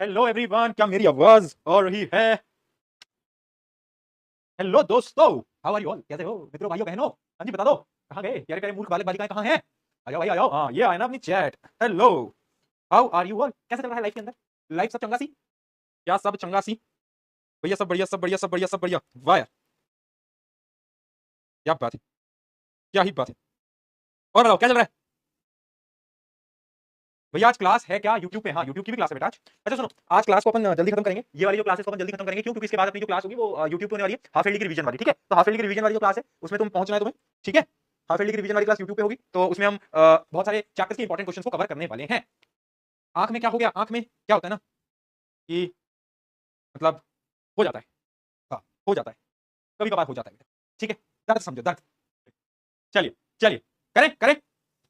Hello everyone, क्या मेरी आवाज आ रही है? हेलो दोस्तों, हाउ आर यू ऑल? कैसे हो मित्रों, भाइयों बहनों? हाँ जी, बता दो कहाँ गए प्यारे प्यारे मूर्ख बालक बालिकाएं, कहाँ हैं? आ जाओ भाई, आ जाओ। हाँ, ये आए ना अपनी chat. Hello, how are you all? कैसे चल रहा है लाइफ के अंदर? लाइफ सब चंगा सी? क्या सब चंगा सी? भैया सब बढ़िया, सब बढ़िया, सब बढ़िया, सब बढ़िया। वाह यार, क्या बात है, क्या ही बात है। और बताओ क्या चल रहा है? भैया आज क्लास है क्या यूट्यूब पे? हाँ, यूट्यूब की भी क्लास है बेटा आज। अच्छा सुनो, आज क्लास को अपन जल्दी खत्म करेंगे। ये वाली जो क्लासेस को अपन जल्दी खत्म करेंगे, क्यों? क्योंकि इसके बाद अपनी जो क्लास होगी वो यूट्यूब पे होने वाली है, हाफ एयरली की रिवीजन वाली। ठीक है, तो हाफ एयरली की रिवीजन वाली जो क्लास है उसमें तुम पहुंचना है तुम्हें। ठीक है, हाफ एयरली की रिवीजन वाली क्लास यूट्यूब पे होगी, तो उसमें हम बहुत सारे चैप्टर्स के इंपॉर्टेंट क्वेश्चंस को कवर करने वाले हैं। आंख में क्या हो गया? आंख में क्या होता है ना कि मतलब हो जाता है। हाँ, हो जाता है, कभी कभार हो जाता है बेटा। ठीक है, दर्द समझो, दर्द। चलिए चलिए, करें करें,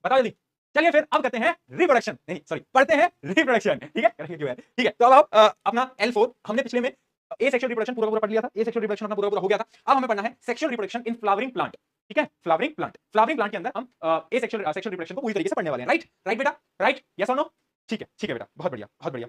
बताओ जल्दी। चलिए फिर अब करते हैं रिप्रोडक्शन, नहीं सॉरी, पढ़ते हैं रिप्रोडक्शन। ठीक है, करेंगे क्यों है? ठीक है, तो अब आप अपना L4 हमने पिछले में ए सेक्सुअल रिप्रोडक्शन पूरा पूरा पढ़ लिया था। ए सेक्सुअल रिप्रोडक्शन अपना पूरा पूरा हो गया था। अब हमें पढ़ना है sexual reproduction in flowering plant. ठीक है, फ्लावरिंग प्लांट, फ्लावरिंग प्लांट के अंदर हम ए सेक्सुअल सेक्सुअल रिप्रोडक्शन को पूरी तरीके से पढ़ने वाले हैं। राइट राइट बेटा, राइट, यस और नो? ठीक है बेटा, बहुत बढ़िया, बहुत बढ़िया,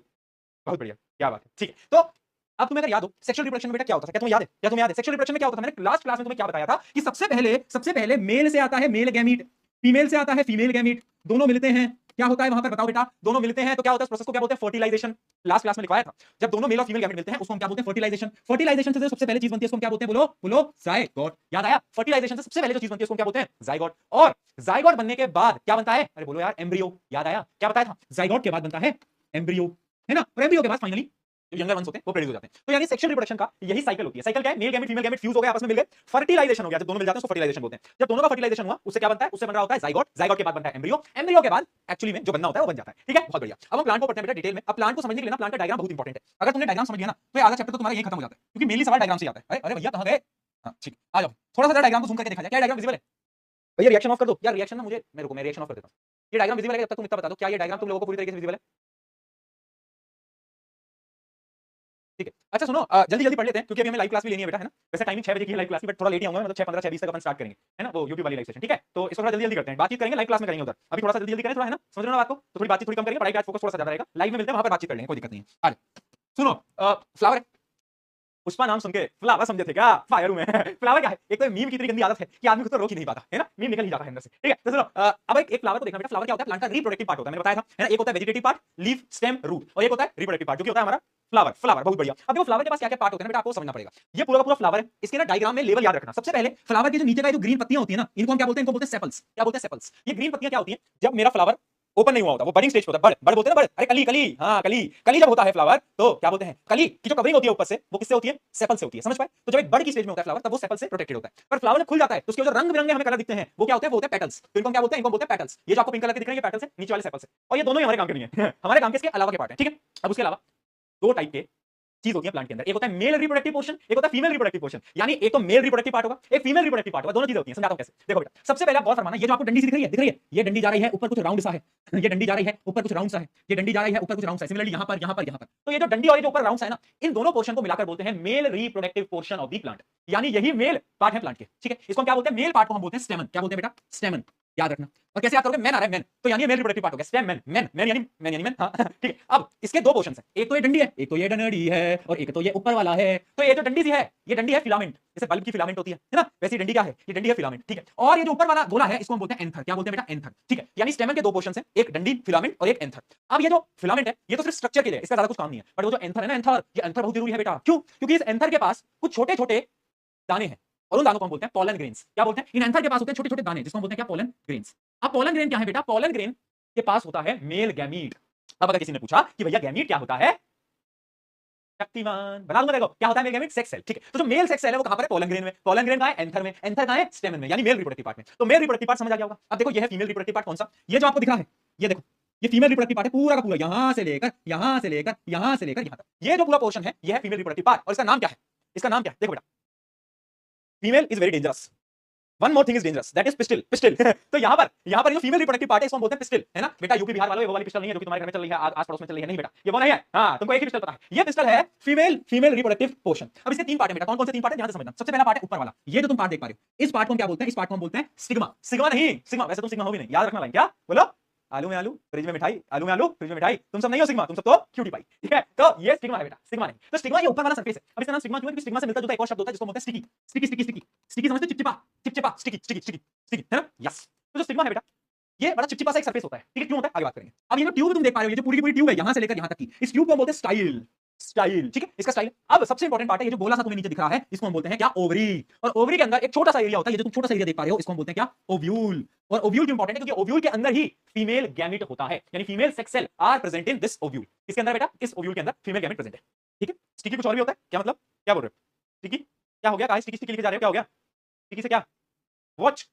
बहुत बढ़िया, क्या बात है। ठीक है, तो अब तुम्हें अगर याद हो सेक्सुअल रिप्रोडक्शन में बेटा क्या होता था? क्या तुम्हें याद है? क्या तुम्हें याद है सेक्सुअल रिप्रोडक्शन में क्या होता था? मैंने लास्ट क्लास में तुम्हें क्या बताया था कि सबसे पहले मेल से आता है मेल गैमीट, फीमेल से आता है फीमेल गैमीट, दोनों मिलते हैं। क्या होता है वहां पर बताओ बेटा? दोनों मिलते हैं तो क्या होता है? इस प्रोसेस को क्या बोलते हैं? फर्टिलाइजेशन। लास्ट क्लास में लिखवाया था, जब दोनों मेल और फीमेल गैमीट मिलते हैं उसको हम क्या बोलते हैं? फर्टिलाइजेशन। फर्टिलाइजेशन से जो सबसे पहले चीज बनती है उसको हम क्या बोलते हैं? बोलो बोलो, जायगोट। याद आया? फर्टिलाइजेशन से सबसे पहले जो चीज बनती है उसको हम क्या बोलते हैं? जायगोट। और जायगोट बनने के बाद क्या बनता है? अरे बोलो यार, एम्ब्रियो। याद आया? क्या बताया था? जायगोट के बाद बनता है एम्ब्रियो, है ना? और एम्ब्रियो के बाद फाइनली जो यंगर वंस होते हैं वो प्रोड्यूस हो जाते हैं। तो यानी सेक्सुअल रिप्रोडक्शन का यही साइकिल होती है। साइकिल क्या है? Male gamete female gamete fuse हो गए, आपस में मिल गए, फर्टिलाइजेशन हो गया। जब दोनों मिल जाते हैं उसको फर्टिलाइजेशन बोलते हैं। जब दोनों का फर्टिलाइजेशन हुआ उससे क्या बनता है? उससे बन रहा होता है जाइगोट। जाइगोट के बाद बनता है एम्ब्रियो। एम्ब्रियो के बाद एक्चुअली में जो बनना होता है वो बन जाता है। ठीक है, बहुत बढ़िया। अब हम प्लांट को पढ़ते हैं बेटा डिटेल में। अब प्लांट को समझने के लिए ना प्लांट का डायग्राम बहुत इंपॉर्टेंट है। अगर तुमने डायग्राम समझ लिया ना तो आधा चैप्टर तो तुम्हारा यही खत्म हो जाता है, क्योंकि मेनली सवाल डायग्राम से आता है। अरे अरे भैया कहां गए? हां ठीक, आ जाओ। थोड़ा सा डायग्राम को जूम करके देखा जाए। क्या डायग्राम विजिबल है? भैया रिएक्शन ऑफ कर दो यार, रिएक्शन ना मुझे, मेरे को मैं रिएक्शन ऑफ कर देता हूं। ये डायग्राम विजिबल है? जब तक तुम इतना बता दो, क्या ये डायग्राम तुम लोगों को पूरी तरीके से विजिबल है? ठीक है, अच्छा सुनो, जल्दी जल्दी पढ़ लेते हैं क्योंकि अभी हमें लाइव क्लास भी लेनी है बेटा, है ना? वैसे टाइमिंग 6 बजे की है लाइव क्लास की, बट थोड़ा लेट ही आऊंगा मैं, मतलब 6:15 6:20 तक अपन स्टार्ट करेंगे, है ना? वो यूट्यूब वाली लाइव सेशन। ठीक है, तो इसको थोड़ा जल्दी जल्दी करते हैं, बातचीत करेंगे लाइव क्लास में करेंगे उधर। अभी थोड़ा सा जल्दी जल्दी करें थोड़ा, है ना? समझ रहे हो ना बात को? तो थोड़ी बातचीत थोड़ी कम करेंगे, पढ़ाई का फोकस थोड़ा सा ज्यादा रहेगा। लाइव में मिलते हैं, वहां पर बातचीत कर लेंगे, कोई दिक्कत नहीं है। आ जाओ, सुनो, फ्लावर है। पुष्पा नाम सुन के फ्लावर समझे थे क्या? फायर हूं मैं। फ्लावर क्या है? एक तो मीम की इतनी गंदी आदत है कि आदमी खुद को रोक ही नहीं पाता, है ना? मीम निकल ही जाता है अंदर से। ठीक है, तो सुनो, अब एक फ्लावर को देखना बेटा। फ्लावर क्या होता है? प्लांट का रिप्रोडक्टिव पार्ट होता है, मैंने बताया था, है ना? एक होता है vegetative part, leaf, stem, root, और एक होता है रिप्रोडक्टिव पार्ट जो कि होता है हमारा फ्लावर। फ्लावर बहुत बढ़िया। अब देखो फ्लावर के पास क्या क्या पार्ट होते हैं बेटा, आपको समझना पड़ेगा। ये पूरा का पूरा फ्लावर है, इसके ना डायग्राम में लेवल याद रखना। सबसे पहले फ्लावर के जो नीचे का जो ग्रीन पत्तियां होती है ना, इनको हम क्या बोलते हैं? इनको बोलते हैं सेपल्स। क्या बोलते हैं? सेपल्स। ये ग्रीन पत्तियां क्या होती हैं? जब मेरा फ्लावर ओपन नहीं हुआ होता, वो बडिंग स्टेज पे होता है, बड बड बोलते हैं ना, बड। अरे कली कली, हाँ कली, कली जब होता है फ्लावर तो क्या बोलते हैं? कली की जो कवरिंग होती है ऊपर से वो किससे होती है? सेपल से होती है, समझ पाए? तो जब एक बड की स्टेज में होता है फ्लावर तब वो सेपल से प्रोटेक्टेड होता है। पर फ्लावर जब खुल जाता है तो उसके जो रंग बिरंगे हमें कलर दिखते हैं वो क्या होते हैं? वो होते हैं पेटल्स। तो इनको क्या बोलते हैं? इनको बोलते हैं पेटल्स। ये जो आपको पिंक कलर के दिख रहे हैं ये पेटल्स है, नीचे वाले सेपल्स है। और ये दोनों ही हमारे काम के नहीं है। हमारे काम के इसके अलावा के पार्ट है। ठीक है, अब उसके अलावा दो टाइप के चीज होती है प्लांट के अंदर। एक होता है मेल रिप्रोडक्टिव पोर्शन, एक होता है फीमेल रिप्रोडक्टिव पोर्शन। यानी एक तो मेल रिप्रोडक्टिव पार्ट होगा, एक फीमेल रिप्रोडक्टिव पार्ट होगा। दोनों चीजें होती हैं, समझाता हूं कैसे। देखो बेटा, सबसे पहले आप गौर फरमाना, ये जो आपको डंडी सी दिख रही है, दिख रही है? ये डंडी जा रही है ऊपर कुछ राउंड सा है। ये डंडी जा रही है ऊपर कुछ राउंड सा है। ये डंडी जा रही है ऊपर कुछ राउंड सा है। सिमिलरली यहां पर यहां पर यहां पर, तो ये जो डंडी और ये जो ऊपर राउंड सा है ना, इन दोनों पोर्शन को मिलाकर बोलते हैं male reproductive portion of the plant. यानी यही मेल पार्ट है प्लांट के। ठीक है, इसको हम क्या बोलते हैं? मेल पार्ट को हम बोलते हैं स्टेमन। क्या बोलते हैं बेटा? स्टेमन। याद रखना। और कैसे याद करोगे? मैन आ रहा है, मैन, तो यानी मेल रिप्रोडक्टिव पार्ट हो गया स्टेम। मैन मैन मैन यानी मैन यानी मैन, हाँ ठीक है। अब इसके दो पोर्शंस हैं, एक तो ये डंडी है, एक तो ये डंडी है, और एक तो ये ऊपर वाला है। तो ये जो डंडी सी है, ये डंडी है फिलामेंट, जैसे बल्ब की फिलामेंट होती है ना, वैसी डंडी क्या है? ये डंडी है फिलामेंट। ठीक है, और ये जो ऊपर वाला गोला है इसको हम बोलते हैं एंथर। क्या बोलते हैं बेटा? एंथर। ठीक है, यानी स्टेमन के दो पोर्शंस हैं, एक डंडी फिलामेंट और एक एंथर। अब ये जो फिलामेंट है ये तो सिर्फ स्ट्रक्चर के लिए, इसका ज्यादा कुछ काम नहीं है। बट वो जो एंथर है ना, एंथर, ये एंथर बहुत जरूरी है बेटा। क्यों? क्योंकि इस एंथर के पास कुछ छोटे छोटे दाने हैं, और उन दानों को हम बोलते हैं पोलन ग्रेन्स। क्या बोलते हैं? इन एंथर के पास होते हैं छोटे छोटे दाने, जिसको हम बोलते हैं क्या? Pollen grains. अब पोलन ग्रेन क्या है बेटा? पोलन ग्रेन के पास होता है मेल गैमीट। अब अगर किसी ने पूछा कि भैया गैमीट क्या होता है, शक्तिमान बना दूंगा। देखो क्या होता है मेल गैमीट? Sex cell. ठीक है, तो जो मेल सेक्स सेल है वो कहां पर है? पोलन ग्रेन में। पोलन ग्रेन कहां है? एंथर में। एंथर कहां है? स्टेमन में, यानी मेल रिप्रोडक्टिव पार्ट में। तो मेल रिप्रोडक्टिव पार्ट समझ आ गया होगा। अब देखो ये है फीमेल रिप्रोडक्टिव पार्ट। कौन सा? ये जो आपको दिख रहा है, ये देखो, ये फीमेल रिप्रोडक्टिव पार्ट है पूरा का पूरा, यहां से लेकर यहां से लेकर यहां से लेकर यहां तक। ये जो पूरा पोर्शन है ये है फीमेल रिप्रोडक्टिव पार्ट, और इसका नाम क्या है? इसका नाम क्या है? देखो बेटा, female is very dangerous, one more thing is dangerous, that is pistol. Pistol तो यहाँ पर जो फीमेल रिप्रोडक्टिव पार्ट है इसको हम बोलते हैं पिस्टल, है ना बेटा? यूपी बिहार वालों, वो वाली पिस्टल नहीं है जो कि तुम्हारे घर में चल रही है, आस पड़ोस में चल रही है, नहीं बेटा, ये वो नहीं है। हाँ, तुमको एक ही पिस्टल पता है, ये पिस्टल है फीमेल रिप्रोडक्टिव पोर्शन। अब इसके तीन पार्ट है बेटा। कौन कौन से तीन पार्ट है ध्यान से समझना। सबसे पहला पार्ट है ऊपर वाला, ये जो तुम पार्ट देख पा रहे हो, इस पार्ट को हम क्या बोलते हैं? इस पार्ट को हम बोलते हैं स्टिग्मा। सिग्मा नहीं, सिग्मा वैसे तुम सिग्मा हो भी नहीं, याद रखना लाइन। क्या बोलो? आलू में आलू, फ्रिज में मिठाई, आलू में आलू, फ्रिज में मिठाई। तुम सब नहीं हो सिग्मा, तुम सब तो क्यूटी पाई, ठीक है। तो ये स्टिग्मा है बेटा, स्टिग्मा नहीं। तो स्टिग्मा ये ऊपर वाला सरफेस है। अब इसका नाम स्टिग्मा क्यों है? क्योंकि स्टिग्मा से मिलता जुलता एक और शब्द होता है जिसको बोलते हैं sticky. Sticky sticky sticky sticky, समझते? चिपचिपा चिपचिपा, स्टिकी स्टिकी स्टिकी स्टिकी, है ना? यस। तो जो स्टिग्मा है बेटा, ये बड़ा चिपचिपा सा एक सरफेस होता है, ठीक है। क्यों होता है आगे बात करेंगे। अब ये जो ट्यूब तुम देख पा रहे हो, ये जो पूरी की पूरी ट्यूब है यहां से लेकर यहां तक की, इस ट्यूब को हम बोलते हैं स्टाइल। स्टाइल, ठीक है, इसका स्टाइल। अब सबसे इंपॉर्टेंट पार्ट है ये जो गोला सा तुम्हें नीचे दिख रहा है, इसको हम बोलते हैं क्या? ओवरी। और ओवरी के अंदर एक छोटा सा एरिया होता है, ये जो तुम छोटा सा एरिया देख पा रहे हो, इसको हम बोलते हैं क्या? ओव्यूल। और ओव्यूल क्यों इंपॉर्टेंट है? क्योंकि ओव्यूल के अंदर ही फीमेल गैमेट होता है, यानी female sex cell are present in this ovule. इसके अंदर बेटा, इस ओव्यूल के अंदर फीमेल गैमेट प्रेजेंट है, ठीक है। स्टिकी कुछ और भी होता है क्या? मतलब क्या बोल रहे हो? स्टिकी क्या हो गया? कहां स्टिकी स्टिकी लेके जा रहे हो? क्या हो गया स्टिकी से? क्या वॉच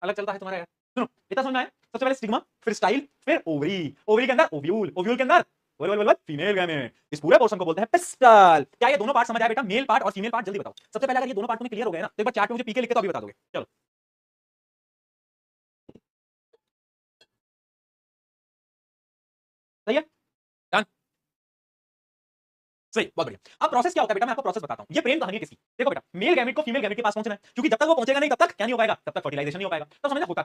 अलग चलता है तुम्हारा यार? सुनो, इतना समझ में आया? सबसे पहले स्टिग्मा, फिर स्टाइल, फिर ओवरी। ओवरी के अंदर ओव्यूल, ओव्यूल के अंदर फीमेल गैमेट। इस पूरे पोर्शन को बोलते हैं पिस्टल। क्या ये दोनों पार्ट समझ आया बेटा? मेल पार्ट और फीमेल पार्ट? जल्दी बताओ। सबसे पहले अगर ये दोनों पार्ट तुम्हें क्लियर हो गए ना, तो एक बार चार्ट में मुझे पीके लिख के तो अभी बता दोगे। चलो सही है, डन, सही, बहुत बढ़िया। अब प्रोसेस क्या होता है बेटा? मैं आपको प्रोसेस बताता हूं। ये प्रेम कहानी है किसकी? देखो बेटा, मेल गैमेट को फीमेल गैमेट के पास पहुंचना है, क्योंकि जब तक वो पहुंचेगा नहीं तब तक क्या नहीं हो पाएगा? तब तक फर्टिलाइजेशन नहीं हो पाएगा। तो समझना होता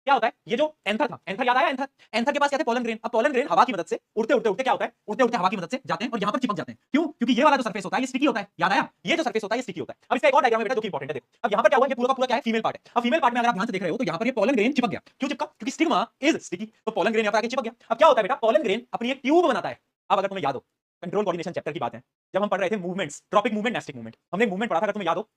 क्या होता है? ये जो एंथर था, एंथर याद आया? एंथर, एंथर के पास क्या थे? Pollen grain. अब पोलन ग्रेन हवा की मदद से उड़ते उड़ते उड़ते क्या होता है? उड़ते उड़ते हवा की मदद से जाते हैं और यहां पर चिपक जाते हैं। क्यों? क्योंकि ये वाला जो सरफेस होता है ये स्टिकी होता है, याद आया? ये जो सरफेस होता है ये स्टिकी होता है। अब इसका एक और डायग्राम है बेटा जो कि इंपॉर्टेंट है, देखो। अब यहां पर क्या हुआ? ये पूरा का पूरा क्या है? फीमेल पार्ट है। अब फीमेल पार्ट में अगर आप ध्यान से देख रहे हो तो यहां पर ये पोलन ग्रेन चिपक गया। क्यों चिपका? क्योंकि स्टिग्मा इज स्टिकी, तो पोलन ग्रेन यहां पर आके चिपक गया। अब क्या होता है बेटा? पोलन ग्रेन अपनी एक ट्यूब बनाता है। अब अगर तुम्हें याद हो, कंट्रोल कोऑर्डिनेशन चैप्टर की बात है, जब हम पढ़ रहे थे movements, tropic movement, nastic movement, हमने मूवमेंट पढ़ा था, अगर तुम्हें याद हो,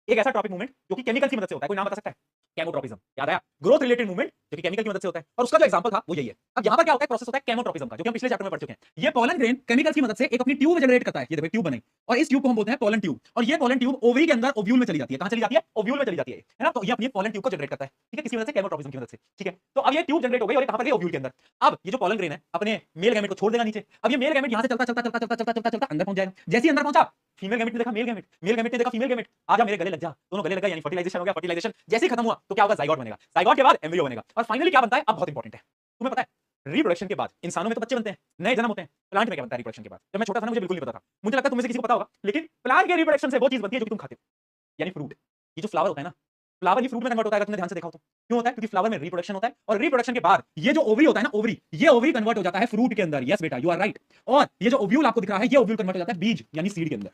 एक ऐसा ट्रॉपिक मूवमेंट जो कि केमिकल की मदद से होता है। कोई नाम बता सकता है? केमोट्रोपिज्म, याद आया? ग्रोथ रिलेटेड मूवमेंट जो कि केमिकल की मदद से होता है, और उसका जो एग्जांपल था वो यही है। अब यहां पर क्या होता है? प्रोसेस होता है केमोट्रोपिज्म का, जो कि हम पिछले चैप्टर में पढ़ चुके हैं। ये पोलन ग्रेन केमिकल की मदद से एक अपनी ट्यूब जनरेट करता है। ये देखो ट्यूब बनाई, और इस ट्यूब को हम बोलते हैं पोलन ट्यूब। और ये पोलन ट्यूब ओवरी के अंदर ओव्यूल में चली जाती है। कहां चली जाती है? ओव्यूल में चली जाती है ना? तो ये अपनी पोलन ट्यूब को जनरेट करता है, ठीक है, किसकी मदद से? केमोट्रोपिज्म की मदद से, ठीक है। तो अब ये ट्यूब जनरेट हो गई और ये कहां पर गई? ओव्यूल के अंदर। अब ये जो पोलन ग्रेन है अपने मेल गैमेट को छोड़ देगा नीचे। अब ये मेल गैमेट यहां से चलता चलता चलता चलता चलता चलता चलता अंदर पहुंच जाएगा। जैसे ही अंदर पहुंचा, फीमेल गैमेट ने देखा मेल गैमेट, मेल गैमेट ने देखा फीमेल गैमेट, आजा मेरे गले लग जा, दोनों गले लग गए, यानी फर्टिलाइजेशन हो गया। फर्टिलाइजेशन जैसे ही खत्म हुआ तो क्या होगा? जाइगोट बनेगा, जाइगोट के बाद एम्ब्रियो बनेगा, और फाइनली क्या बनता है? अब बहुत इंपॉर्टेंट है, तुम्हें पता है रिप्रोडक्शन के बाद इंसानों में तो बच्चे बनते हैं, नए जन्म होते हैं। प्लांट में क्या बनता है रिप्रोडक्शन के बाद? जब मैं छोटा था ना मुझे बिल्कुल नहीं पता था, मुझे लगता है तुम्हें से किसी को पता होगा, लेकिन प्लांट के रिप्रोडक्शन से वो चीज बनती है जो कि तुम खाते हो, यानी फ्रूट। ये जो फ्लावर होता है ना, फ्लावर ये फ्रूट में कन्वर्ट होता है, अगर तुमने ध्यान से देखा हो तो। क्यों होता है? क्योंकि फ्लावर में रिप्रोडक्शन होता है, और रिप्रोडक्शन के बाद ये जो ओवरी होता है ना, ओवरी, ये ओवरी कन्वर्ट हो जाता है फ्रूट के अंदर। यस बेटा, यू आर राइट। और ये जो ओव्यूल आपको दिख रहा है, ये ओव्यूल कन्वर्ट हो जाता है बीज यानी सीड के अंदर।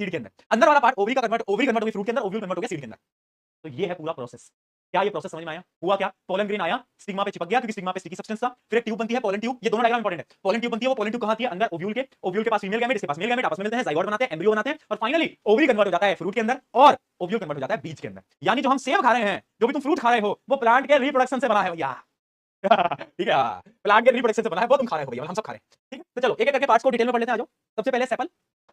सीड के अंदर, अंदर वाला पार्ट ओवरी का कन्वर्ट, ओवरी कन्वर्ट हो गई फ्रूट के अंदर, ओव्यूल कन्वर्ट हो गया सीड के अंदर। तो ये है पूरा प्रोसेस। क्या ये प्रोसेस समझ में आया? हुआ क्या? पोलन ग्रेन आया, स्टिग्मा पे चिपक गया, क्योंकि स्टिग्मा पे स्टिकी सब्सटेंस था। फिर एक ट्यूब बनती है, पोलन ट्यूब। ये दोनों डायग्राम इंपॉर्टेंट है। पोलन ट्यूब बनती है, वो पोलन ट्यूब कहां आती है? अंदर ओव्यूल के। ओव्यूल के पास फीमेल गैमेट, इसके पास मेल गैमेट, आपस में मिलते हैं, जाइगोट बनाते हैं, एम्ब्रियो बनाते हैं, और फाइनली ओवरी कन्वर्ट हो जाता है फ्रूट के अंदर, और ओव्यूल कन्वर्ट हो जाता है बीज के अंदर। यानी जो हम सेब खा रहे हैं, जो भी तुम फ्रूट खा रहे हो, वो प्लांट के रिप्रोडक्शन से बना है भैया। ठीक है, प्लांट के रिप्रोडक्शन से बना है, वो तुम खा रहे हो भैया, हम सब खा रहे हैं। ठीक है, तो चलो एक एक करके पार्ट्स को डिटेल में पढ़ लेते हैं। आ जाओ। सबसे पहले सेपल।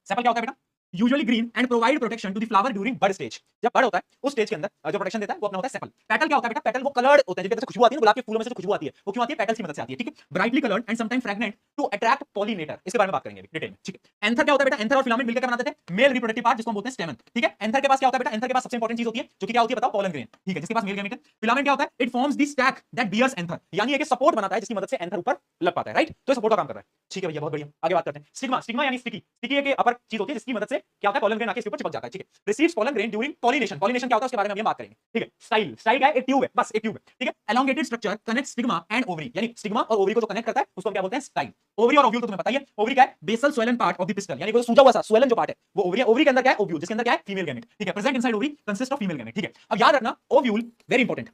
सेपल क्या होता है बेटा? Usually green and provide protection to the flower during bud stage. जब बड होता है उस स्टेज के अंदर जो प्रोटेक्शन देता है वो अपना होता है सेपल। पेटल क्या होता है बेटा? पेटल वो कलर्ड होता है, जिनके अंदर से खुशबू आती है ना, गुलाब के फूलों में से जो खुशबू आती है वो क्यों आती है? पेटल्स की मदद से आती है, ठीक है। Brightly coloured and sometime fragrant to attract pollinator. इसके बारे में बात करेंगे अभी डिटेल में, ठीक है। एंथर क्या होता है बेटा? एंथर और फिलामेंट मिलकर क्या बनाते थे? मेल रिप्रोडक्टिव पार्ट, जिसको हम बोलते हैं स्टेमन, ठीक है। एंथर के पास क्या होता है बेटा? एंथर के पास सबसे इंपॉर्टेंट चीज होती है जो कि क्या होती है बताओ? पोलन ग्रेन, ठीक है, जिसके पास मेल गैमेट है। फिलामेंट क्या होता है? It forms the stack that bears anther, यानी एक सपोर्ट बनाता है जिसकी मदद से एंथर ऊपर लग पाता है, राइट। तो सपोर्ट का काम कर रहा है, ठीक है भैया, बहुत बढ़िया। आगे बात करते हैं। स्टिग्मा। स्टिग्मा यानी स्टिकी। स्टिकी एक अपर चीज होती है जिसकी मदद से क्या होता है? पोलन ग्रेन आके इसके ऊपर चिपक जाता है, ठीक है। Receives pollen grain during pollination. Pollination क्या होता है उसके बारे में हम बात करेंगे, ठीक है। स्टाइल। स्टाइल क्या है? एक ट्यूब है, बस एक ट्यूब है, ठीक है। Elongated structure connects stigma and ovary, यानी स्टिग्मा और ओवरी को जो कनेक्ट करता है उसको हम क्या बोलते हैं? स्टाइल। ओवरी और ओव्यूल तो तुम्हें पता ही है। ओवरी क्या है? Basal swollen part of the pistil, यानी वो सूजा हुआ सा स्वेलन जो पार्ट है वो ओवरी है। ओवरी के अंदर क्या है? ओव्यूल, जिसके अंदर क्या है? फीमेल गैमेट, ठीक है। Present inside ovary consist of female gamete, ठीक है। अब याद रखना ovule very important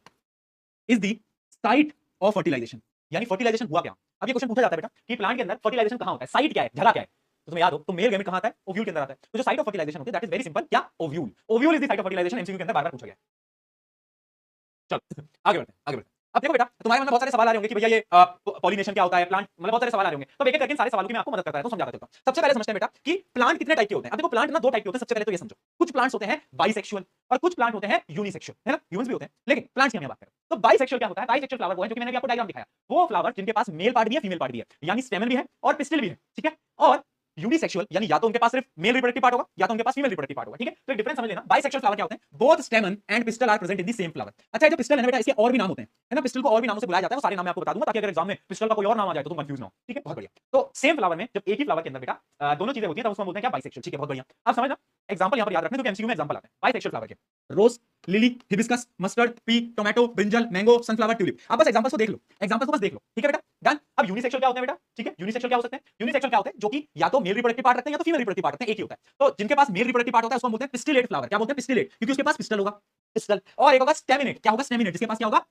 is the site of fertilization, यानी फर्टिलाइजेशन हुआ क्या। अब ये क्वेश्चन पूछा जाता है बेटा कि प्लांट के अंदर फर्टिलाइजेशन कहां होता है? साइट क्या है? जगह क्या है? तो तुम्हें याद हो तो मेल गैमेट कहां आता है? ओव्यूल के अंदर आता है। तो जो साइट ऑफ फर्टिलाइजेशन होती है दैट इज वेरी सिंपल, क्या? Ovule. Ovule is the site of fertilization. MCQ के अंदर बार-बार पूछा गया। चलो आगे बढ़ते हैं, आगे बढ़ते हैं। अब देखो बेटा तुम्हारे मन में बहुत सारे सवाल आ रहे होंगे कि भैया ये पॉलिनेशन क्या होता है, प्लांट, मतलब बहुत सारे सवाल आ रहे होंगे। तो एक एक करके सारे सवालों की मैं आपको मदद करता है तो समझाता चलता हूं। सबसे पहले समझते हैं बेटा कि प्लांट कितने टाइप के होते हैं। अब देखो प्लांट ना दो टाइप के होते हैं। सबसे पहले तो ये समझो, कुछ प्लांट्स होते हैं बाइसेक्सुअल और कुछ प्लांट होते हैं यूनिसेक्सुअल, है ना। ह्यूमंस भी होते हैं, लेकिन प्लांट्स की हम बात करें तो बाइसेक्सुअल क्या होता है? बाइसेक्सुअल फ्लावर वो है जो कि मैंने आपको डायग्राम दिखाया, वो फ्लावर जिनके पास मेल पार्ट भी है फीमेल पार्ट भी है, यानी स्टेमन भी है और पिस्टिल भी है, ठीक है। और यूनिसेक्सुअल यानी या तो उनके पास सिर्फ मेल रिप्रोडक्टिव पार्ट होगा या तो उनके पास फीमेल रिप्रोडक्टिव पार्ट होगा, ठीक है। तो एक डिफरेंस समझ लेना। बाइसेक्सुअल फ्लावर क्या होते हैं? Both stamen and pistil are present in the same flower. अच्छा ये जो पिस्टल है बेटा इसके और भी नाम होते हैं, है ना। पिस्टल को और भी नामों से बुलाया जाता है, वो सारे नाम मैं आपको बता दूंगा ताकि अगर एग्जाम में पिस्टल का कोई और नाम आ जाए तो तुम कंफ्यूज ना हो, ठीक है। बहुत बढ़िया। तो सेम फ्लावर में जब एक ही फ्लावर के अंदर बेटा दोनों चीजें होती हैं तब उसको बोलते हैं क्या? बाइसेक्सुअल, ठीक है। बहुत बढ़िया। अब समझना एग्जांपल यहां पर याद रखना क्योंकि एमसीक्यू में एग्जांपल आते हैं बाइसेक्सुअल फ्लावर के। Rose, lily, hibiscus, mustard, pea, tomato, brinjal, mango, sunflower, tulip. आप बस एग्जांपल्स को देख लो, एग्जांपल्स को बस देख लो, ठीक है बेटा, डन। अब यूनिसेक्सुअल क्या होते हैं बेटा, ठीक है, यूनिसेक्सुअल क्या हो सकते हैं, यूनिसेक्सुअल क्या होते हैं, जो कि या तो मेल रिप्रोडक्टिव पार्ट रखते हैं या तो फीमेल रिप्रोडक्टिव पार्ट रखते हैं, एक ही होता है। तो जिनके पास मेल रिप्रोडक्टिव पार्ट होता है उसको हम बोलते हैं पिस्टिलेट फ्लावर। क्या बोलते हैं, पिस्टिलेट, क्योंकि उसके पास पिस्टल होगा, पिस्टल। और एक होगा स्टेमिनेट। क्या होगा, स्टेमिनेट, जिसके पास क्या होगा,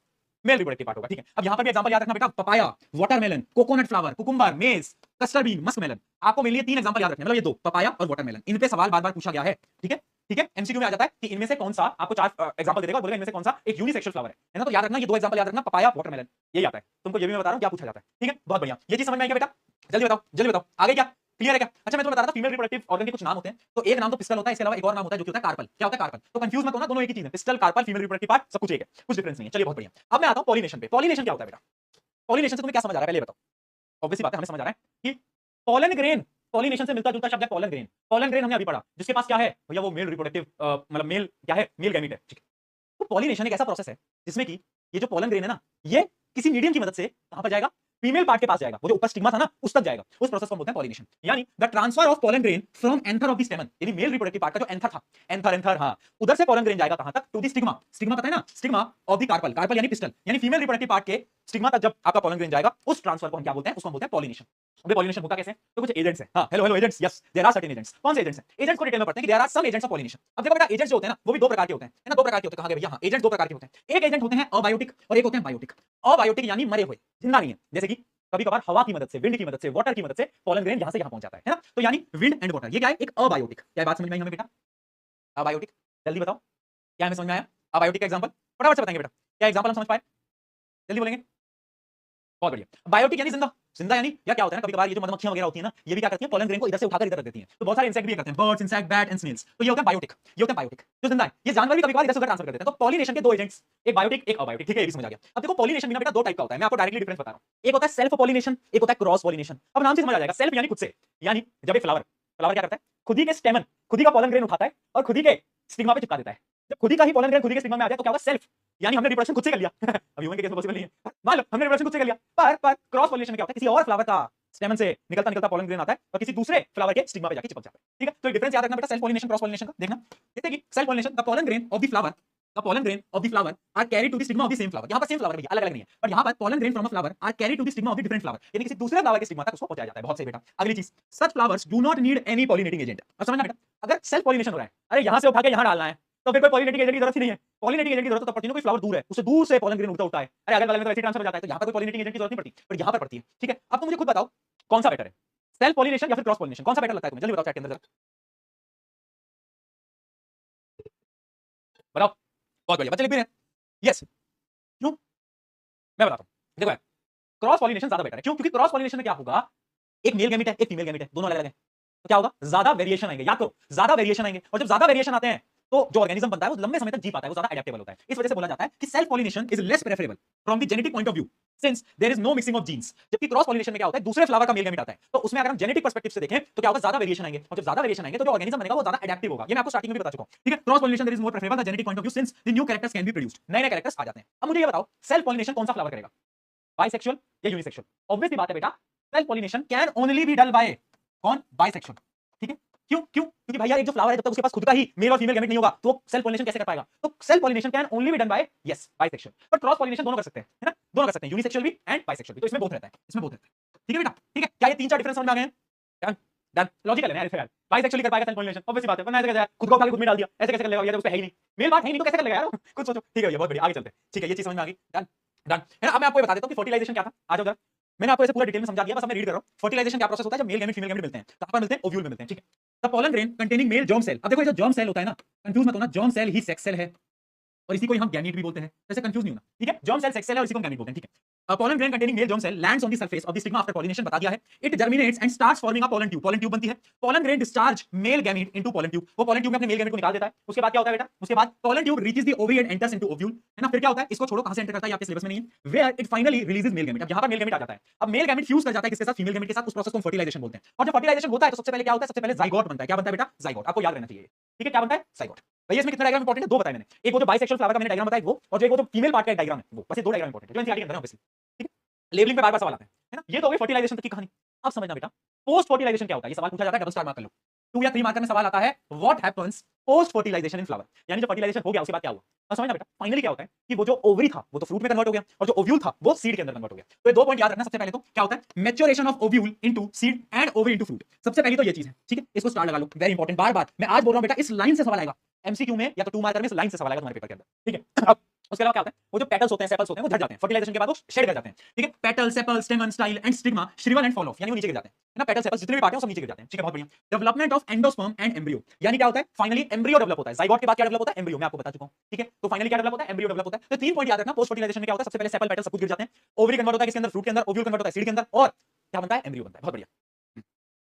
मेल रिप्रोडक्टिव पार्ट होगा, ठीक है। अब यहां पर भी एग्जांपल याद रखना बेटा, papaya, watermelon, coconut flower, cucumber, मेज, कस्टर्ड बीन, मस्क मेलन। आपको मेनली तीन एग्जांपल याद रखने, मतलब ये दो, पपाया और वाटरमेलन। इन पे सवाल बार-बार पूछा गया है, ठीक है, ठीक है। एमसीक्यू में आ जाता है कि इनमें से कौन सा, आपको चार एग्जांपल दे देगा और बोलेगा इनमें से कौन सा एक यूनिसेक्सुअल फ्लावर है ना। तो याद रखना ये दो एग्जांपल याद रखना, पपाया, वाटरमेलन, यही आता है। तुमको ये भी मैं बता रहा हूं क्या पूछा जाता है, ठीक है, बहुत बढ़िया। ये चीज समझ में आई क्या बेटा, जल्दी बताओ, जल्दी बताओ, आगे क्या क्लियर है क्या। अच्छा मैं तुम्हें बता रहा था फीमेल रिप्रोडक्टिव ऑर्गन के कुछ नाम होते हैं, तो एक नाम तो पिस्टल होता है, इसके अलावा एक और नाम होता है जो कि होता है कार्पल। क्या होता है, कार्पल। तो कंफ्यूज मत होना, दोनों एक ही चीज है, pistil, carpel, female reproductive part सब कुछ एक है, कुछ डिफरेंस नहीं है। चलिए बहुत बढ़िया। अब मैं आता हूं पॉलिनेशन पे। पॉलिनेशन क्या होता है बेटा, पॉलिनेशन से तुम्हें क्या समझ आ रहा है पहले बताओ। ऑब्वियसली बात है, हमें समझ आ रहा है कि पोलन ग्रेन पॉलिनेशन से मिलता जुलता शब्द है पोलन ग्रेन। पोलन ग्रेन हमने अभी पढ़ा, जिसके पास क्या है भैया, वो मेल रिप्रोडक्टिव मतलब मेल क्या है, मेल गैमीट है, ठीक है। तो पॉलिनेशन एक ऐसा प्रोसेस है जिसमें कि ये जो पोलन ग्रेन है ना, ये किसी मीडियम की मदद से कहां पर जाएगा, फीमेल पार्ट के पास जाएगा, वो जो ऊपर स्टिग्मा था ना उस तक जाएगा। उस प्रोसेस को बोलते हैं पॉलिनेशन, यानी the transfer of pollen grain from anther of the स्टेमन, यानी मेल रिप्रोडक्टिव पार्ट का जो एंथर था, एंथर हां, उधर से पोलन ग्रेन जाएगा कहां तक, टू द स्टिग्मा। स्टिग्मा पता है ना, stigma of the carpel, carpel यानी पिस्टल, यानी फीमेल रिप्रोडक्टिव पार्ट के स्टिग्मा तक जब आपका पोलन ग्रेन जाएगा, उस ट्रांसफर को हम क्या बोलते हैं, उसको हम बोलते हैं पॉलिनेशन। अबे पॉलिनेशन होता कैसे, तो कुछ एजेंट्स हैं, हां hello hello agents, yes there are certain agents. कौन से एजेंट्स हैं, एजेंट्स को डिटेल में पढ़ते हैं कि there are some agents of pollination. अब देखो बेटा, एजेंट्स जो होते हैं ना वो भी दो प्रकार के होते हैं, है ना, दो प्रकार के होते हैं। कहां गए भैया, हां एजेंट्स दो प्रकार के होते हैं। एक एजेंट होते हैं अबायोटिक और एक होते हैं बायोटिक। अबायोटिक यानी मरे हुए, जिंदा नहीं है, जैसे कि कभी कभार हवा की मदद से, विंड की मदद से, वाटर की मदद से पोलन ग्रेन यहां से यहां पहुंच जाता है ना। तो यानी विंड एंड वाटर, ये क्या है, एक अबायोटिक। क्या बात समझ में आई हमें बेटा, अबायोटिक, जल्दी बताओ क्या हमें समझ में आया। अबायोटिक का एग्जांपल फटाफट से बताएंगे बेटा, क्या एग्जांपल हम समझ पाए, जल्दी बोलेंगे, बहुत बढ़िया। बायोटिक यानी जिंदा, जिंदा यानी या क्या होता है ना, कभी कभार ये जो मधुमक्खियां वगैरह होती है ना, ये भी क्या करती हैं, पोलन ग्रेन को इधर से उठाकर इधर रख देती हैं। तो बहुत सारे इंसेक्ट भी करते हैं, birds, insect, bat and snails. तो ये होता है बायोटिक, ये होता है बायोटिक, जो जिंदा है। ये जानवर भी कभी कभार इधर से उधर ट्रांसफर कर देते हैं। तो पॉलिनेशन के दो एजेंट्स, एक बायोटिक एक अबायोटिक, ठीक है, ये भी समझ आ गया। अब देखो पॉलिनेशन भी ना बेटा दो टाइप का होता है, मैं आपको डायरेक्टली डिफरेंस बता रहा हूं। एक होता है सेल्फ पॉलिनेशन, एक होता है क्रॉस पॉलिनेशन। अब नाम से समझ आ जाएगा, सेल्फ यानी खुद से, यानी जब एक फ्लावर क्या करता है, खुद ही के स्टेमन, खुद ही का पोलन ग्रेन उठाता है और खुद ही के स्टिग्मा पे चिपका देता है। जब खुद ही का ही पोलन ग्रेन खुद ही के स्टिग्मा में आ जाए तो क्या होगा, सेल्फ, यानी हमने रिप्रोडक्शन खुद से कर लिया। अब ह्यूमन के केस में पॉसिबल नहीं है, मान लो हमने रिप्रोडक्शन खुद से कर लिया। पर क्रॉस पॉलिनेशन में क्या होता है, किसी और फ्लावर का स्टेमन से निकलता निकलता पोलन ग्रेन आता है और किसी दूसरे फ्लावर के स्टिग्मा पे जाके चिपक जाता है, ठीक है। तो डिफरेंस याद रखना बेटा, सेल्फ पॉलिनेशन क्रॉस पॉलिनेशन का। देखना जैसे कि self pollination, the pollen grain of the flower, the pollen grain of the flower are carried to the stigma of the same flower। यहाँ पर सेम फ्लावर है, अलग अलग नहीं है, पर यहाँ पर pollen grain from a flower are carried to the stigma of the different flower, यानी किसी दूसरे फ्लावर के स्टिग्मा तक उसको पहुंचाया जाता है। बहुत सही बेटा। अगली चीज, such flowers do not need any pollinating agent। अब समझना बेटा, अगर सेल्फ पॉलिनेशन हो रहा है, अरे यहाँ से उठा के यहाँ डालना है, तो फिर कोई पॉलिनेटिंग एजेंट की जरूरत ही नहीं है। पॉलिनेटिंग एजेंट की जरूरत तो पड़ती है, कोई फ्लावर दूर है उससे दूर से पोलन ग्रेन उड़ता उड़ता है, अरे अगल बगल में तो ऐसे ट्रांसफर हो जाता है, तो यहाँ पर कोई पॉलिनेटिंग एजेंट की जरूरत नहीं पड़ती, पर यहाँ पर पड़ती है, ठीक है। अब तुम मुझे खुद बताओ कौन सा बेटर है, सेल्फ पॉलिनेशन या फिर क्रॉस पॉलिनेशन, कौन सा बेटर लगता है तुम्हें, जल्दी बताओ चैट के अंदर, बताओ। बहुत बढ़िया, बच्चे लिख भी रहे हैं, यस, क्यों, मैं बताता हूं। देखो यार, क्रॉस पॉलिनेशन ज्यादा बेटर है, क्यों, क्योंकि क्रॉस पॉलिनेशन में क्या होगा, एक मेल गैमीट है एक फीमेल गैमीट है, दोनों अलग अलग हैं, तो क्या होगा, ज्यादा वेरिएशन आएंगे, याद करो ज्यादा वेरिएशन आएंगे, और जब ज्यादा वेरिएशन आते हैं तो जो ऑर्गेनिज्म बनता है वो लंबे समय तक जी पाता है, वो ज्यादा एडेप्टेबल होता है। इस वजह से बोला जाता है कि self pollination is less preferable from the genetic point of view, since there is no mixing of genes. जबकि क्रॉस पॉलिनेशन में क्या होता है, दूसरे फ्लावर का मेल गैमीट आता है, तो उसमें अगर हम जेनेटिक पर्सपेक्टिव से देखें तो क्या होगा, ज्यादा वेरिएशन आएंगे, और जब ज्यादा वेरिएशन आएंगे तो जो ऑर्गेनिज्म बनेगा वो ज्यादा एडेप्टिव होगा। ये मैं आपको स्टार्टिंग में भी बता चुका हूं, ठीक है। Cross pollination there is more preferable the genetic point of view, since the new characters can be produced, नए नए कैरेक्टर्स आ जाते हैं। अब मुझे ये बताओ, सेल्फ पॉलिनेशन कौन सा फ्लावर करेगा, बाइसेक्सुअल या यूनिसेक्सुअल। ऑब्वियस सी बात है बेटा, self pollination can only be done by कौन, बाइसेक्सुअल, ठीक है। क्यों क्यों, क्योंकि भाई यार एक जो फ्लावर है जब तक उसके पास खुद का ही मेल और फीमेल गैमेट नहीं होगा तो सेल्फ पॉलिनेशन कैसे कर पाएगा। तो self pollination can only be done by yes bisexual, पर क्रॉस पॉलिनेशन दोनों कर सकते हैं, है ना, दोनों कर सकते हैं, यूनिसेक्सुअल भी एंड बाइसेक्सुअल भी। तो इसमें बोथ रहता है, इसमें बोथ रहता है, ठीक है बेटा, ठीक है। क्या ये तीन चार डिफरेंस समझ में आ गए हैं, डन डन, लॉजिकल है यार, बाइसेक्सुअली कर पाएगा सेल्फ पॉलिनेशन, ऑब्वियस सी बात है, वरना ऐसे कैसे खुद को खाली खुद में डाल दिया, ऐसे कैसे कर लेगा यार, उसका है ही नहीं मेल पार्ट है ही नहीं, तो कैसे कर लेगा यार, कुछ सोचो, ठीक है भैया, बहुत बढ़िया, आगे चलते हैं, ठीक है, ये चीज समझ में आ गई, डन डन, है ना। अब मैं आपको बता देता हूं कि फर्टिलाइजेशन क्या था, आ जाओ जरा, मैंने आपको ऐसे पूरा डिटेल में समझा दिया, बस मैं रीड कर रहा हूं। फर्टिलाइजेशन क्या प्रोसेस होता है, जब मेल गैमेट फीमेल गैमेट मिलते हैं, कहां पर मिलते हैं, ओव्यूल में मिलते हैं, ठीक है। The pollen grain containing male germ cell. अब देखो ये जो जर्म सेल होता है ना, कंफ्यूज मत होना, जर्म सेल ही सेक्स सेल है और इसी को हम गैमीट भी बोलते हैं, ऐसे कंफ्यूज नहीं होना, ठीक है। जर्म सेल सेक्स सेल है और इसी को हम गैमीट बोलते हैं, ठीक है। Pollen grain containing male germ cell lands on the surface of the stigma after pollination, बता दिया है। It germinates and starts forming a pollen tube, pollen tube बनती है। Pollen grain discharge male gamete into pollen tube, वो pollen tube में अपने male gamete को निकाल देता है। उसके बाद क्या होता है बेटा, उसके बाद pollen tube reaches the ovary and enters into ovule, है ना। फिर क्या होता है, इसको छोड़ो कहां से एंटर करता है, आपके सिलेबस में नहीं है, where it finally releases male gamete. अब यहां पर मेल गैमीट आ जाता है, अब मेल गैमीट फ्यूज कर जाता है किसके साथ, फीमेल गैमीट के साथ, उस प्रोसेस को हम फर्टिलाइजेशन बोलते हैं। और जब फर्टिलाइजेशन होता है तो सबसे पहले क्या होता है, सबसे पहले जाइगोट बनता है। क्या बनता है बेटा, जाइगोट, आपको याद रहना चाहिए, ठीक है। क्या बनता है, जाइगोट। भैया इसमें कितने डायग्राम इंपॉर्टेंट है, दो बताए मैंने, एक वो जो बाइसेक्सुअल फ्लावर का मैंने डायग्राम बताया वो, और जो एक वो जो फीमेल पार्ट का डायग्राम है वो, बस ये दो डायग्राम इंपॉर्टेंट है जो एनसीईआरटी के अंदर है ऑब्वियसली, ठीक है। लेबलिंग पे बार-बार सवाल आते हैं, है ना। ये तो हो गई फर्टिलाइजेशन तक की कहानी। अब समझना बेटा पोस्ट फर्टिलाइजेशन क्या होता है, ये सवाल पूछा जाता है, डबल स्टार मार्क कर लो। 2 या 3 मार्कर में सवाल आता है what happens post fertilization in flower, यानी जब फर्टिलाइजेशन हो गया उसके बाद क्या हुआ। अब समझना बेटा, फाइनली क्या होता है कि वो जो ओवरी था वो तो फ्रूट में कन्वर्ट हो गया, और जो ओव्यूल था वो सीड के अंदर कन्वर्ट हो गया। तो ये 2 पॉइंट याद रखना। सबसे पहले तो क्या होता है, maturation of ovule into seed and ovary into fruit. सबसे पहली तो ये चीज है, ठीक है, इसको स्टार लगा लो, वेरी इंपॉर्टेंट। बार बार मैं आज बोल रहा हूं बेटा, इस लाइन से सवाल आएगा एमसीक्यू में, या तो 2 मार्कर में इस लाइन से सवाल आएगा तुम्हारे पेपर के अंदर, ठीक है। अब उसके अलावा क्या होता है, वो जो पेटल्स होते हैं, सेपल्स होते हैं, वो झड़ जाते हैं फर्टिलाइजेशन के बाद, वो शेड कर जाते हैं, ठीक है। Petal, sepal, stamen, style and stigma shrivel and fall off, यानी वो नीचे गिर जाते हैं, है ना। पेटल, सेपल जितने भी पार्ट हैं वो सब नीचे गिर जाते हैं, ठीक है, बहुत बढ़िया। Development of endosperm and embryo, यानी क्या होता है, फाइनली एम्ब्रियो डेवलप होता है। जाइगोट के बाद क्या डेवलप होता है, एम्ब्रियो, मैं आपको बता चुका हूं, ठीक है। तो फाइनली क्या डेवलप होता है, एम्ब्रियो डेवलप होता है। तो 3 पॉइंट याद रखना, पोस्ट फर्टिलाइजेशन में क्या होता है, सबसे पहले सेपल, पेटल सब कुछ गिर जाते हैं, ओवरी कन्वर्ट होता है किसके अंदर, फ्रूट के अंदर, ओव्यूल कन्वर्ट होता है सीड के अंदर, और क्या बनता है, एम्ब्रियो बनता है। बहुत बढ़िया,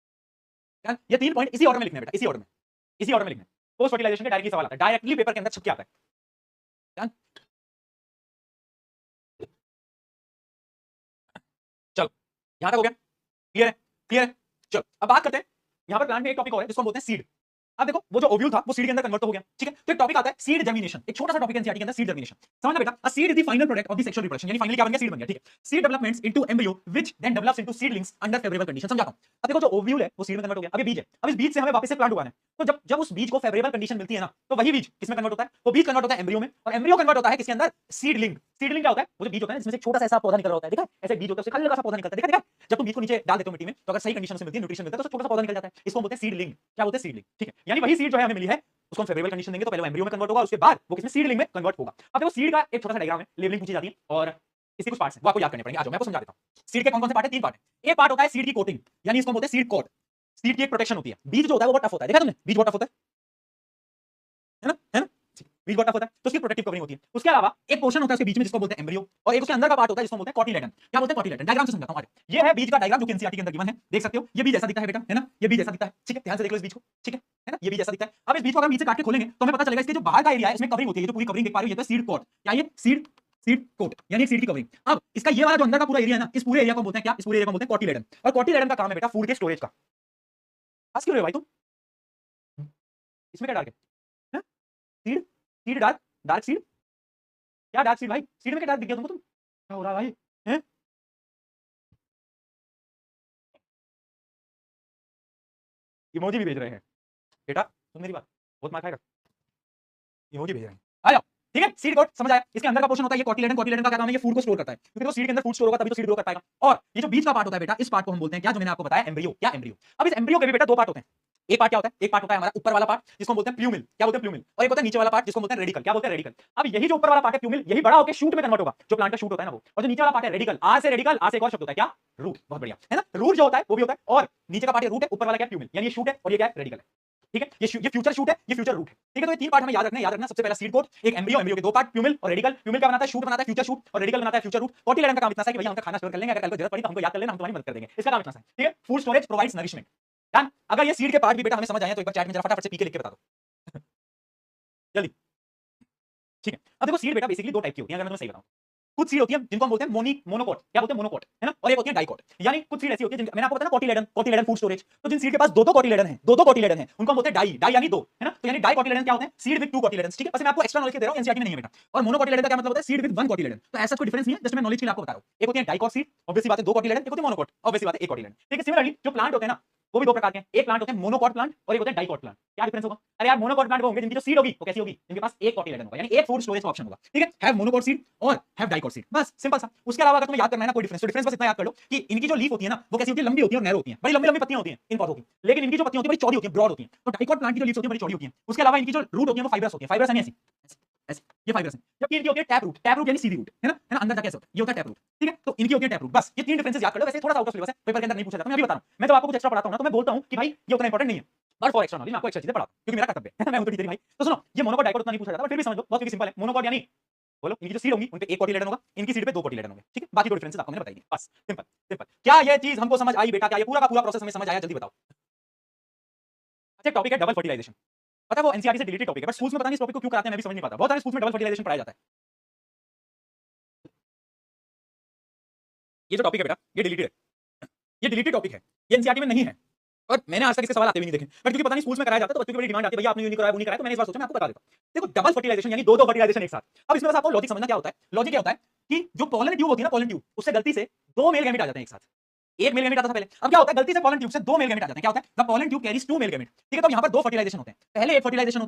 ये 3 पॉइंट इसी ऑर्डर में लिखने हैं बेटा, इसी ऑर्डर में, इसी ऑर्डर में लिखने हैं। पोस्ट फर्टिलाइजेशन के डायरेक्टली सवाल आता है, डायरेक्टली पेपर के अंदर छप के आता है। चलो यहां तक हो गया, क्लियर है, क्लियर है। चलो अब बात करते हैं, यहां पर प्लांट में एक टॉपिक और है जिसको हम बोलते हैं सीड। अब देखो वो जो ओव्यूल था वो सीड के अंदर कन्वर्ट हो गया, ठीक है। तो एक टॉपिक आता है सीड जर्मिनेशन, एक छोटा सा टॉपिक एनसीईआरटी के अंदर, सीड जर्मिनेशन। समझना बेटा, a seed is the final product of the sexual reproduction, यानी फाइनली क्या बन गया, सीड बन गया, ठीक है। Seed developments into embryo which then develops into seedlings under favourable condition. समझाता हूं। अब देखो जो ओव्यूल है वो सीड में कन्वर्ट हो गया, अब ये बीज है, अब इस बीज से हमें वापस से प्लांट उगाना है। तो जब जब उस बीज को फेवरेबल कंडीशन मिलती है ना, तो वही बीज किसमें कन्वर्ट होता है, वो बीज कन्वर्ट होता है एम्ब्रियो में, और एम्ब्रियो कन्वर्ट होता है किसके अंदर, सीडलिंग। सीडलिंग क्या होता है, वो जो बीज होता है जिसमें से छोटा सा ऐसा पौधा निकल रहा होता है, देखा है, ऐसे बीज होता है, उससे हल्का सा पौधा निकलता है, देखा है। जब तुम बीज को नीचे डाल देते हो मिट्टी में, तो अगर सही कंडीशन से मिलती है, न्यूट्रिशन मिलता है, तो छोटा सा पौधा निकल जाता है, इसको बोलते हैं सीडलिंग। क्या बोलते हैं, सीडलिंग, ठीक है। यानी वही सीड जो है हमें मिली है, उसको हम फेवरेबल कंडीशन देंगे तो पहले वो एम्ब्रियो में कन्वर्ट होगा, उसके बाद वो किसमें, सीडलिंग में कन्वर्ट होगा। अब देखो सीड का एक छोटा सा डायग्राम है, लेवलिंग पूछी जाती है, और इसके कुछ पार्ट्स हैं वो आपको याद करने पड़ेंगे। आ जाओ मैं आपको समझा देता हूं। सीड के कौन कौन से पार्ट है, 3 पार्ट है। एक पार्ट होता है सीड की कोटिंग, यानी इसको बोलते हैं सीड कोट। सीड की एक प्रोटेक्शन होती है। बीज जो होता है वो बहुत टफ होता है, देखा तुमने, बीज बहुत टफ होता है ना, है ना। बीज बहुत टफ होता है, तो उसकी प्रोटेक्टिव कवरिंग होती है। उसके अलावा एक पोर्शन होता है उसके बीच में जिसको बोलते हैं एम्ब्रियो, और एक उसके अंदर का पार्ट होता है जिसको बोलते हैं कॉटिलेडन। क्या बोलते हैं, कॉटिलेडन। डायग्राम से समझाता हूं, ये है बीज का डायग्राम जो एनसीईआरटी के अंदर गिवन है, देख सकते हो। ये बीज ऐसा दिखता है बेटा, है ना, ये बीज ऐसा दिखता है, ठीक है। ध्यान से देख लो इस बीज को, ठीक है ना, ये बीज ऐसा दिखता है। अब इस बीज को अगर बीच से काट के खोलेंगे तो हमें पता चलेगा इसके जो बाहर का एरिया है इसमें कवरिंग होती है, ये जो पूरी कवरिंग देख पा रहे हो, ये तो सीड कोट, या ये सीड सीड कोट, यानी एक सीड की कवरिंग। अब इसका ये वाला जो अंदर का पूरा एरिया है ना, इस पूरे एरिया को बोलते हैं क्या, इस पूरे एरिया को बोलते हैं कॉटिलेडन। और कॉटिलेडन का काम है बेटा फूड के स्टोरेज का। आज क्यों रहे हो भाई तुम, इसमें क्या डाल के, हैं? Seed, seed dark, dark seed, क्या डार्क सीड भाई, सीड में क्या डार्क दिख गया तुमको, तुम क्या हो रहा है भाई, हैं? इमोजी भी भेज रहे हैं बेटा, सुन मेरी बात, बहुत मार खाएगा, इमोजी भेज रहे हैं, आ जाओ, ठीक है। सीड कोट समझ आया, इसके अंदर का पोर्शन होता है ये कॉटिलेडन। कॉटिलेडन का क्या काम है, ये फूड को स्टोर करता है, क्योंकि वो सीड के अंदर फूड स्टोर होगा तभी तो सीड ग्रो कर पाएगा। और ये जो बीज का पार्ट होता है बेटा, इस पार्ट को हम बोलते हैं क्या, जो मैंने आपको बताया, एम्ब्रियो, क्या एम्ब्रियो। अब इस एम्ब्रियो के भी बेटा 2 पार्ट होते हैं। एक पार्ट क्या होता है, एक पार्ट होता है हमारा ऊपर वाला पार्ट जिसको बोलते हैं प्लूमिल, क्या बोलते हैं प्लूमिल, और एक होता है नीचे वाला पार्ट जिसको बोलते हैं रेडिकल, क्या बोलते हैं रेडिकल। अब यही जो ऊपर वाला पार्ट है प्लूमिल, यही बड़ा होकर शूट में कन्वर्ट होगा, जो प्लांट का शूट होता है ना वो, और जो नीचे वाला पार्ट है रेडिकल, आर से रेडिकल, आर से एक और शब्द होता है क्या, रूट। बहुत बढ़िया, है ना। रूट जो होता है वो भी होता है, और नीचे का पार्ट ये रूट है, ऊपर वाला क्या प्लूमिल, यानी ये शूट है और ये क्या है, रेडिकल है, ठीक है। ये फ्यूचर शूट है, ये फ्यूचर रूट है, ठीक है। तो ये 3 पार्ट हमें याद रखना है, याद रखना। सबसे पहला सीड कोट, एक एम्ब्रियो, एम्ब्रियो के 2 पार्ट, प्लूमिल और रेडिकल। प्लूमिल क्या बनाता है, शूट बनाता है, फ्यूचर शूट, और रेडिकल बनाता है फ्यूचर रूट। कॉटिलेडन का काम इतना सा है कि भैया हमका खाना स्टोर कर लेंगे, अगर कल को जरूरत पड़ी तो हमको याद कर लेना, हम तुम्हारी मदद कर देंगे, इसका काम इतना सा है, ठीक है। Food storage provides nourishment, done. अगर ये सीड के पार्ट भी बेटा हमें समझ आए तो एक बार चैट में जरा फटाफट से पी के लिख के बता दो जल्दी, ठीक है। अब देखो सीड बेटा बेसिकली 2 टाइप की होती है, अगर मैं तुम्हें सही बताऊं। कुछ सीड होती है जिनको हम बोलते हैं मोनोकोट, क्या बोलते हैं, मोनोकोट, है ना। और एक होती है डाइकोट, यानी कुछ सीड ऐसी होती है मैंने आपको बताया ना कॉटिलेडन, कॉटिलेडन फूड स्टोरेज। तो जिन सीड के पास 2 कॉटिलेडन है, 2 कॉटिलेडन है, उनको हम बोलते हैं डाई, डाई यानी 2, है ना। तो यानी डाई कॉटिलेडन क्या होते हैं, सीड विद 2 कॉटिलेडन, ठीक है। बस मैं आपको एक्स्ट्रा नॉलेज दे रहा हूं, एनसीईआरटी में नहीं है बेटा। और मोनोकॉटिलेडन का क्या मतलब होता है, सीड विद 1 कॉटिलेडन। तो ऐसा कोई डिफरेंस नहीं है, जस्ट मैं नॉलेज के लिए आपको बता रहा हूं। एक होती है डाइकोट सीड, ऑब्वियसली बात है 2 कॉटिलेडन, एक होती है मोनोकोट, ऑब्वियसली बात है 1 कॉटिलेडन, ठीक है। सिमिलरली जो प्लांट होते हैं ना वो भी 2 प्रकार के हैं, एक प्लांट होते हैं मोनोकॉट प्लांट और एक होते हैं डाइकोट प्लांट। क्या डिफरेंस होगा, अरे यार मोनोकॉट प्लांट वो होंगे जिनकी जो सीड होगी वो कैसी होगी, जिनके पास 1 कॉटिलेडन होगा, यानी एक फूड स्टोरेज का ऑप्शन होगा, ठीक है। हैव मोनोकॉट सीड और हैव डाइकोट सीड, बस सिंपल सा। उसके अलावा अगर तुम्हें याद करना है ना कोई डिफरेंस, तो डिफरेंस बस इतना याद कर लो कि इनकी जो लीफ होती है ना वो कैसी होती है, लंबी होती है और नैरो होती है, बड़ी लंबी लंबी पत्तियां होती हैं इन पौधों की, लेकिन इनकी जो पत्तियां होती है बड़ी चौड़ी होती है, ब्रॉड होती हैं। तो डाइकोट प्लांट की जो लीफ होती है बड़ी चौड़ी होती है। उसके अलावा इनकी जो रूट होती है वो फाइब्रस होती है, फाइब्रस यानी ऐसी ऐसे, ये फाइब्रस है। जबकि इनकी होती है टैप रूट, टैप रूट यानी सीधी रूट, है ना, अंदर जाके ऐसा होता है, ये होता है टैप रूट, ठीक है। तो इनकी होती है टैप रूट, बस ये 3 डिफरेंसेस याद कर लो। वैसे थोड़ा सा आउट ऑफ सिलेबस है, पेपर के अंदर नहीं पूछा जाता, मैं अभी बता रहा हूं। मैं तो आपको कुछ एक्स्ट्रा पढ़ाता हूं ना, तो मैं बोलता हूं कि भाई ये उतना इंपॉर्टेंट नहीं है, बट फॉर एक्स्ट्रा नॉलेज मैं आपको एक्स्ट्रा चीजें पढ़ाता हूं, क्योंकि मेरा कर्तव्य है, मैं हूं तो टीचर भाई। तो सुनो, ये मोनोकॉट डाइकोट उतना नहीं पूछा जाता, बट फिर भी समझ लो, बहुत सिंपल है। मोनोकॉट यानी बोलो इनकी जो सीड होंगी उन पे 1 कॉटिलेडन होगा, इनकी सीड पे 2 कॉटिलेडन होंगे, ठीक है। बाकी 2 डिफरेंसेस आपको मैंने बताई दी, बस सिंपल सिंपल। क्या ये चीज हमको समझ आई बेटा, क्या ये पूरा का पूरा प्रोसेस हमें समझ आया, जल्दी बताओ। अच्छा टॉपिक है डबल फर्टिलाइजेशन, पता है वो एनसीईआरटी से डिलीटेड टॉपिक है, बट स्कूल्स में पता नहीं इस टॉपिक को क्यों कराते हैं, मैं भी समझ नहीं पाता। बहुत सारे स्कूल्स में डबल फर्टिलाइजेशन पढ़ाया जाता है। ये जो टॉपिक है बेटा ये डिलीटेड है, ये डिलीटेड टॉपिक है, ये एनसीईआरटी में नहीं है, और मैंने आज तक इसके सवाल आते भी नहीं देखे, बट क्योंकि पता नहीं स्कूल्स में कराया जाता है तो बच्चों की बड़ी डिमांड आती है, भैया आपने ये नहीं कराया वो नहीं कराया, तो मैंने इस बार सोचा मैं आपको बता देता हूं। देखो डबल फर्टिलाइजेशन यानी 2 फर्टिलाइजेशन एक साथ। अब इसमें बस आपको लॉजिक समझना क्या होता है। लॉजिक क्या होता है कि जो पॉलन ट्यूब होती है ना, पॉलन ट्यूब, उससे गलती से 2 मेल गैमेट आ जाते हैं एक साथ, एक मेल गैमेट आता था पहले। अब क्या होता है, गलती से पोलन ट्यूब से दो मेल गैमेट आ जाते हैं। क्या होता है, the pollen tube carries to male gamete, ठीक है। तो यहाँ पर दो फर्टिलाइजेशन होते हैं, पहले एक फर्टिलाइजेशन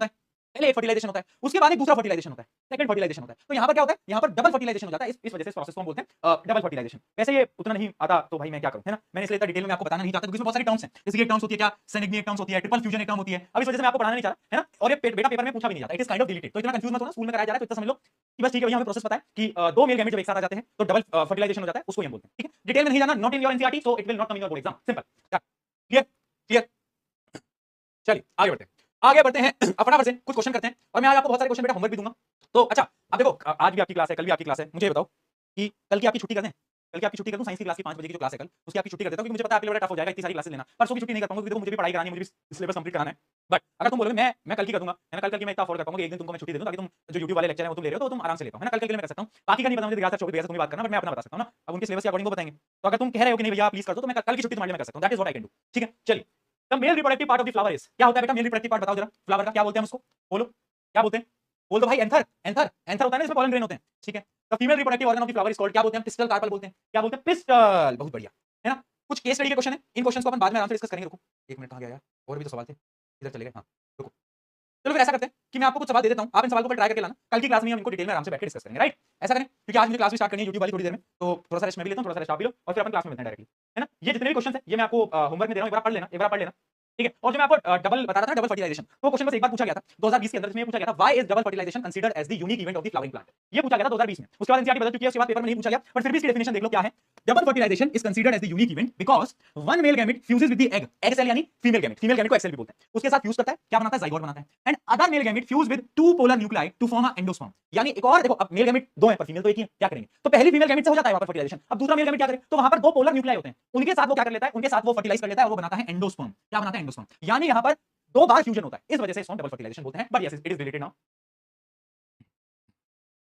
होता है, उसके बाद एक दूसरा फर्टिलाइजेशन होता है, सेकंड फर्टिलाइजेशन होता है। तो यहाँ पर क्या होता है, यहाँ पर डबल फर्टिलाइजेशन हो जाता है। इस वजह से इस प्रोसेस को हम बोलते हैं डबल फर्टिलाइजेशन। वैसे ये उतना नहीं आता तो भाई मैं क्या करूं, है ना। मैंने इसलिए इतना डिटेल में आपको बताना नहीं चाहता क्योंकि इसमें बहुत सारी टर्म्स हैं। जैसे एक टर्म्स होती है क्या, सेनेग्नी एक टर्म्स होती है, ट्रिपल फ्यूजन एक टर्म होती है। अब इस वजह से मैं आपको पढ़ाना नहीं चाह रहा, है ना। और ये बेटा पेपर में पूछा भी नहीं जाता, it is kind of deleted. तो इतना कंफ्यूज मत होना, स्कूल में कराया जा रहा है तो इतना समझ लो कि बस ठीक है भैया, हमें प्रोसेस पता है कि दो मेल गैमेट जब एक साथ आ जाते हैं तो डबल फर्टिलाइजेशन हो जाता है, उसको हम बोलते हैं, ठीक है। डिटेल में नहीं जाना, not in your NCERT, so it will not come in your board exam, simple. Clear clear. चलिए आगे बढ़ते हैं, आगे बढ़ते हैं। अब फटाफट से कुछ क्वेश्चन करते हैं और मैं आज आपको बहुत सारे क्वेश्चन बेटा होमवर्क भी दूंगा। तो अच्छा, अब देखो आज भी आपकी क्लास है, कल भी आपकी क्लास है। मुझे बताओ कि कल की आपकी छुट्टी कर दें, कल की आपकी छुट्टी कर दूं, साइंस की क्लास की 5 बजे की जो क्लास है कल, उसकी आपकी छुट्टी कर देता हूं क्योंकि मुझे पता है आपके लिए बड़ा टफ हो जाएगा इतनी सारी क्लासेस लेना। परसों की छुट्टी नहीं कर पाऊंगा क्योंकि देखो मुझे भी पढ़ाई करानी है, मुझे भी सिलेबस कंप्लीट कराना है। बट अगर तुम बोलोगे मैं कल की कर दूंगा, है ना, कल की मैं इतना अफोर्ड कर पाऊंगा कि एक दिन तुमको मैं छुट्टी दे दूं ताकि तुम जो YouTube वाले लेक्चर है वो तुम ले रहे हो तो तुम आराम से ले पाओ, है ना। कल के लिए मैं कर सकता हूं, बाकी का नहीं पता मुझे, 24 तुम ही बात करना, बट मैं अपना बता सकता हूं ना। अब उनके सिलेबस के अकॉर्डिंग वो बताएंगे। तो अगर तुम कह रहे हो कि नहीं भैया प्लीज कर दो तो मैं कल की छुट्टी तुम्हारे लिए मैं कर सकता हूं, that is what I can do, ठीक है। चलिए, the male reproductive part of the flower is, क्या होता है बेटा मेल रिप्रोडक्टिव पार्ट, बताओ जरा फ्लावर का क्या बोलते हैं हम उसको, बोलो क्या बोलते हैं, बोल दो भाई। एंथर, एंथर एंथर होता है ना, इसमें पोलन ग्रेन होते हैं, ठीक है। The female reproductive organ of the flower is called, क्या बोलते हैं, पिस्टल कार्पल बोलते हैं, क्या बोलते हैं, पिस्टल। बहुत बढ़िया, है ना। कुछ केस स्टडी के क्वेश्चन है, इन क्वेश्चंस को अपन बाद में आराम से डिस्कस करेंगे। रुको एक मिनट, कहां गया यार, और भी तो सवाल थे, इधर चले गए। हां रुको, चलो फिर ऐसा करते हैं कि मैं आपको कुछ सवाल दे देता हूं, आप इन सवाल को ट्राई करके लाना, कल की क्लास में हम इनको डिटेल में आराम से बैठ के डिस्कस करेंगे, राइट। ऐसा करें क्योंकि आज मुझे क्लास भी स्टार्ट करनी है YouTube वाली थोड़ी देर में, तो थोड़ा सा रेस्ट मैं भी लेता हूं, थोड़ा सा रेस्ट आप भी लो और फिर अपन क्लास में मिलते हैं डायरेक्टली, है ना। ये जितने भी क्वेश्चन है ये मैं आपको होमवर्क में दे रहा हूं, एक बार पढ़ लेना, एक बार पढ़ लेना, ठीक है। और जो मैं आपको डबल बता रहा था, डबल फर्टिलाइजेशन, तो क्वेश्चन बस एक बार पूछा गया था 2020 के अंदर, जिसमें पूछा गया था why is double fertilization considered as the unique event of the flowering plant. ये पूछा गया था 2020 में, उसके बाद एनसीईआरटी बदल चुकी है, उसके बाद पेपर में नहीं पूछा गया, बट फिर भी इसकी डेफिनेशन देख लो क्या है। Double fertilization is considered as the unique event because one male gamete fuses with the egg, egg cell यानी फीमेल गैमेट, फीमेल गैमेट को एक्सेल भी बोलते हैं, उसके साथ फ्यूज करता है, क्या बनाता है, जाइगोट बनाता है। And other male gamete fuse with two polar nuclei to form a endosperm, यानी एक और देखो, अब मेल गैमेट दो है पर फीमेल तो एक ही है, क्या करेंगे, तो पहली फीमेल गैमेट से हो जाता है वहां पर फर्टिलाइजेशन, अब दूसरा मेल गैमेट क्या करे, तो वहां पर दो पोलर न्यूक्लियाई होते हैं, उनके साथ वो क्या कर लेता है, उनके साथ वो फर्टिलाइज कर लेता है और वो बनाता है एंडोस्पर्म, क्या बनाता है, एंडोस्पर्म। यानी यहां पर दो बार फ्यूजन होता है, इस वजह से इसको डबल फर्टिलाइजेशन बोलते हैं, but yes it is related now,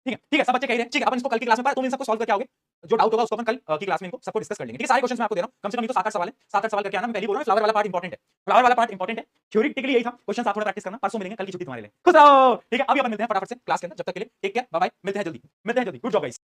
ठीक है सब बच्चे कह रहे हैं, ठीक है। अपन इसको कल की क्लास में पढ़ा, तुम इन सबको सॉल्व करके आओगे, जो डाउट होगा उसको अपन कल की क्लास में इनको सबको डिस्कस कर लेंगे, ठीक है। सारे क्वेश्चन मैं आपको दे रहा हूं, कम से कम ये तो 7-8 सवाल है, 7-8 सवाल करके आना। मैं पहले बोल रहा हूं फ्लावर वाला पार्ट इंपॉर्टेंट है, फ्लावर वाला पार्ट इंपॉर्टेंट है, थ्योरेटिकली यही था, क्वेश्चन आप थोड़ा प्रैक्टिस करना, परसों मिलेंगे, कल की छुट्टी तुम्हारे लिए, खुश रहो, ठीक है। अभी अपन मिलते हैं फटाफट से क्लास के अंदर, जब तक के लिए टेक केयर, बाय बाय, मिलते हैं जल्दी, मिलते हैं जल्दी, good job guys.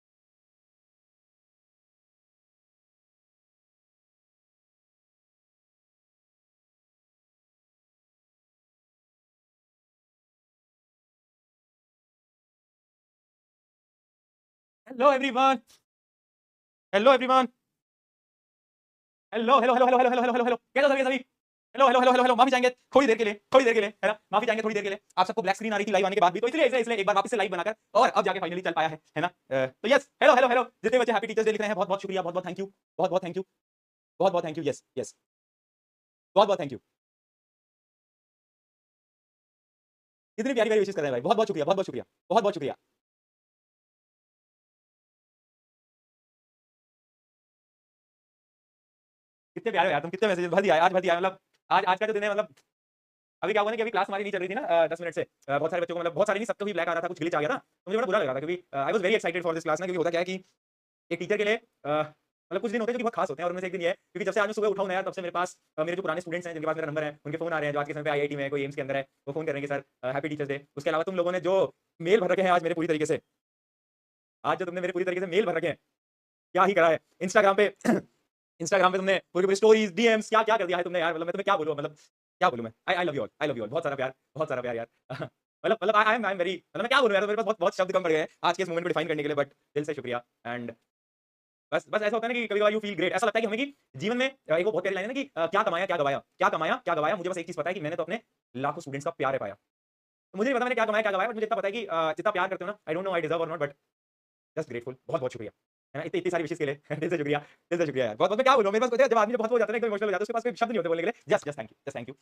Hello everyone, hello everyone, hello hello hello hello hello hello hello hello, कैसे हो सभी, hello hello hello hello hello. माफी चाहेंगे थोड़ी देर के लिए, थोड़ी देर के लिए, है ना, माफी चाहेंगे थोड़ी देर के लिए। आप सबको ब्लैक स्क्रीन आ रही थी लाइव आने के बाद भी, तो इसलिए इसलिए एक बार वापस से लाइव बनाकर और अब जाके फाइनली चल पाया है ना। तो यस, हेलो हेलो हेलो, जितने बच्चे हैप्पी टीचर्स डे लिख रहे हैं बहुत बहुत शुक्रिया, बहुत बहुत थैंक यू, बहुत बहुत थैंक यू, बहुत बहुत थैंक यू, यस यस, बहुत बहुत थैंक यू। कितनी प्यारी प्यारी विशेष कर रहे हैं भाई, बहुत बहुत शुक्रिया, बहुत बहुत शुक्रिया, बहुत बहुत शुक्रिया। कितने प्यारे हो यार तुम, कितने मैसेज भर दिया आज, भर दिया, मतलब आज आज का जो दिन है, मतलब अभी क्या हुआ ना कि अभी क्लास हमारी नहीं चल रही थी ना 10 मिनट से, बहुत सारे बच्चों को, मतलब बहुत सारे नहीं, सबको भी ब्लैक आ रहा था, कुछ ग्लिच आ गया था, तो मुझे बड़ा बुरा लग रहा था क्योंकि I was very excited for this class ना। क्योंकि होता क्या है कि एक टीचर के लिए मतलब कुछ दिन होते हैं जो कि बहुत खास होते हैं, और उनमें से एक दिन ये है क्योंकि जब से आज मैं सुबह उठा हूं ना यार, तब से मेरे पास मेरे जो पुराने स्टूडेंट्स हैं जिनके पास मेरा नंबर है, उनके फोन आ रहे हैं, जो आज के समय पे आईआईटी में है, कोई एम्स के अंदर है, वो फोन करेंगे सर हैप्पी टीचर्स डे। उसके अलावा तुम लोगों ने जो मेल भर रखे हैं आज मेरे पूरी तरीके से, आज जो तुमने मेरे पूरी तरीके से मेल भर रखे हैं, क्या ही करा है इंस्टाग्राम पे इंस्टाग्राम पे तुमने पूरी पूरी स्टोरीज डीएम्स क्या क्या कर दिया है तुमने यार, मतलब मैं तुम्हें क्या बोलूं, मतलब क्या बोलूं मैं, I love you all, I love you all, बहुत सारा प्यार, बहुत सारा प्यार यार मतलब आई एम वेरी, मतलब मैं क्या बोलूं यार, मेरे पास बहुत बहुत शब्द कम पड़ गए हैं आज के इस मोमेंट को डिफाइन करने के लिए, बट दिल से शुक्रिया। एंड बस बस ऐसा होता है ना कि कभी-कभार यू फील ग्रेट, ऐसा लगता है कि हमें कि जीवन में एक वो बहुत प्यारी लाइन है ना कि क्या कमाया क्या गवाया, क्या कमाया क्या गवाया। मुझे बस एक चीज पता है कि मैंने तो अपने लाखों स्टूडेंट्स का प्यार है पाया, तो मुझे नहीं पता मैंने क्या कमाया क्या गवाया, बट मुझे इतना पता है कि जितना प्यार करते हो ना, I don't know I deserve और नॉट, बट जस्ट ग्रेटफुल, बहुत बहुत शुक्रिया, है ना, इतनी इतनी सारी विशेष के लिए दिल से शुक्रिया, दिल से शुक्रिया यार, बहुत बहुत। मैं क्या बोलूं, मेरे पास जब आदमी जब बहुत हो जाता है ना, एकदम इमोशनल हो जाता है, उसके पास कोई शब्द नहीं होते बोलने के लिए, just just thank you, just thank you,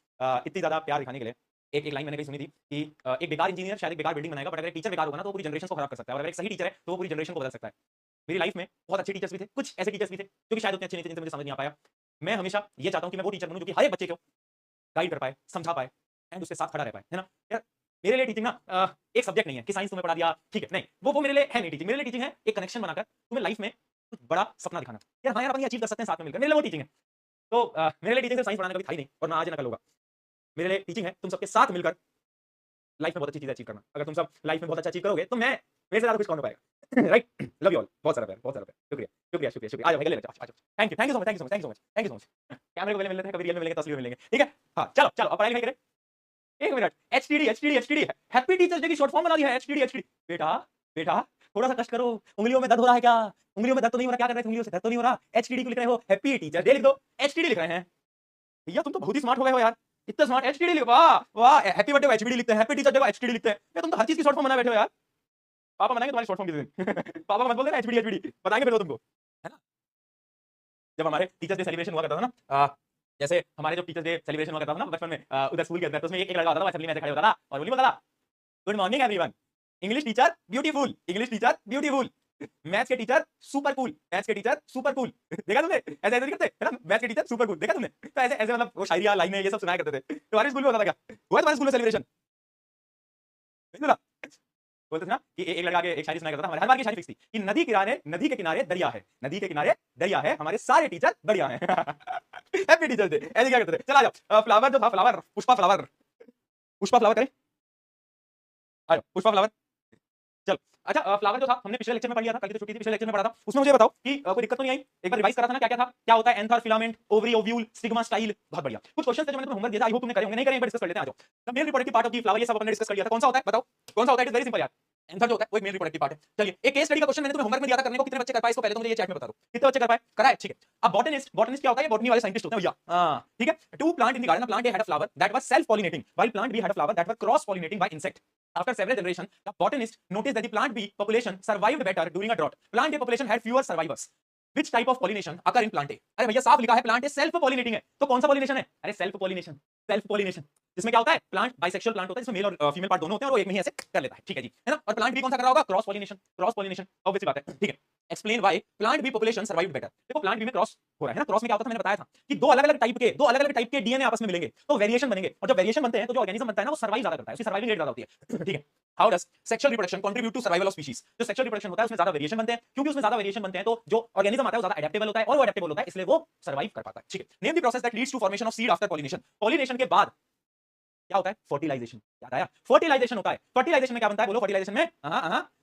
इतनी ज्यादा प्यार दिखाने के लिए। एक एक लाइन मैंने कहीं सुनी थी कि एक बेकार इंजीनियर शायद एक बेकार बिल्डिंग बनाएगा, बट अगर एक टीचर बेकार होगा ना तो वो पूरी जनरेशन को खराब कर सकता है, और अगर एक सही टीचर है तो वो पूरी जनरेशन को बदल सकता है। मेरी लाइफ में बहुत अच्छे टीचर्स भी थे, कुछ ऐसे टीचर्स भी थे जो कि शायद उतने अच्छे नहीं थे, जिनसे मुझे समझ नहीं आ पाया। मैं हमेशा ये चाहता हूं कि मैं वो टीचर बनूं जो कि हर एक बच्चे को गाइड कर पाए, समझा पाए एंड उसके साथ खड़ा रह पाए, है ना यार। मेरे लिए टीचिंग ना एक सब्जेक्ट नहीं है कि साइंस तुम्हें पढ़ा दिया, ठीक है, नहीं, वो मेरे लिए है नहीं टीचिंग। मेरे लिए टीचिंग है एक कनेक्शन बनाकर तुम्हें लाइफ में कुछ बड़ा सपना दिखाना, यार हाँ यार अपन ये अचीव कर सकते हैं साथ में मिलकर, मेरे लिए वो टीचिंग है। तो मेरे लिए टीचिंग सिर्फ साइंस पढ़ाना कभी था ही नहीं, और ना आज ना कल होगा। मेरे लिए टीचिंग है तुम सबके साथ मिलकर लाइफ में बहुत अच्छी चीजें अचीव करना। अगर तुम सब लाइफ में बहुत अच्छा अचीव करोगे तो मैं मेरे से ज्यादा कुछ कौन हो पाएगा। राइट, लव यू ऑल, बहुत सारा प्यार, बहुत सारा प्यार, शुक्रिया शुक्रिया शुक्रिया शुक्रिया। आ जाओ भाई, गले लग जाओ, आ जाओ। Thank you so much, thank you so much, thank you so much, thank you so much. कैमरे को पहले मिल लेते हैं, कभी रियल में मिलेंगे तो असली में मिलेंगे, ठीक है। हाँ चलो चलो, अब पढ़ाई लिखाई करें। एक मिनट, एचटीडी एचटीडी एचटीडी, हैप्पी टीचर्स डे की शॉर्ट फॉर्म बना दी है एचटीडी एचटीडी। बेटा बेटा थोड़ा सा कष्ट करो, उंगलियों में दर्द हो रहा है क्या? उंगलियों में दर्द तो नहीं हो रहा, क्या कर रहे थे उंगलियों से? दर्द तो नहीं हो रहा, एचटीडी क्यों लिख रहे हो? हैप्पी टीचर्स डे लिख दो, एचटीडी लिख रहे हैं। भैया तुम तो बहुत ही स्मार्ट हो गए हो यार, इतना स्मार्ट, एचटीडी लिखो, वाह वाह, हैप्पी बर्थडे को एचटीडी लिखते हैं, हैप्पी टीचर्स डे को एचटीडी लिखते हैं। ये तुम तो हर चीज की शॉर्ट फॉर्म बनाए बैठे हो यार। पापा बनाएंगे तुम्हारी शॉर्ट फॉर्म किसी दिन। पापा को मत बोल देना एचटीडी एचटीडी, बताएंगे फिर वो तुमको, है ना। जब हमारे टीचर्स डे सेलिब्रेशन हुआ करता था ना, जैसे हमारे जो टीचर्स डे सेलिब्रेशन हुआ करता था ना बचपन में, उधर स्कूल के अंदर, तो उसमें एक लड़का होता था, असेंबली में ऐसे खड़े होता था और बोली बोलता था, good morning everyone, English teacher beautiful, English teacher beautiful, maths के टीचर सुपर कूल, मैथ्स के टीचर सुपर कूल। देखा तुमने? ऐसे ऐसे नहीं करते है ना, मैथ्स के टीचर सुपर कूल, देखा तुमने? तो ऐसे ऐसे मतलब वो शायरिया लाइनें ये सब सुनाया करते थे। तुम्हारे स्कूल में होता था क्या? हुआ तुम्हारे स्कूल में सेलिब्रेशन? नहीं सुना? बोलते थे ना कि एक लड़का आगे एक शायरी सुनाया करता था, हमारे हर बार की शायरी फिक्स थी कि नदी के किनारे दरिया है, नदी के किनारे दरिया है, हमारे सारे टीचर बढ़िया हैं। हैप्पी टीचर्स डे, ऐसे क्या करते थे। चला जाओ, फ्लावर जो था, flower, Pushpa flower, Pushpa flower करें, आ जाओ पुष्पा फ्लावर। चल अच्छा, फ्लावर जो था हमने पिछले लेक्चर में पढ़ लिया था, कल की तो छुट्टी थी, पिछले लेक्चर में पढ़ा था। उसमें मुझे बताओ कि कोई दिक्कत तो नहीं आई? एक बार रिवाइज करा था ना, क्या क्या था, क्या होता है anther, filament, ovary, ovule, stigma, style. बहुत बढ़िया, कुछ क्वेश्चन थे जो मैंने तुम्हें होमवर्क दिया था, आई होप तुमने करे होंगे, नहीं करे एक बार डिस्कस कर लेते हैं। आ जाओ, the male reproductive part of the flower, ये सब अपने डिस्कस कर लिया था। कौन सा होता है बताओ, कौन सा होता है? इट इज वेरी सिंपल यार, एंथर जो होता है वो एक मेल रिप्रोडक्टिव पार्ट है। चलिए, एक केस स्टडी का क्वेश्चन मैंने तुम्हें होमवर्क में दिया था करने को, कितने बच्चे कर पाए इसको पहले तो मुझे ये चैट में बता दो, कितने बच्चे कर पाए? करा है, ठीक है। अब बॉटनिस्ट, बॉटनिस्ट क्या होता है? बॉटनी वाले साइंटिस्ट होते हैं भैया, हां ठीक है। Two plant in the garden, plant A had a flower that was self pollinating, while plant B had a flower that was cross pollinating by insect. After several generations, the botanist noticed that the plant bee population survived better during a drought. Plant A population had fewer survivors. Which type of pollination occur in plant A? अरे भैया साफ लिखा है plant A self pollinating है, तो कौन सा pollination है? अरे self pollination, self pollination। जिसमें क्या होता है, प्लांट बाइसेक्सुअल प्लांट होता है, जिसमें मेल और फीमेल पार्ट दोनों होते हैं और वो एक में ही ऐसे कर लेता है, ठीक है जी, है ना। और प्लांट बी कौन सा कर रहा होगा? Cross pollination, cross pollination, obvious सी बात है, ठीक है। Explain why plant B population survived better. देखो प्लांट बी में क्रॉस हो रहा है ना, क्रॉस में क्या होता है मैंने बताया था कि दो अलग-अलग टाइप के डीएनए आपस में मिलेंगे तो वेरिएशन बनेंगे, और जब वेरिएशन बनते हैं तो जो ऑर्गेनिज्म बनता है ना वो सर्वाइव ज्यादा करता है, उसकी सर्वाइविंग रेट ज्यादा होती है, ठीक है। How does sexual reproduction contribute to survival of species? जो सेक्सुअल रिप्रोडक्शन होता है उसमें ज्यादा वेरिएशन बनते हैं, क्योंकि उसमें ज्यादा वेरिएशन बनते हैं तो जो ऑर्गेनिज्म आता है वो ज्यादा एडेप्टेबल होता है, और वो एडेप्टेबल होता है इसलिए वो सर्वाइव कर पाता है, ठीक है। Name the process that leads to formation of seed after pollination. Pollination के बाद क्या होता है? फर्टिलाइजेशन। याद आया? फर्टिलाइजेशन होता है। फर्टिलाइजेशन में क्या बनता है? बोलो फर्टिलाइजेशन में,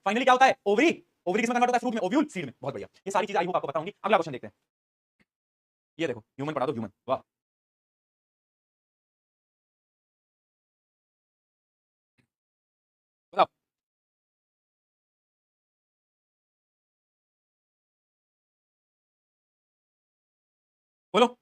फाइनली क्या होता है? ओवरी, ओवरी किसमें कन्वर्ट होता है? फ्रूट में, ओव्यूल सीड में। बहुत बढ़िया, ये सारी चीजें आई होप आपको पता होंगी। अगला क्वेश्चन देखते हैं, ये देखो ह्यूमन पढ़ा दो, ह्यूमन, वाह। बताओ, बोलो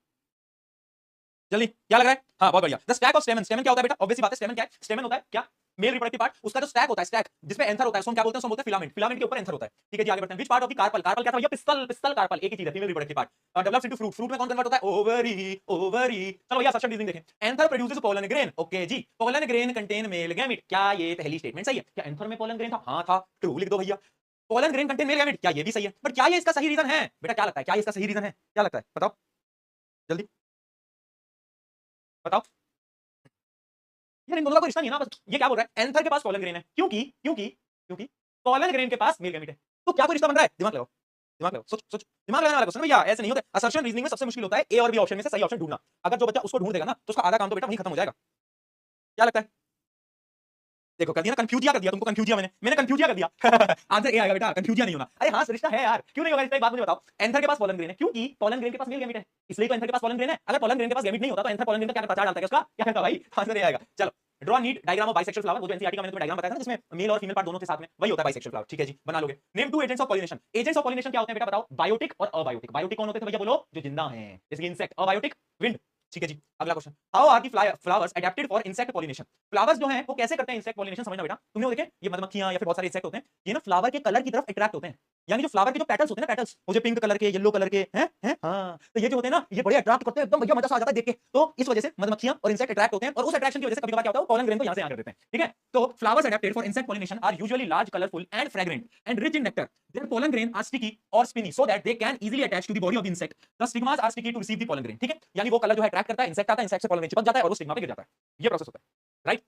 जल्दी, क्या लग रहा है? हाँ बहुत बढ़िया। द स्टैक ऑफ स्टेमन, स्टेमन क्या होता है बेटा? ऑब्वियस सी बात है, स्टेमन क्या है? स्टेमन होता है क्या? मेल रिप्रोडक्टिव पार्ट, उसका जो स्टैक होता है, स्टैक जिसमें एंथर होता है, उसको हम क्या बोलते हैं? उसको बोलते हैं फिलामेंट, फिलामेंट के ऊपर एंथर होता है, ठीक है जी। आगे बढ़ते हैं। Which part of the carpel, carpel क्या था भैया? पिस्टल, पिस्टल कार्पल, एक ही चीज है, female reproductive part. Develops into fruit, fruit में कौन कन्वर्ट होता है? Ovary, ovary. चलो भैया असर्शन रीजनिंग देखें। Anther produces pollen grain, okay जी। Pollen grain contain male gamete, क्या ये पहली स्टेटमेंट सही है? क्या एंथर में पोलन ग्रेन था? हाँ था, ट्रू लिख दो भैया। Pollen grain contain male gamete, क्या ये भी सही है? बट क्या ये इसका सही रीजन है बेटा? क्या लगता है, क्या इसका सही रीजन है? क्या लगता है बताओ जल्दी, बताओ यार। इन दोनों का कोई रिश्ता नहीं है ना, बस ये क्या बोल रहा है? एंथर के पास पोलन ग्रेन है, क्योंकि क्योंकि क्योंकि पोलन ग्रेन के पास मेल गैमेट है। तो क्या कोई रिश्ता बन रहा है? दिमाग लगाओ, दिमाग लगाओ, सोच सोच, दिमाग लगाने वाला क्वेश्चन भैया, ऐसे नहीं होता। असर्शन रीजनिंग में सबसे मुश्किल होता है ए और बी ऑप्शन में से सही ऑप्शन ढूंढना। अगर जो बच्चा उसको ढूंढ देगा ना तो उसका आधा काम तो बेटा वहीं खत्म हो जाएगा। क्या लगता है? देखो कर दिया ना, कंफ्यूजिया कर दिया तुमको, कंफ्यूजिया मैंने कंफ्यूजिया कर दिया। आंसर ए आएगा बेटा, कंफ्यूजिया नहीं होना। अरे हाँ रिश्ता है यार, क्यों नहीं होगा रिश्ता? एक बात मुझे बताओ, एंथर के पास पोलन ग्रेन है क्योंकि पोलन ग्रेन के पास मेल गैमेट है, इसलिए तो एंथर के पास पोलन ग्रेन है। अगर पोलन ग्रेन के पास गैमेट नहीं होता तो एंथर पोलन ग्रेन का क्या करता? चार डालता है उसका, क्या करता भाई? आंसर ए आएगा। चलो, draw NEET diagram of bisexual flower, वो जो एनसीईआरटी का मैंने तुम्हें डायग्राम बताया था ना जिसमें मेल और फीमेल पार्ट दोनों के साथ में, वही होता है बाइसेक्सुअल फ्लावर, ठीक है जी, बना लोगे। Name two agents of pollination, agents of pollination क्या होते हैं बेटा बताओ? बायोटिक और अबायोटिक। बायोटिक कौन होते थे भैया बोलो? जो जिंदा हैं, जैसे इंसेक्ट। अबायोटिक विंड, ठीक है जी। अगला question, how are the flowers adapted for insect pollination? Flowers जो हैं वो कैसे करते हैं इंसेक्ट पॉलिनेशन? समझना बेटा, तुमने वो देखे ये मधुमक्खियां या फिर बहुत सारे इंसेक्ट होते हैं, ये ना फ्लावर के कलर की तरफ अट्रैक्ट होते हैं, यानी जो फ्लावर के जो पेटल्स होते हैं ना, पेटल्स वो जो पिंक कलर के, येलो कलर के हैं हाँ, तो ये जो होते हैं ना ये बड़े अट्रैक्ट करते हैं, एकदम भैया मजा सा आ जाता है देख के। तो इस वजह से मधुमक्खियां और इंसेक्ट अट्रैक्ट होते हैं, और उस अट्रैक्शन की वजह से कभी-कभार क्या होता है, वो पोलन ग्रेन को यहां से यहां कर देते हैं, ठीक है। तो flowers adapted for insect pollination are usually large, colourful and fragrant and rich in nectar. Their pollen grain are sticky or spinny so that they can easily attach to the body of the insect. The stigmas are sticky to receive the pollen grain, ठीक है। यानी वो colour जो है attract करता है, insect आता है, इंसेक्ट से पोलन ग्रेन चिपक जाता है और वो स्टिग्मा पे गिर जाता है, ये प्रोसेस होता है, right.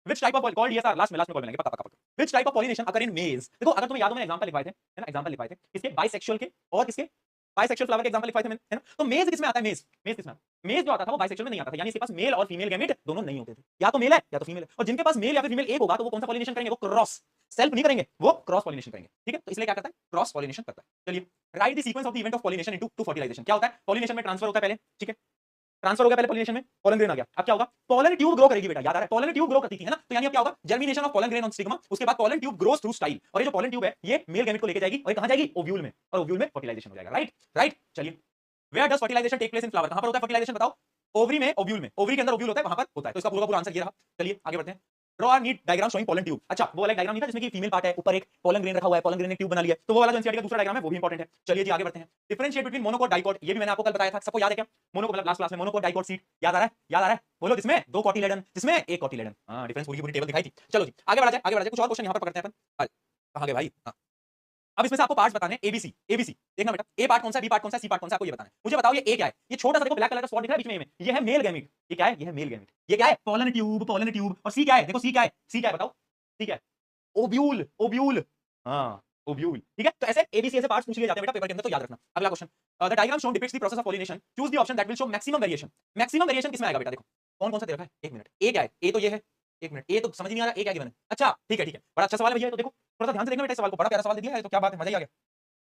Which type of called ESR, last में बोल लेंगे, पक्का पक्का पक्का। Which type of pollination occur in males? देखो अगर तुम्हें याद हो मैंने एग्जांपल लिखवाए थे, है ना, एग्जांपल लिखवाए थे किसके? बाइसेक्सुअल के और किसके? बाइसेक्सुअल फ्लावर के एग्जांपल लिखवाए थे मैंने, है ना? तो मेज किसमें आता है? मेज किसमें आता है? मेज जो आता था वो बाइसेक्सुअल में नहीं आता था, यानी इसके पास मेल और फीमेल गैमेट दोनों नहीं होते थे, या तो मेल है या तो फीमेल है। और जिनके पास मेल या फिर फीमेल एक होगा तो वो कौन सा पॉलिनेशन करेंगे? वो क्रॉस, सेल्फ नहीं करेंगे, वो क्रॉस पॉलिनेशन करेंगे, ठीक है? तो इसलिए क्या करता है? क्रॉस पॉलिनेशन करता है। चलिए, write the sequence of the event of pollination into to fertilization. क्या होता है? पॉलिनेशन में ट्रांसफर होता है पहले, ठीक है? ट्रांसफर हो गया पहले पॉलिनेशन में, पोलन ग्रेन आ गया। अब क्या होगा? पोलन ट्यूब ग्रो करेगी बेटा, याद आ रहा है? पोलन ट्यूब ग्रो करती थी, है ना? तो यानी अब क्या होगा? Germination of pollen grain on stigma, उसके बाद pollen tube grows through style, और ये जो पोलन ट्यूब है ये मेल गैमेट को लेके जाएगी और ये कहां जाएगी? ओव्यूल में, और ओव्यूल में फर्टिलाइजेशन हो जाएगा। Right right. चलिए, where does fertilization take place in flower? कहां पर होता है फर्टिलाइजेशन? बताओ। ओवरी में, ओव्यूल में। ओवरी के अंदर ओव्यूल होता है, वहां पर होता है। तो इसका पूरा पूरा आंसर ये रहा। चलिए आगे बढ़ते हैं। Draw a neat diagram showing pollen tube. अच्छा, वो वाला डायग्राम नहीं था जिसमें कि फीमेल पार्ट है, ऊपर एक पोलन ग्रेन रखा हुआ है, पोलन ग्रेन ने ट्यूब बना लिया है, तो वो वाला जो एनसीईआरटी का दूसरा डायग्राम है वो भी इंपॉर्टेंट है। चलिए जी आगे बढ़ते हैं। डिफरेंशिएट बिटवीन मोनोकोट डाइकोट, ये भी मैंने आपको कल बताया था, सबको याद है क्या? मोनोकोट मतलब लास्ट क्लास में मोनोकोट डाइकोट सीट, याद आ रहा है? याद आ रहा है? बोलो। जिसमें दो कोटिलेडन, जिसमें एक कोटिलेडन। हां, डिफरेंस पूरी पूरी टेबल दिखाई थी। चलो जी आगे बढ़ा जाए, आगे बढ़ा जाए। कुछ और क्वेश्चन यहां पर पकड़ते हैं अपन। कहां गए भाई? हां, अब इसमें से आपको पार्ट्स बताने हैं, एबीसी। एबीसी देखना बेटा, ए पार्ट कौन सा है, बी पार्ट कौन सा है, सी पार्ट कौन सा है, आपको ये बताना है। मुझे बताओ ये ए क्या है? ये छोटा सा देखो ब्लैक कलर का स्पॉट दिख रहा है बीच में, ये है मेल गैमेट। ये क्या है? ये है मेल गैमेट। ये क्या है? Pollen tube, pollen tube. और सी क्या है? देखो सी क्या है? सी क्या है बताओ? सी क्या है? Ovule, ovule. हाँ, ओव्यूल, ठीक है? तो ऐसे एबीसी ऐसे पार्ट्स पूछ लिए जाते हैं बेटा पेपर के अंदर, तो याद रखना। अगला question, the diagram shown depicts the process of pollination, choose the option that will show maximum variation. Maximum variation किसमें आएगा बेटा? देखो कौन कौन सा दे रखा है, एक मिनट। ए क्या है? ए तो ये है, एक मिनट। ए तो समझ नहीं आ रहा, ए क्या गिवन है? अच्छा ठीक है ठीक है, बड़ा अच्छा सवाल है भैया। तो देखो थोड़ा सा ध्यान से देखना बेटा, इस सवाल को, बड़ा प्यारा सवाल दे दिया है, तो क्या बात है, मजा ही आ गया।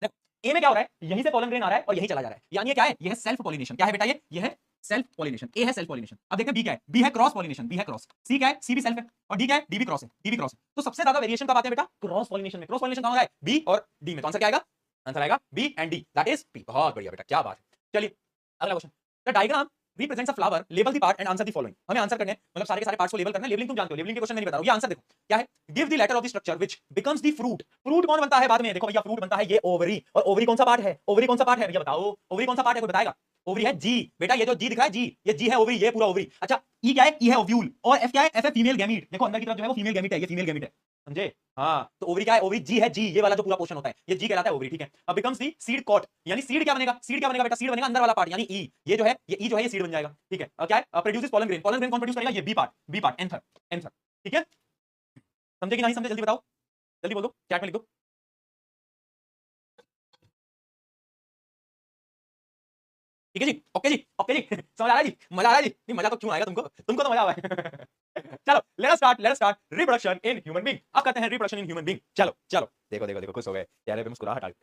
देखो ए में क्या हो रहा है? यहीं से पोलन ग्रेन आ रहा है और यहीं चला जा रहा है, यानी ये क्या है? ये है सेल्फ पॉलिनेशन। क्या है बेटा? ये है सेल्फ पॉलिनेशन। ए है सेल्फ पॉलिनेशन। अब देखते हैं बी क्या है? बी है क्रॉस पॉलिनेशन, बी है क्रॉस। सी क्या है? सी भी सेल्फ है। और डी क्या है? डी भी क्रॉस है, डी भी क्रॉस है। तो सबसे ज्यादा वेरिएशन कब आते हैं बेटा? क्रॉस पॉलिनेशन में। क्रॉस पॉलिनेशन कहां हो रहा है? बी और डी में। तो आंसर क्या आएगा? आंसर आएगा B and D, that is B. बहुत बढ़िया बेटा, क्या बात है। चलिए अगला question, the diagram represents a flower, label the part and answer the following। हमें आंसर करने हैं, मतलब सारे के सारे पार्ट्स को लेबल करना है। लेबलिंग तुम जानते हो, लेबलिंग के क्वेश्चन मैं नहीं बता रहा हूं। ये आंसर देखो क्या है? Give the letter of the structure which becomes the fruit. Fruit कौन बनता है बाद में? देखो भैया फ्रूट बनता है ये ओवरी। और ओवरी कौन सा पार्ट है? ओवरी कौन सा पार्ट है भैया बताओ? ओवरी कौन सा पार्ट है, कोई बताएगा? ओवरी है जी बेटा, ये जो जी दिख रहा है जी, ये जी है ओवरी, ये पूरा ओवरी। अच्छा ई क्या है? ई है ओव्यूल। और एफ क्या है? एफ है फीमेल गैमीट। देखो अंदर की तरफ जो है वो फीमेल गैमीट है, ये फीमेल गैमीट है, समझे? हाँ, तो ओवरी क्या है? ओवरी जी है, जी ये वाला जो पूरा पोर्शन होता है ये जी कहलाता है ओवरी, ठीक है? अब बिकम्स दी सीड कॉट, यानी सीड क्या बनेगा? सीड क्या बनेगा बेटा? सीड बनेगा अंदर वाला पार्ट, यानी ई। ये जो है, ये ई जो है ये सीड बन जाएगा, ठीक है? क्या है? Produces pollen grain. Pollen grain कौन प्रोड्यूस करेगा? ये B part, B part, anther, anther, ठीक है? समझे कि नहीं समझे? जल्दी बताओ, जल्दी बोल दो, चैट में लिख दो। ठीक है जी, ओके जी, ओके जी। समझ आ रहा है जी? मजा आ रहा है जी? नहीं मजा तो क्यों आएगा तुमको? तुमको तो मजा आ रहा है। चलो let us start reproduction in human being. अब करते हैं रिप्रोडक्शन इन ह्यूमन बीइंग। चलो चलो, देखो देखो देखो, खुश हो गए, चेहरे पे मुस्कुराहट आ गई।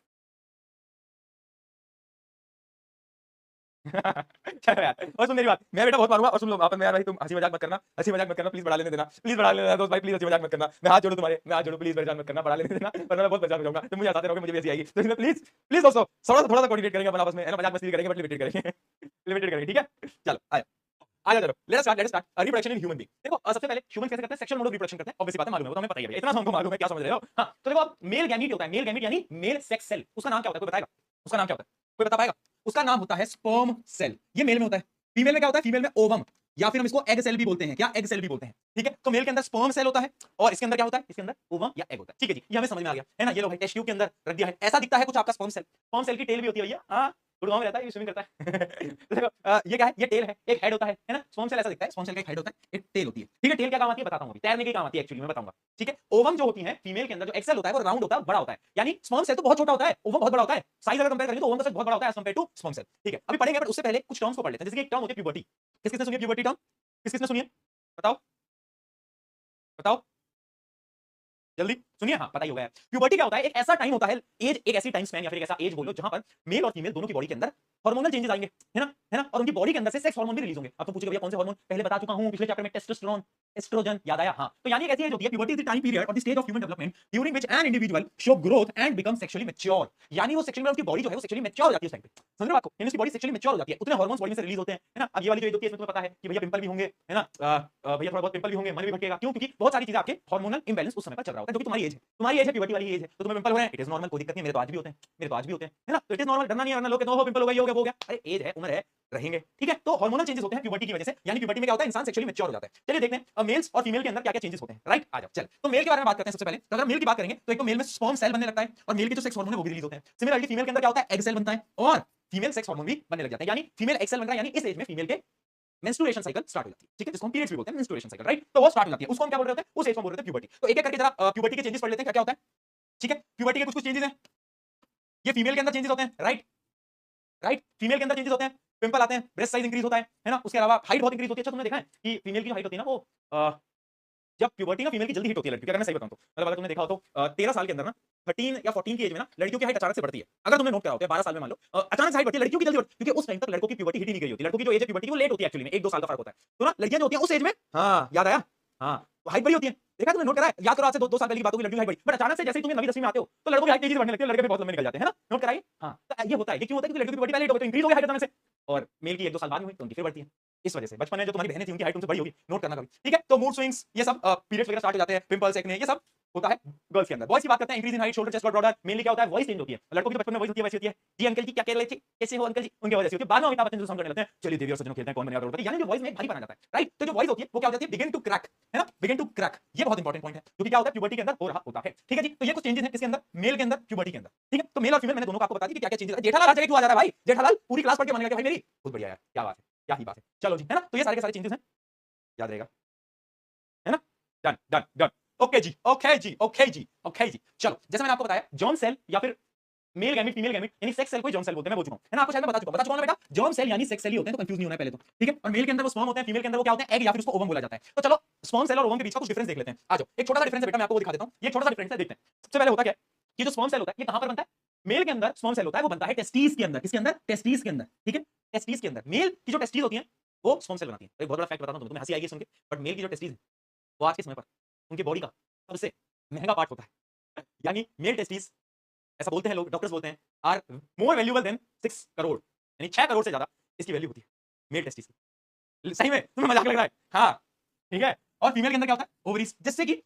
चलो यार, और सुन मेरी बात, मैं बेटा बहुत मारूंगा, और सुन लो आपन में यार भाई, तुम हंसी मजाक मत करना, हंसी मजाक मत करना, प्लीज बढ़ा लेने देना, प्लीज बढ़ा लेने देना दोस्त भाई, प्लीज हंसी मजाक मत करना। मैं हाथ जोड़ू तुम्हारे, मैं हाथ जोड़ू, प्लीज परेशान मत करना, बढ़ा लेने देना, वरना मैं बहुत परेशान हो जाऊंगा। तुम मुझे हंसाते रहोगे, मुझे भी हंसी आएगी। तो इसमें प्लीज प्लीज दोस्तों थोड़ा सा कोऑर्डिनेट करेंगे अपन आपस में, है ना? मजाक मस्ती करेंगे बट लिमिटेड करेंगे। लिमिटेड करेंगे, ठीक है? चलो आया आ जाओ, चलो let us start reproduction in human being. देखो सबसे पहले ह्यूमन कैसे करते हैं? सेक्सुअल मोड ऑफ रिप्रोडक्शन करते हैं, ऑब्वियस बात है, मालूम है, वो तो हमें पता ही है, इतना तो हमको मालूम है, क्या समझ रहे हो? हां, तो देखो अब मेल गैमीट होता है, मेल गैमीट यानी मेल सेक्स सेल, उसका नाम क्या होता है? कोई बताएगा? उसका नाम क्या होता है? कोई बता पाएगा? उसका नाम होता है स्पर्म सेल। ये मेल में होता है। फीमेल में क्या होता है? फीमेल में ओवम, या फिर हम इसको एग सेल भी बोलते हैं। क्या? एग सेल भी बोलते हैं, ठीक है? तो मेल के अंदर स्पर्म सेल होता है और इसके अंदर क्या होता है? इसके अंदर ओवम या एग होता है, ठीक है जी? ये हमें समझ में आ गया, है ना? ये लो भाई टेस्ट ट्यूब के अंदर रख दिया है, ऐसा दिखता है कुछ आपका स्पर्म सेल। स्पर्म सेल की टेल भी होती है भैया, हां, गुड़गांव में रहता है, ये स्विमिंग करता है। तो देखो ये क्या है? ये टेल है, एक हेड होता है ना? स्पर्म सेल ऐसा दिखता है, स्पर्म सेल का एक हेड होता है, एक टेल होती है, ठीक है? टेल क्या काम आती है बताता हूं अभी, तैरने के काम आती है एक्चुअली, मैं बताऊंगा, ठीक है? ओवम जो होती है फीमेल के अंदर, जो एक्सेल होता है वो राउंड होता है, बड़ा होता है, यानी स्पर्म सेल तो बहुत छोटा होता है, ओवम बहुत बड़ा होता है। साइज अगर कंपेयर करें तो ओवम का साइज बहुत बड़ा होता है as compare to sperm cell, ठीक है? अभी पढ़ेंगे, बट उससे पहले कुछ टर्म्स को पढ़ लेते हैं। जैसे कि एक टर्म होती है प्यूबर्टी। किस किसने सुनी है प्यूबर्टी टर्म? किस किसने सुनी है? बताओ बताओ जल्दी सुनिए। हाँ पता ही होगा यार, प्यूबर्टी क्या होता है? एक ऐसा टाइम होता है, एज, एक ऐसी टाइम स्पैन या फिर एक ऐसा एज बोलो जहां पर मेल और फीमेल दोनों की बॉडी के अंदर हार्मोनल चेंजेस आएंगे, है ना? है ना? और उनकी बॉडी के अंदर से सेक्स हार्मोन भी रिलीज होंगे। अब तुम पूछोगे भैया कौन से हार्मोन? पहले बता चुका हूं पिछले चैप्टर में, टेस्टोस्टेरोन, एस्ट्रोजन, याद आया? हाँ, तो यानी एक ऐसी एज होती है, puberty is the time period और the stage of human development during which an individual show growth and become sexually mature. यानी वो सेक्सुअली, उसकी बॉडी जो है वो सेक्सुअली मैच्योर हो जाती है उस टाइम पे, समझ रहे हो बात को? यानी उसकी बॉडी सेक्सुअली मैच्योर हो जाती है, उतने हार्मोन्स बॉडी में से रिलीज होते हैं, है ना? अब ये वाली जो एज होती है इसमें तुम्हें पता है कि भैया पिंपल भी होंगे, है ना? भैया थोड़ा बहुत पिंपल भी होंगे, मन भी भटकेगा, क्यों? क्योंकि बहुत सारी चीजें आपके हार्मोनल इंबैलेंस उस समय पर चल रहा होता है, जो कि तुम्हारी एज है, तुम्हारी एज है, प्यूबर्टी वाली एज है, तो तुम्हें पिंपल हो रहे हैं, इट इज नॉर्मल, कोई दिक्कत नहीं, मेरे तो आज भी होते हैं, मेरे तो आज भी होते हैं, है ना? तो इट इज नॉर्मल, डरना नहीं है, वरना लोग कहते हैं पिंपल हो गया, ये हो गया, वो हो गया। अरे एज है, उम्र है, रहेंगे, ठीक है? तो हार्मोनल चेंजेस होते हैं प्यूबर्टी की वजह से, यानी प्यूबर्टी में क्या होता है? इंसान सेक्सुअली मैच्योर हो जाता है। चलिए देखते हैं मेल्स और फीमेल के अंदर क्या-क्या चेंजेस होते हैं, राइट? आ जाओ चल, तो मेल के बारे में बात करते हैं सबसे पहले। तो अगर मेल की बात करेंगे तो एक तो मेल में स्पर्म सेल बनने लगता है और मेल के जो सेक्स हार्मोन है वो भी रिलीज होते हैं। सिमिलरली फीमेल के अंदर क्या होता है? एग सेल बनता है और फीमेल सेक्स हार्मोन भी बनने लग जाते हैं, यानी फीमेल एग सेल बन रहा है, यानी इस एज में फीमेल के मेंस्ट्रुएशन साइकिल स्टार्ट हो जाती है, ठीक है? जिसको हम पीरियड्स भी बोलते हैं, मेंस्ट्रुएशन साइकिल, राइट? तो वो स्टार्ट हो जाती है, उसको हम क्या बोल रहे होते हैं? उस एज को बोल रहे होते हैं प्यूबर्टी। तो एक-एक करके जरा प्यूबर्टी के चेंजेस पढ़ लेते हैं, क्या-क्या होता है, ठीक है? प्यूबर्टी के कुछ-कुछ चेंजेस हैं, ये फीमेल के अंदर चेंजेस होते हैं, राइट? राइट। फीमेल के अंदर चेंजेस होते हैं, पिंपल आते हैं, ब्रेस्ट साइज इंक्रीज होता है ना, उसके अलावा हाइट बहुत इंक्रीज होती है। अच्छा तुमने देखा है कि फीमेल की जो हाइट होती है ना वो जब प्यूबर्टी ना फीमेल की जल्दी हिट होती है लड़की की, अगर मैं सही बताऊं तो मतलब अगर तुमने देखा हो तो 13 साल के अंदर ना 13 या 14 की एज में ना लड़कियों की हाइट अचानक से बढ़ती है। अगर तुमने नोट करा होता है 12 साल में मान लो अचानक से हाइट बढ़ती है लड़कियों की जल्दी बढ़ती है, क्योंकि उस टाइम तक लड़कों की प्यूबर्टी हिट ही नहीं गई होती। लड़कों की जो एज है प्यूबर्टी वो लेट होती है एक्चुअली में, 1-2 साल का फर्क होता है। तो ना लड़कियां जो होती हैं उस एज में, हाँ याद आया, हाँ हाइट बड़ी होती है। देखा तुमने, नोट करा है, याद करो आज से 2 साल पहले की बात होगी, लड़कियों की हाइट बड़ी, बट अचानक से जैसे ही तुम्हें 9वीं 10वीं में आते हो तो लड़कों की हाइट तेजी से बढ़ने लगती है, लड़के भी बहुत लंबे निकल जाते हैं ना, नोट कराइए। हाँ तो ये होता है, ये क्यों होता है, क्योंकि लड़कियों की प्यूबर्टी पहले लेट हो गई तो इंक्रीज हो गया हाइट अचानक से, और मेल की 1-2 साल बाद में हुई तो उनकी फिर बढ़ती है। इस वजह से बचपन में जो तुम्हारी बहनें थी उनकी हाइट तुमसे बड़ी होगी, नोट करना कभी, ठीक है। तो मूड स्विंग्स ये सब पीरियड्स वगैरह स्टार्ट हो जाते हैं, पिंपल्स एक्ने ये सब होता है गर्ल्स के अंदर। बॉयज की बात करते हैं, increase in height, shoulder, chest, broader, mainly क्या होता है, वॉइस चेंज होती है। लड़कों की बचपन में वॉइस होती है वैसी होती है, जी अंकल जी क्या कह रहे थे, कैसे हो अंकल जी, उनकी वजह से होती है। बाद में अमिताभ बच्चन जो साउंड करने लगते हैं, चलिए देवी और सज्जनों खेलते हैं कौन बनेगा करोड़पति, यानी जो वॉइस में भारी बना जाता है, राइट। तो जो वॉइस होती है वो क्या हो जाती है, बिगिन टू क्रैक, है ना, बिगिन टू क्रैक। ये बहुत इंपॉर्टेंट पॉइंट है जो कि क्या होता है प्यूबर्टी के अंदर हो रहा होता है, ठीक है जी। तो ये कुछ चेंजेस हैं किसके अंदर, मेल के अंदर, प्यूबर्टी के अंदर, ठीक है। तो मेल और फीमेल मैंने दोनों को आपको बता दी कि क्या क्या चेंजेस है। जेठालाल हर जगह क्यों आ जा रहा है भाई, जेठालाल पूरी क्लास पढ़ के मानेगा कि भाई मेरी बहुत बढ़िया यार, क्या बात है, क्या ही बात है, चलो जी, है ना। तो ये सारे के सारे चेंजेस हैं, याद रहेगा, है ना। डन डन डन, ओके जी, ओके जी, ओके जी, ओके जी। चलो जैसे मैंने आपको बताया जर्म सेल या फिर मेल गैमेट फीमेल गैमेट यानी सेक्स सेल को जर्म सेल बोलते हैं, मैं बोल चुका हूं, है ना, आपको शायद मैं बता चुका हूं ना बेटा, जर्म सेल यानी सेक्स सेल ही होते हैं, तो कंफ्यूज नहीं होना है पहले तो, ठीक है। और मेल के अंदर वो स्पर्म होते हैं, फीमेल के अंदर वो क्या होते हैं, एग या फिर उसको ओवम बोला जाता है। तो चलो स्पर्म सेल और ओवम के बीच का कुछ डिफरेंस देख लेते हैं। आ जाओ, एक छोटा सा डिफरेंस है बेटा, मैं आपको वो दिखा देता हूं, ये छोटा सा डिफरेंस है, देखते हैं। सबसे पहले होता क्या है, ये जो स्पर्म सेल होता है ये कहां पर बनता है, मेल के अंदर स्पर्म सेल होता है वो बनता है टेस्टिस के अंदर, किसके अंदर, टेस्टिस के अंदर, ठीक है। टेस्टिस के अंदर मेल की जो टेस्टिस होती है वो स्पर्म सेल बनाती है। एक बहुत बड़ा फैक्ट बताता हूं तुम्हें हंसी आएगी सुन के, बट मेल की जो टेस्टिस है वो आज के समय पर उनकी बॉडी का सबसे महंगा पार्ट होता है। यानी मेल टेस्टिस, ऐसा बोलते हैं लोग, डॉक्टर्स बोलते हैं, are more valuable than 6 crore, यानी 6 करोड़ से ज्यादा इसकी वैल्यू होती है मेल टेस्टिस की। सही में तुम्हें मजाक लग रहा है, हाँ ठीक है। और फीमेल के अंदर क्या होता है, ओवरीज, जिससे कि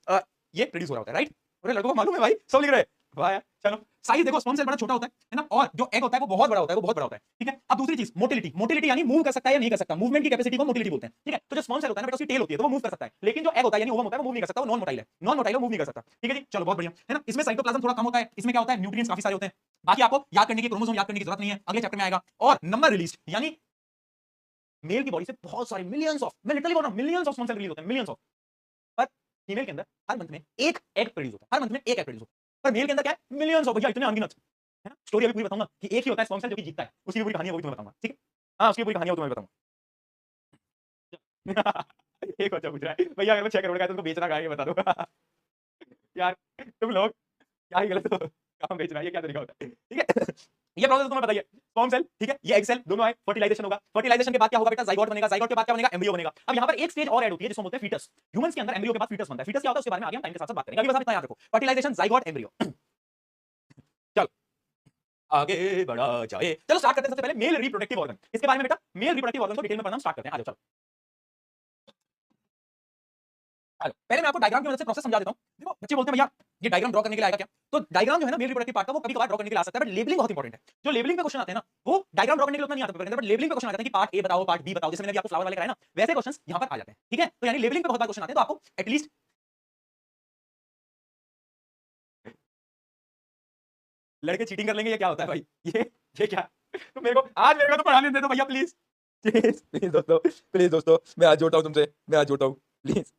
ये प्रोड्यूस हो रहा होता है, राइट। और लड़कों को मालूम है भाई, सब लिख रहे हैं, वाह यार। चलो साइज देखो, स्पर्म सेल बड़ा छोटा होता है ना, और जो एग होता है वो बहुत बड़ा होता है, वो बहुत बड़ा होता है, ठीक है। अब दूसरी चीज मोटिलिटी, मोटिलिटी यानी मूव कर सकता है या नहीं कर सकता, मूवमेंट की कैपेसिटी को मोटिलिटी बोलते हैं, ठीक है। तो जो स्पर्म सेल होता है ना बेटा उसकी टेल होती है तो वो मूव कर सकता है, लेकिन जो एग होता है यानी ओवम होता है वो मूव नहीं कर सकता, वो नॉन मोटाइल है, नॉन मोटाइल मूव नहीं कर सकता, ठीक है जी। चलो बहुत बढ़िया, है ना। इसमें साइटोप्लाज्म थोड़ा कम होता है, इसमें क्या होता है, न्यूट्रिएंट्स काफी सारे होते हैं। बाकी आपको याद करने की, क्रोमोसोम याद करने की जरूरत नहीं है, अगले चैप्टर में आएगा। और नंबर रिलीज यानी मेल की बॉडी से बहुत सारे मिलियंस ऑफ, मैं लिटरली बोल रहा हूं millions of sperm cell release होते हैं, मिलियंस ऑफ। पर फीमेल के अंदर हर मंथ में एक एग प्रोड्यूस होता है, हर मंथ में एक एग प्रोड्यूस होता है। पर मेल के अंदर क्या है, मिलियंस ऑफ, भैया इतने अनगिनत, है ना। स्टोरी अभी पूरी बताऊंगा कि एक ही होता है स्पर्म सेल जो कि जीतता है, उसकी पूरी कहानी है वो भी तुम्हें बताऊंगा, ठीक है। हाँ उसकी पूरी कहानी है वो तुम्हें बताऊंगा। एक बच्चा पूछ रहा है भैया अगर मैं 6 करोड़ का है तो उनको बेचना कहाँ है ये बता दो। यार तुम लोग क्या ही गलत हो, काम बेचना ये क्या तरीका होता है, ठीक है। ये प्रोसेस तुम्हें बताइए, स्पर्म सेल, ठीक है, ये एग सेल दोनों आए, फर्टिलाइजेशन होगा, फर्टिलाइजेशन के बाद क्या होगा बेटा, जाइगोट बनेगा, जाइगोट के बाद क्या बनेगा, एम्ब्रियो बनेगा। अब यहाँ पर एक स्टेज और ऐड होती है जिसको बोलते हैं फीटस। ह्यूमंस के अंदर एम्ब्रियो के बाद फीटस बनता है, फीटस क्या होता है उसके बारे में आगे हम टाइम के साथ बात करेंगे, अभी बस इतना याद रखो, फर्टिलाइजेशन, जाइगोट, एम्ब्रियो। चलो आगे बढ़ा जाए, चलो स्टार्ट करते हैं। सबसे पहले मेल रिप्रोडक्टिव ऑर्गन, इसके बारे में बेटा मेल रिप्रोडक्टिव ऑर्गन को डिटेल में पढ़ना स्टार्ट करते हैं, आ जाओ चलो। पहले मैं आपको डायग्राम की मदद से प्रोसेस समझा देता हूं। देखो बच्चे बोलते हैं भैया ये डायग्राम ड्रॉ करने के लिए आएगा क्या, तो डायग्राम जो है ना मेल रिप्रोडक्टिव पार्ट का वो कभी-कभार ड्रॉ करने के लिए आ सकता है, बट लेबलिंग बहुत इंपॉर्टेंट है। जो लेबलिंग पे क्वेश्चन आते हैं ना वो डायग्राम ड्रॉ करने के लिए उतना नहीं आता पेपर के अंदर, बट लेबलिंग पे क्वेश्चन आते हैं कि पार्ट ए बताओ, पार्ट बी बताओ, जैसे मैंने अभी आपको फ्लावर वाले कराया ना वैसे क्वेश्चंस यहां पर आ जाते हैं, ठीक है। तो यानी लेबलिंग पे बहुत बार क्वेश्चन आते हैं, तो आपको एटलीस्ट लड़के चीटिंग कर लेंगे, ये क्या होता है भाई, ये क्या, तो मेरे को तो पढ़ाने दे दो भैया प्लीज, प्लीज प्लीज दोस्तों, प्लीज दोस्तों मैं हाथ जोड़ता हूं तुमसे, मैं हाथ जोड़ता हूं प्लीज,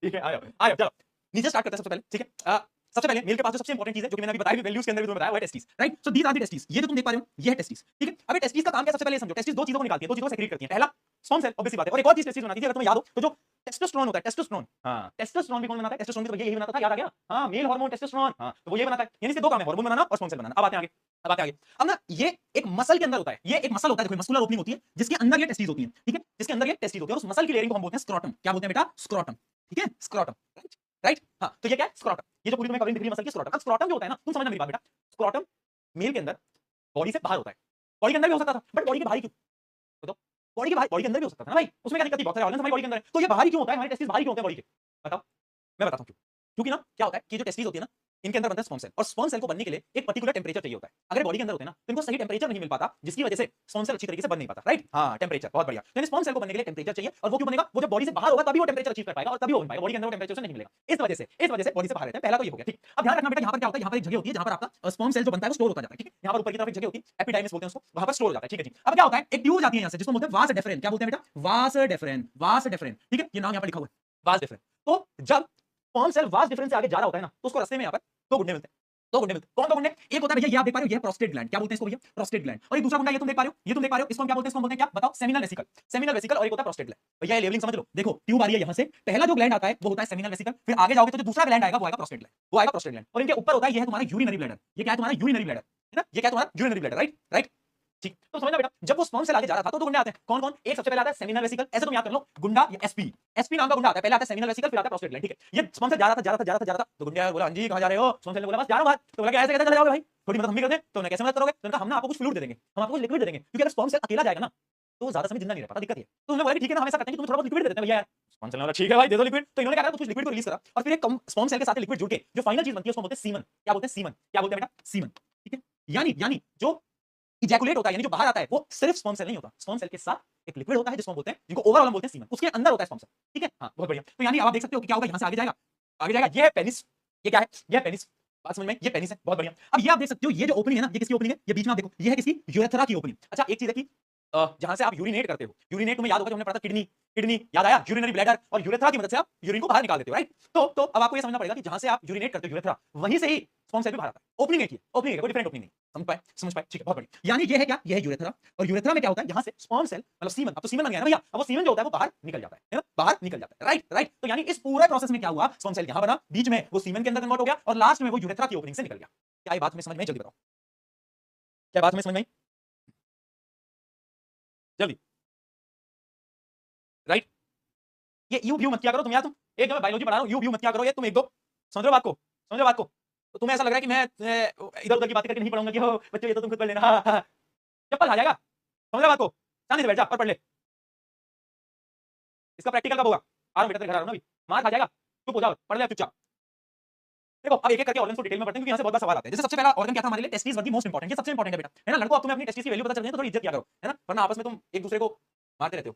ठीक है। आ जाओ आ जाओ, चलो नीचे स्टार्ट करते हैं सबसे पहले, ठीक है। सबसे पहले मेल के पास जो सबसे इंपॉर्टेंट चीज है जो कि मैंने अभी बताई, वैल्यूज के अंदर भी तुम्हें बताया, वो है testis, right. So these are the testis, ये जो तुम देख पा रहे हो ये है टेस्टिस, ठीक है। अब ये टेस्टिस का काम क्या है सबसे पहले समझो, टेस्टिस दो चीजों को निकालती है, दो चीजों को सेक्रेट करती है। पहला स्पर्म सेल, ऑब्वियस सी बात है, और एक और चीज टेस्टिस बनाती है, अगर तुम्हें याद हो तो जो टेस्टोस्टेरोन होता है, टेस्टोस्टेरोन, हां टेस्टोस्टेरोन भी कौन बनाता है, टेस्टोस्टेरोन भी तो भैया यही बनाता था, याद आ गया, हां मेल हार्मोन टेस्टोस्टेरोन, हां तो वो ये बनाता है, यानी इसके दो काम है, हार्मोन बनाना और स्पर्म सेल बनाना। अब आते हैं आगे, अब आते हैं आगे। अब ना ये एक मसल के अंदर होता है, ये एक मसल होता है, देखो मस्कुलर ओपनिंग होती है जिसके अंदर ये टेस्टिस होती है, ठीक है, जिसके अंदर ये टेस्टिस होती है, और उस मसल की लेयरिंग को हम बोलते हैं स्क्रोटम, क्या बोलते हैं बेटा, स्क्रोटम, ठीक है, स्क्रोटम, राइट राइट। हाँ तो ये क्या है, स्क्रोटम, ये जो पूरी तुम्हें कवरिंग दिख रही है मसल की, स्क्रोटम। अब स्क्रोटम जो होता है ना, तुम समझना मेरी बात बेटा, स्क्रोटम मेल के अंदर बॉडी से बाहर होता है, बॉडी के अंदर भी हो सकता था, बट बॉडी के बाहर क्यों, बताओ, बॉडी के बाहर, बॉडी के अंदर भी हो सकता था ना भाई, उसमें क्या दिक्कत थी, बहुत सारे ऑर्गन्स हमारी बॉडी के अंदर है, तो ये बाहर ही क्यों होता है, हमारे टेस्टिस बाहर ही क्यों होते हैं बॉडी के, बताओ, मैं बताता हूं क्यों। क्योंकि ना क्या होता है कि जो टेस्टिस होती है ना इनके अंदर बनता है स्पर्म सेल, और स्पर्म सेल को बनने के लिए एक पर्टिकुलर टेंपरेचर चाहिए होता है। अगर बॉडी के अंदर होते हैं ना तो इनको सही टेंपरेचर नहीं मिल पाता, जिसकी वजह से स्पर्म सेल अच्छी तरीके से बन नहीं पाता, राइट। हां टेंपरेचर, बहुत बढ़िया। यानी स्पर्म सेल को बनने के लिए टेंपरेचर चाहिए, और वो क्यों बनेगा, वो जब बॉडी से बाहर होगा तभी वो टेंपरेचर अचीव कर पाएगा, और तभी वो बन पाएगा, बॉडी के अंदर वो टेंपरेचर से नहीं मिलेगा, इस वजह से बॉडी से बाहर रहता है। पहला तो ये हो गया, ठीक। अब ध्यान रखना बेटा, यहां पर क्या होता है, यहां पर एक जगह होती है जहां पर आपका स्पर्म सेल जो बनता है वो स्टोर होता जाता है, ठीक है। यहां पर ऊपर की तरफ एक जगह होती है, एपिडाइमिस बोलते हैं उसको, वहां पर स्टोर हो जाता है, ठीक है जी। अब क्या होता है, एक ट्यूब जाती है यहां से जिसको बोलते हैं वास डेफरेन, क्या बोलते हैं बेटा, वास डेफरेन, वास डेफरेन, ठीक है, ये नाम यहां पर लिखा हुआ है वास डेफरेन। तो जब स्पर्म सेल वास डेफरेन से आगे जा रहा होता है ना तो उसको रास्ते में यहां पर दो गुड्डे मिलते हैं, दो गुंडे मिलते हैं। कौन दो गुंडे? एक होता है भैया, ये आप देख पा रहे हो, ये प्रोस्टेट ग्लैंड, क्या बोलते हैं इसको भैया? Prostate gland. और एक दूसरा गुंडा ये तुम देख पा रहे हो, ये तुम देख पा रहे हो, इसको हम क्या बोलते हैं? इसको हम बोलते हैं क्या? बताओ, सेमिनल वेसिकल। सेमिनल वेसिकल और एक होता है प्रोस्टेट ग्लैंड। भैया ये लेवलिंग समझ लो, देखो ट्यूब आ रही है यहां से, पहला जो ग्लैंड आता है वो होता है सेमिनल वेसिकल, फिर आगे जाओगे तो जो दूसरा ग्लैंड आएगा वो आएगा प्रोस्टेट ग्लैंड, वो आएगा प्रोस्टेट ग्लैंड। और इनके ऊपर होता है, ये है तुम्हारा यूरिनरी ब्लैडर। ये क्या है? तुम्हारा यूरिनरी ब्लैडर, है ना? ये क्या है? तुम्हारा यूरिनरी ब्लैडर, राइट राइट। ठीक, तो समझना बेटा, जब वो स्पर्म सेल आगे जा रहा था तो दो गुंडे आते हैं। कौन कौन? एक सबसे पहले आता है सेमिनल वेसिकल, ऐसे तुम याद कर लो, गुंडा या एसपी, एसपी नाम का गुंडा आता है, पहले आता है सेमिनल वेसिकल, फिर आता है प्रोस्टेट ग्लैंड। ठीक है, ये स्पर्म सेल जा रहा था जा रहा था जा रहा था जा रहा था, तो गुंडा बोला, हाँ जी कहां जा रहे हो? स्पर्म सेल ने बोला, बस जा रहा हूं बाहर। तो बोला, कैसे कैसे चले जाओगे भाई? थोड़ी मदद हम भी कर दें। तो उन्हें कैसे मदद करोगे? तो उन्होंने कहा, हम ना आपको कुछ फ्लूइड दे देंगे, हम आपको कुछ लिक्विड दे देंगे, क्योंकि अगर स्पर्म सेल अकेला जाएगा ना तो ज्यादा समय जिंदा नहीं रह पाता, दिक्कत है। तो उन्होंने बोला कि ठीक है ना, हम ऐसा करते हैं कि तुम्हें थोड़ा बहुत लिक्विड दे देते हैं भैया यार। स्पर्म सेल ने बोला, ठीक है भाई दे दो लिक्विड। तो इन्होंने क्या करा, कुछ लिक्विड को रिलीज करा और फिर एक स्पर्म सेल के साथ लिक्विड जुड़ के जो फाइनल चीज बनती है उसको बोलते हैं सीमन। क्या बोलते हैं? सीमन। क्या बोलते हैं बेटा? सीमन। ठीक है, यानी जो इजैकुलेट होता है, यानी जो बाहर आता है, वो सिर्फ स्पर्म सेल नहीं होता, स्पर्म सेल के साथ एक लिक्विड होता है जिसको हम बोलते हैं, जिनको ओवरऑल हम बोलते हैं सीमन, उसके अंदर होता है स्पर्म सेल। ठीक है, हाँ बहुत बढ़िया। तो यानी अब आप देख सकते हो कि क्या होगा, यहां से आगे जाएगा, आगे जाएगा, ये है पेनिस, ये क्या है? ये है पेनिस। बात समझ में? ये पेनिस है, बहुत बढ़िया। अब ये आप देख सकते हो, ये जो ओपनिंग है ना, ये किसकी ओपनिंग है? ये बीच में आप देखो, ये है किसकी? यूरेथ्रा की ओपनिंग। अच्छा एक चीज है कि जहां से आप यूरिनेट करते हो, यूरिनेट तुम्हें याद होगा, जब हमने पढ़ा था किडनी, किडनी याद आया, यूरिनरी ब्लैडर, और यूरेथ्रा की मदद से आप यूरिन को बाहर निकाल देते हो, राइट? तो अब आपको ये समझना पड़ेगा कि जहां से आप यूरिनेट करते हो, यूरेथ्रा, वहीं से ही स्पर्म सेल भी बाहर आता है। ओपनिंग एक ही है, ओपनिंग है, कोई डिफरेंट ओपनिंग नहीं। समझ पाए? समझ पाए? ठीक है, बहुत बढ़िया। यानी ये है क्या? ये है यूरेथ्रा, और यूरेथ्रा में क्या होता है, यहां से स्पर्म सेल मतलब सीमन, अब तो सीमन बन गया ना भैया, अब वो सीमन जो होता है वो बाहर निकल जाता है ना, बाहर निकल जाता है, राइट राइट। तो यानी इस पूरे प्रोसेस में क्या हुआ, स्पर्म सेल यहां बना, बीच में वो सीमन के अंदर कन्वर्ट हो गया, और लास्ट में वो यूरेथ्रा की ओपनिंग से निकल गया। क्या ये बात में समझ में? जल्दी बताओ, क्या बात में समझ में आई? जल्दी, राइट। ये यू व्यू मत किया करो तुम यार, तुम एक मैं बायोलॉजी पढ़ा रहा हूं, यू व्यू मत किया करो, ये तुम एक दो समझ रहे हो बात को, समझ रहे हो बात को? तो तुम्हें ऐसा लग रहा है कि मैं इधर उधर की बातें करके नहीं पढ़ूंगा कि हो बच्चों ये तो तुम खुद पढ़ लेना, हाँ, हाँ। चप्पल खा जाएगा, समझ रहे हो बात को? शांति से बैठ जा और पढ़ ले। इसका प्रैक्टिकल कब होगा? आ रहा हूं बेटा, तेरे घर आ रहा हूं ना अभी, मार खा जाएगा, चुप हो जाओ, पढ़ ले चुपचाप। देखो अब एक एक करके ऑर्गन को डिटेल में पढ़ते हैं, क्योंकि यहां से बहुत बार सवाल आते हैं। जैसे सबसे पहला ऑर्गन क्या था हमारे लिए? Testis one the most important, ये सबसे इंपोर्टेंट है बेटा, है ना? लड़कों, अब तुम्हें अपनी टेस्टिस की वैल्यू पता चल गई है तो थोड़ी इज्जत किया करो, है ना? वरना आपस में तुम एक दूसरे को मारते रहते हो।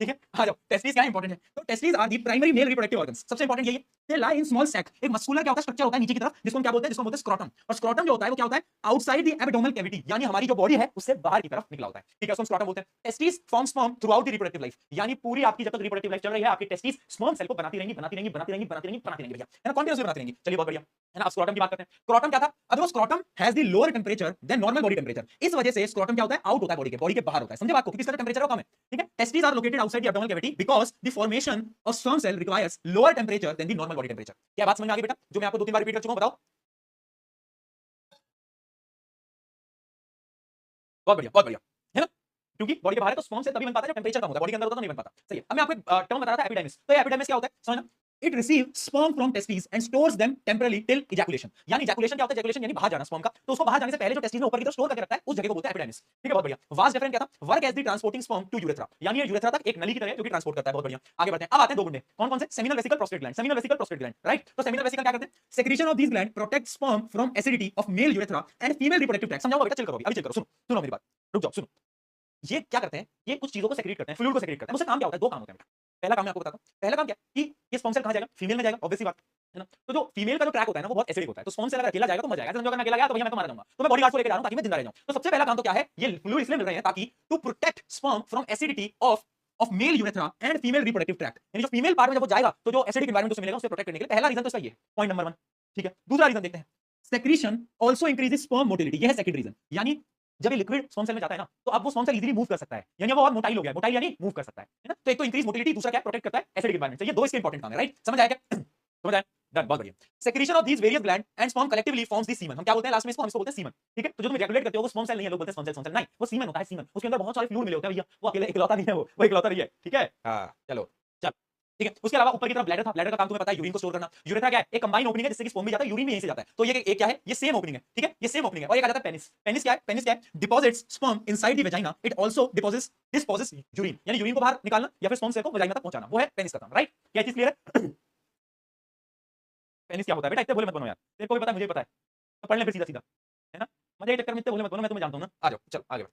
ठीक है, आ जाओ, टेस्टिस क्या इंपॉर्टेंट है? तो testis are the primary male reproductive organs, सबसे इंपॉर्टेंट यही है। They lie in small sac, एक मस्कुलर क्या होता है, स्ट्रक्चर होता है नीचे की तरफ, जिसको हम क्या बोलते हैं? जिसको बोलते हैं स्क्रोटम। और स्क्रोटम जो होता है वो क्या होता है? आउटसाइड द एब्डोमिनल कैविटी, यानी हमारी जो बॉडी है उससे बाहर की तरफ निकला होता है। ठीक है, उसको स्क्रोटम बोलते हैं। Testis forms sperm through out the reproductive life, यानी पूरी आपकी जब तक रिप्रोडक्टिव लाइफ चल रही है, आपकी टेस्टिस स्पर्म सेल को बनाती रहेंगी, बनाती रहेंगी, बनाती रहेंगी, बनाती रहेंगी, बनाती रहेंगी भैया, है ना? कॉन्टिन्यूसली बनाती रहेंगी। चलिए बहुत बढ़िया, है ना? अब स्क्रोटम की बात करते हैं। स्क्रोटम क्या था? अब वो scrotum has the lower temperature than normal body temperature, इस वजह से स्क्रोटम क्या होता है? आउट होता है बॉडी के बाहर होता है। समझे बात को? किसका टेंपरेचर कम है? ठीक है, testis are located outside the abdominal cavity because the formation of sperm cell requires lower temperature than the normal body temperature. क्या बात समझ में आ गई बेटा, जो मैं आपको दो तीन बार रिपीट कर चुका हूं? बताओ। बहुत बढ़िया, बहुत बढ़िया, है ना? क्योंकि बॉडी के बाहर है तो स्पर्म सेल तभी बन पाता है जब टेंपरेचर कम होता है, बॉडी के अंदर होता तो नहीं बन पाता। सही है। अब मैं आपको एक टर्म बता रहा था, एपिडेमिस। तो ये एपिडेमिस क्या होता है समझना? It receive sperm from testis and stores them temporarily till ejaculation, यानी इजैकुलेशन क्या होता है? इजैकुलेशन यानी बाहर जाना स्पर्म का, तो उसको बाहर जाने से पहले जो टेस्टिस में ऊपर की तरफ स्टोर करके रखता है उस जगह को बोलते हैं एपिडेमिस। ठीक है, बहुत बढ़िया। वास्ट डिफरेंट क्या था? Work as the transporting sperm to urethra, यानी ये यूरेथ्रा तक एक नली की तरह है जो कि ट्रांसपोर्ट करता है। बहुत बढ़िया, आगे बढ़ते हैं। अब आते हैं दो गुंडे, कौन कौन से? Seminal vesicle, prostate gland. Seminal vesicle, prostate gland, right? तो सेमिनल वेसिकल क्या करते हैं? Secretion of this gland protect sperm from acidity of male urethra and female reproductive tract. समझाऊंगा बेटा, चिल करो अभी चिल करो, सुनो सुनो मेरी बात, रुक जाओ, सुनो। ये क्या करते हैं? ये कुछ चीजों को सेक्रेट करते हैं, फ्लूइड को सेक्रेट करते हैं। उससे काम क्या होता है? दो काम होते हैं बेटा। पहला काम मैं आपको बताता हूं। पहला काम क्या है कि ये स्पर्म सेल कहां जाएगा? फीमेल में जाएगा, ऑब्वियस सी बात है ना? तो जो फीमेल का जो ट्रैक होता है ना वो बहुत एसिडिक होता है, तो स्पर्म सेल अगर अकेला जाएगा तो मर जाएगा। समझो, अगर मैं अकेला गया तो भैया मैं तो मारा जाऊंगा, तो मैं बॉडीगार्ड को लेकर जा रहा हूं ताकि मैं जिंदा रह जाऊं। तो सबसे पहला काम तो क्या है? ये फ्लूइड इसलिए मिल रहे हैं ताकि to protect sperm from acidity of male urethra and female reproductive tract, यानी जो फीमेल पार्ट में जब वो जाएगा तो जो एसिडिक एनवायरनमेंट उसे मिलेगा उसे प्रोटेक्ट करने के लिए। पहला रीजन तो इसका ये है, पॉइंट नंबर 1। ठीक है, दूसरा रीजन देखते हैं। Secretion also increases sperm motility, ये है सेकंड रीजन। यानी जब ये लिक्विड स्पर्म सेल में जाता है ना तो अब वो स्पर्म सेल इजीली मूव कर सकता है, यानी वो और मोटाइल हो गया, मोटाइल यानी मूव कर सकता है ना? तो एक तो इंक्रीज मोटिलिटी, दूसरा क्या? प्रोटेक्ट करता है एसिडिक एनवायरनमेंट से। ये दो इसके इंपॉर्टेंट काम है, राइट? समझ आया क्या? समझ आया? डन, बहुत बढ़िया। Secretion of these various gland and sperm collectively forms the semen. हम क्या बोलते हैं लास्ट में इसको? हम इसको बोलते हैं सीमन। ठीक है, तो जो तुम इजैकुलेट करते हो वो स्पर्म सेल नहीं है, लोग बोलते हैं स्पर्म सेल नहीं, वो सीमन होता है, सीमन। उसके अंदर बहुत सारे फ्लूइड मिले होते हैं भैया, वो अकेले इकलौता नहीं है, वो इकलौता नहीं है। ठीक है, हां चलो चल, ठीक है। उसके अलावा ऊपर की तरफ ब्लैडर था, ब्लैडर का काम तुम्हें पता है, यूरिन को स्टोर करना। यूरेथ्रा क्या है? एक कंबाइन ओपनिंग है जिससे कि स्पर्म भी जाता है, यूरिन भी यहीं से जाता है। तो ये एक क्या है? ये सेम ओपनिंग है। ठीक है, ये सेम ओपनिंग है। और एक आ जाता है पेनिस। पेनिस क्या है? पेनिस क्या है? Deposits sperm inside the vagina, it also dispossess urine, यानी यूरिन को बाहर निकालना या फिर स्पर्म सेल को वेजाइना तक पहुंचाना, वो है पेनिस का काम, राइट? क्या चीज क्लियर है? पेनिस क्या होता है बेटा? इतने बोले मत बनो यार, तेरे को भी पता है, मुझे भी पता है, तो पढ़ ले फिर सीधा सीधा, है ना? मजे के चक्कर में इतने बोले मत बनो, मैं तुम्हें जानता हूं ना। आ जाओ, चल आगे बढ़।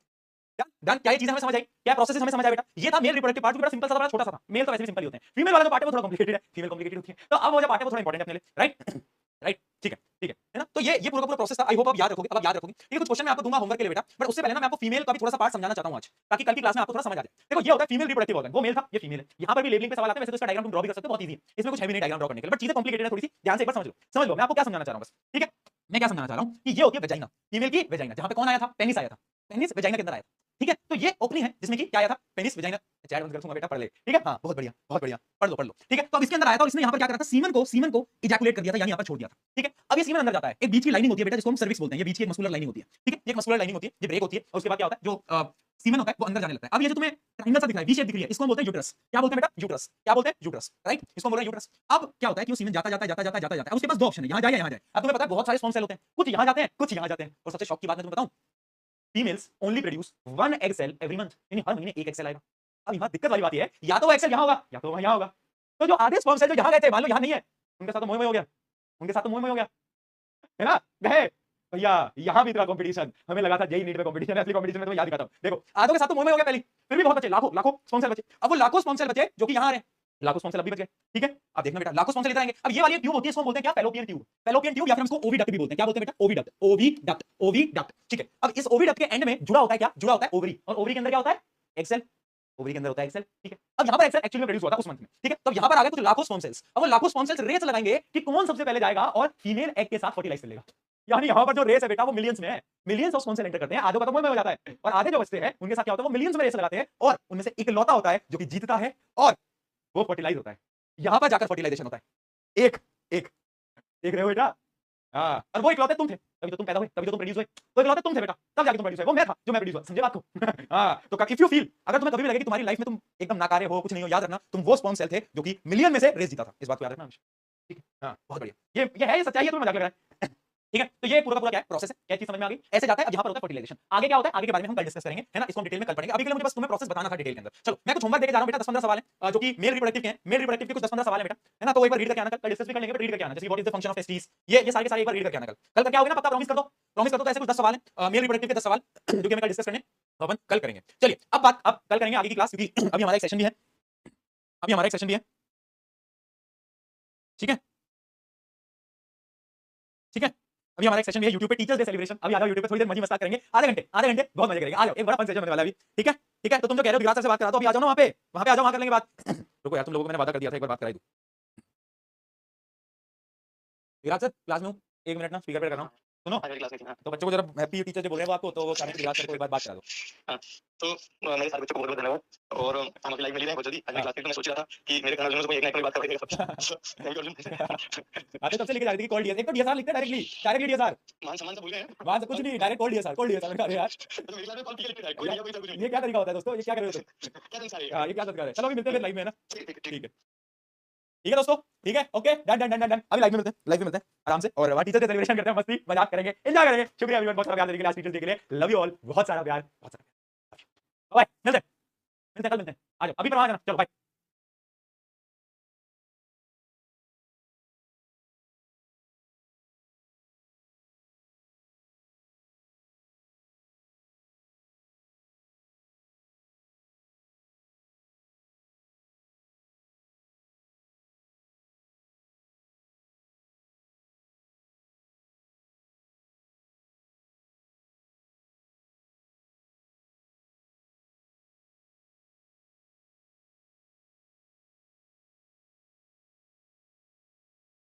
डन डन, क्या ये चीज हमें समझ आई? क्या प्रोसेस हमें समझ आया बेटा? ये था मेल रिप्रोडक्टिव पार्ट, जो बड़ा सिंपल सा था, बड़ा छोटा सा था। मेल तो वैसे भी सिंपल ही होते हैं, फीमेल वाला जो पार्ट है वो थोड़ा कॉम्प्लिकेटेड है, फीमेल कॉम्प्लिकेटेड होती है। तो अब वो जो पार्ट है वो थोड़ा इंपॉर्टेंट है अपने लिए, राइट? राइट, ठीक है, ठीक है ना? तो ये पूरा का पूरा प्रोसेस था। आई होप आप याद रखोगे, अब आप याद रखोगे। ठीक है, कुछ क्वेश्चन मैं आपको दूंगा होमवर्क के लिए बेटा, बट उससे पहले ना मैं आपको फीमेल का भी थोड़ा सा पार्ट समझाना चाहता हूं आज, ताकि कल की क्लास में आपको थोड़ा समझ आ जाए। देखो, ये होता है फीमेल रिप्रोडक्टिव ऑर्गन, वो मेल था, ये फीमेल है। यहां पर भी लेबलिंग पे सवाल आते हैं, वैसे तो इसका डायग्राम तुम ड्रॉ भी कर सकते हो, बहुत इजी है, इसमें कुछ हैवी नहीं डायग्राम ड्रॉ करने के लिए, बट चीजें कॉम्प्लिकेटेड है थोड़ी सी, ध्यान से एक बार समझ लो। समझ लो मैं आपको क्या समझाना चाह रहा हूं बस, ठीक है? मैं क्या समझाना चाह रहा हूं कि ये होती है वेजाइना, फीमेल की वेजाइना, जहां पे कौन आया था, पेनिस आया था, पेनिस वेजाइना के अंदर आया था, ठीक है। तो ये ओपनिंग है जिसमें कि क्या आया था, पेनिस वेजाइना। चैट बंद कर दूंगा बेटा, पढ़ ले, ठीक है। हाँ बहुत बढ़िया, बहुत बढ़िया, पढ़ लो, ठीक है। तो अब इसके अंदर आया था और इसने यहाँ पर क्या करा था, सीमन को इजैकुलेट कर दिया था, यानी यहाँ पर छोड़ दिया था, ठीक है। अब ये सीमन अंदर जाता है, एक बीच की लाइनिंग होती है बेटा, जिसको हम सर्विक्स बोलते हैं, ये बीच की एक मस्कुलर लाइनिंग होती है, ठीक है। एक मस्कुलर लाइनिंग होती है, ये ब्रेक होती है और उसके बाद क्या होता है, जो सीमन होता है वो अंदर जाने लगता है। अब ये जो तुम्हें ट्रायंगल सा दिख रहा है, वी शेप दिख रही है, इसको हम बोलते हैं यूट्रस। क्या बोलते हैं बेटा, यूट्रस। क्या बोलते हैं, यूट्रस, राइट, इसको बोल रहे हैं यूट्रस। अब क्या होता है कि वो सीमन जाता जाता है, उसके पास दो ऑप्शन है, यहाँ जाए या यहाँ जाए। अब तुम्हें पता है बहुत सारे स्पर्म सेल होते हैं, कुछ यहाँ जाते हैं, कुछ यहाँ जाते हैं, और सबसे शॉक की बात मैं तुम्हें बताऊं, females only produce 1 egg cell every month, यानी हर महीने एक एक्सेल आएगा। अब यहाँ दिक्कत वाली बात ये है, या तो वो एक्सेल यहाँ होगा या तो यहाँ होगा। तो जो आधे स्पर्म सेल जो यहाँ गए थे, मान लो यहाँ नहीं है, उनके साथ तो मोह हो गया, उनके साथ तो मोह हो गया, है ना, गए भैया। यहाँ भी इतना कंपटीशन, हमें लगा था जेई नीट में कंपटीशन है, असली कंपटीशन में तुम्हें याद दिखाता हूँ। देखो आधों के साथ तो मोह हो गया पहले, फिर भी बहुत बचे, लाखों लाखों स्पर्म सेल बचे। अब वो लाखों स्पर्म सेल बचे जो कि यहाँ आ रहे हैं, लाखों स्पर्म सेल अभी बच गए, ठीक है। अब देखना बेटा, लाखों स्पर्म सेल इधर आएंगे। अब ये वाली ट्यूब होती है, इसको बोलते हैं क्या, फैलोपियन ट्यूब, फैलोपियन ट्यूब, या फिर हमको ओविडक्ट भी बोलते हैं। क्या बोलते हैं बेटा, ओविडक्ट, ओविडक्ट, ओविडक्ट, ठीक है। अब इस ओविडक्ट के एंड में जुड़ा होता है क्या, जुड़ा होता है ओवरी, और ओवरी के अंदर क्या होता है, एक्सेल, ओवरी के अंदर होता है एक्सेल, ठीक है। अब यहाँ पर एक्सेल एक्चुअली में प्रोड्यूस हुआ था उस मंथ में, ठीक है। तो यहाँ पर आ गए कुछ लाखों स्पर्म सेल्स। अब वो लाखों स्पर्म सेल्स रेस लगाएंगे कि कौन सबसे पहले जाएगा और फीमेल एग के साथ फर्टिलाइज कर लेगा। यानी यहाँ पर जो रेस है बेटा वो मिलियंस में है, millions of sperm cell enter करते हैं, आधों का तो मुंह में हो जाता है, और आधे जो बचते हैं उनके साथ क्या होता है, वो मिलियंस में रेस लगाते हैं, और उनमें से एक लौता होता है जो कि जीतता है और वो फर्टिलाइज होता है। यहाँ पर जाकर फर्टिलाइजेशन होता है, एक एक देख रहे हो बेटा। हाँ, और वो इकलौते तुम थे, तभी तो तुम पैदा हुए, तभी तो तुम प्रोड्यूस हुए, वो इकलौते तुम थे बेटा, तब जाके तुम प्रोड्यूस हुए, वो मैं था जो मैं प्रोड्यूस हुआ, समझे बात को। हाँ, तो इफ यू फील, अगर तुम्हें कभी भी लगे कि तुम्हारी लाइफ में तुम एकदम नाकारे हो, कुछ नहीं हो, याद रखना तुम वो स्पर्म सेल थे जो कि मिलियन में से रेस जीता था, इस बात को याद रखना हमेशा, ठीक है। हाँ बहुत बढ़िया, ये है, ये सच्चाई है, तुम्हें मजाक लग रहा है। ठीक है। तो ये पूरा का पूरा क्या है, प्रोसेस है, क्या चीज समझ में आ गई, ऐसे जाता है। अब यहाँ पर होता है फर्टिलाइजेशन, आगे क्या होता है, आगे के बारे में हम कल डिस्कस करेंगे, है ना, इसको हम डिटेल में कल पढ़ेंगे। अभी के लिए मुझे बस तुम्हें प्रोसेस बताना था डिटेल के अंदर। चलो मैं कुछ होमवर्क देके जा रहा हूं बेटा, 10-15 सवाल है जो कि मेल रिप्रोडक्टिव के हैं, मेल रिप्रोडक्टिव के कुछ 10-15 सवाल है बेटा, है ना। तो एक बार रीड करके आना, कल डिस्कस भी कर लेंगे, रीड करके आना, जैसे what is the function of testis, ये सारे के सारे एक बार रीड करके आना। कल का क्या होगा ना, पक्का प्रॉमिस कर दो, प्रॉमिस कर दो। तो ऐसे कुछ 10 सवाल है मेल रिप्रोडक्टिव के 10 सवाल जो कि हमें कल डिस्कस करने, तो अपन कल करेंगे। चलिए अब कल करेंगे आगे की क्लास, क्योंकि अभी हमारा एक सेशन भी है, अभी हमारा एक सेशन भी है, ठीक है, ठीक है। अभी हमारा एक सेशन भी है YouTube पे, टीचर्स डे सेलिब्रेशन। अभी आ जाओ YouTube पे, थोड़ी देर मजे मस्ती करेंगे, आधे घंटे बहुत मजे करेंगे। आ जाओ, एक बड़ा फन सेशन होने वाला है अभी, ठीक है, ठीक है। तो तुम जो कह रहे हो विराज सर से बात करा दो, अभी आ जाओ ना, वहां पे आ जाओ, वहां कर लेंगे बात। रुको यार, तुम लोगों को मैंने वादा कर दिया था एक बार बात कराई दूं। विराज सर क्लास में हूँ, 1 मिनट ना, स्पीकर पे कर रहा हूँ, सुनो। तो बच्चों को जरा हैप्पी टीचर्स डे बोल रहे हैं वो आपको, तो वो चाहे विराज सर को एक बार बात करा दो। हाँ, तो मेरे सारे बच्चों को बहुत-बहुत धन्यवाद, और हम अभी लाइव मिल रहे हैं बहुत जल्दी। आज मेरी क्लास में तो मैं सोच रहा था कि मेरे घर में कोई एक ना एक बात करवाएगा सब। Thank you Arjun. आते तब से लेके जा रही थी, कॉल डीएस, एक तो डीएसआर लिखते डायरेक्टली, डायरेक्टली डीएसआर, मान सम्मान सब भूल गए हैं। वहां से कुछ नहीं, डायरेक्ट कॉल डीएसआर, अरे यार तो मेरी क्लास में कॉल किया लिखते हैं, कोई नहीं कोई सब कुछ नहीं। ये क्या तरीका होता है दोस्तों, ये क्या कर रहे हो तुम, क्या दिन सारे। हां ये क्या संस्कार है। चलो अभी मिलते हैं फिर लाइव में, है ना, ठीक है। ठीक है दोस्तों, ठीक है, ओके, डन। अभी लाइव में मिलते हैं, लाइव में मिलते हैं आराम से, और टीचर्स डे सेलिब्रेशन करते हैं, मस्ती मजाक करेंगे, एंजॉय करेंगे। शुक्रिया एवरीवन, बहुत सारा प्यार देने के लिए, आज टीचर्स डे के लिए, लव यू ऑल, बहुत सारा प्यार, बहुत सारा प्यार। बाय, मिलते हैं कल मिलते हैं, आ जाओ अभी पर आ जाना, चलो बाय।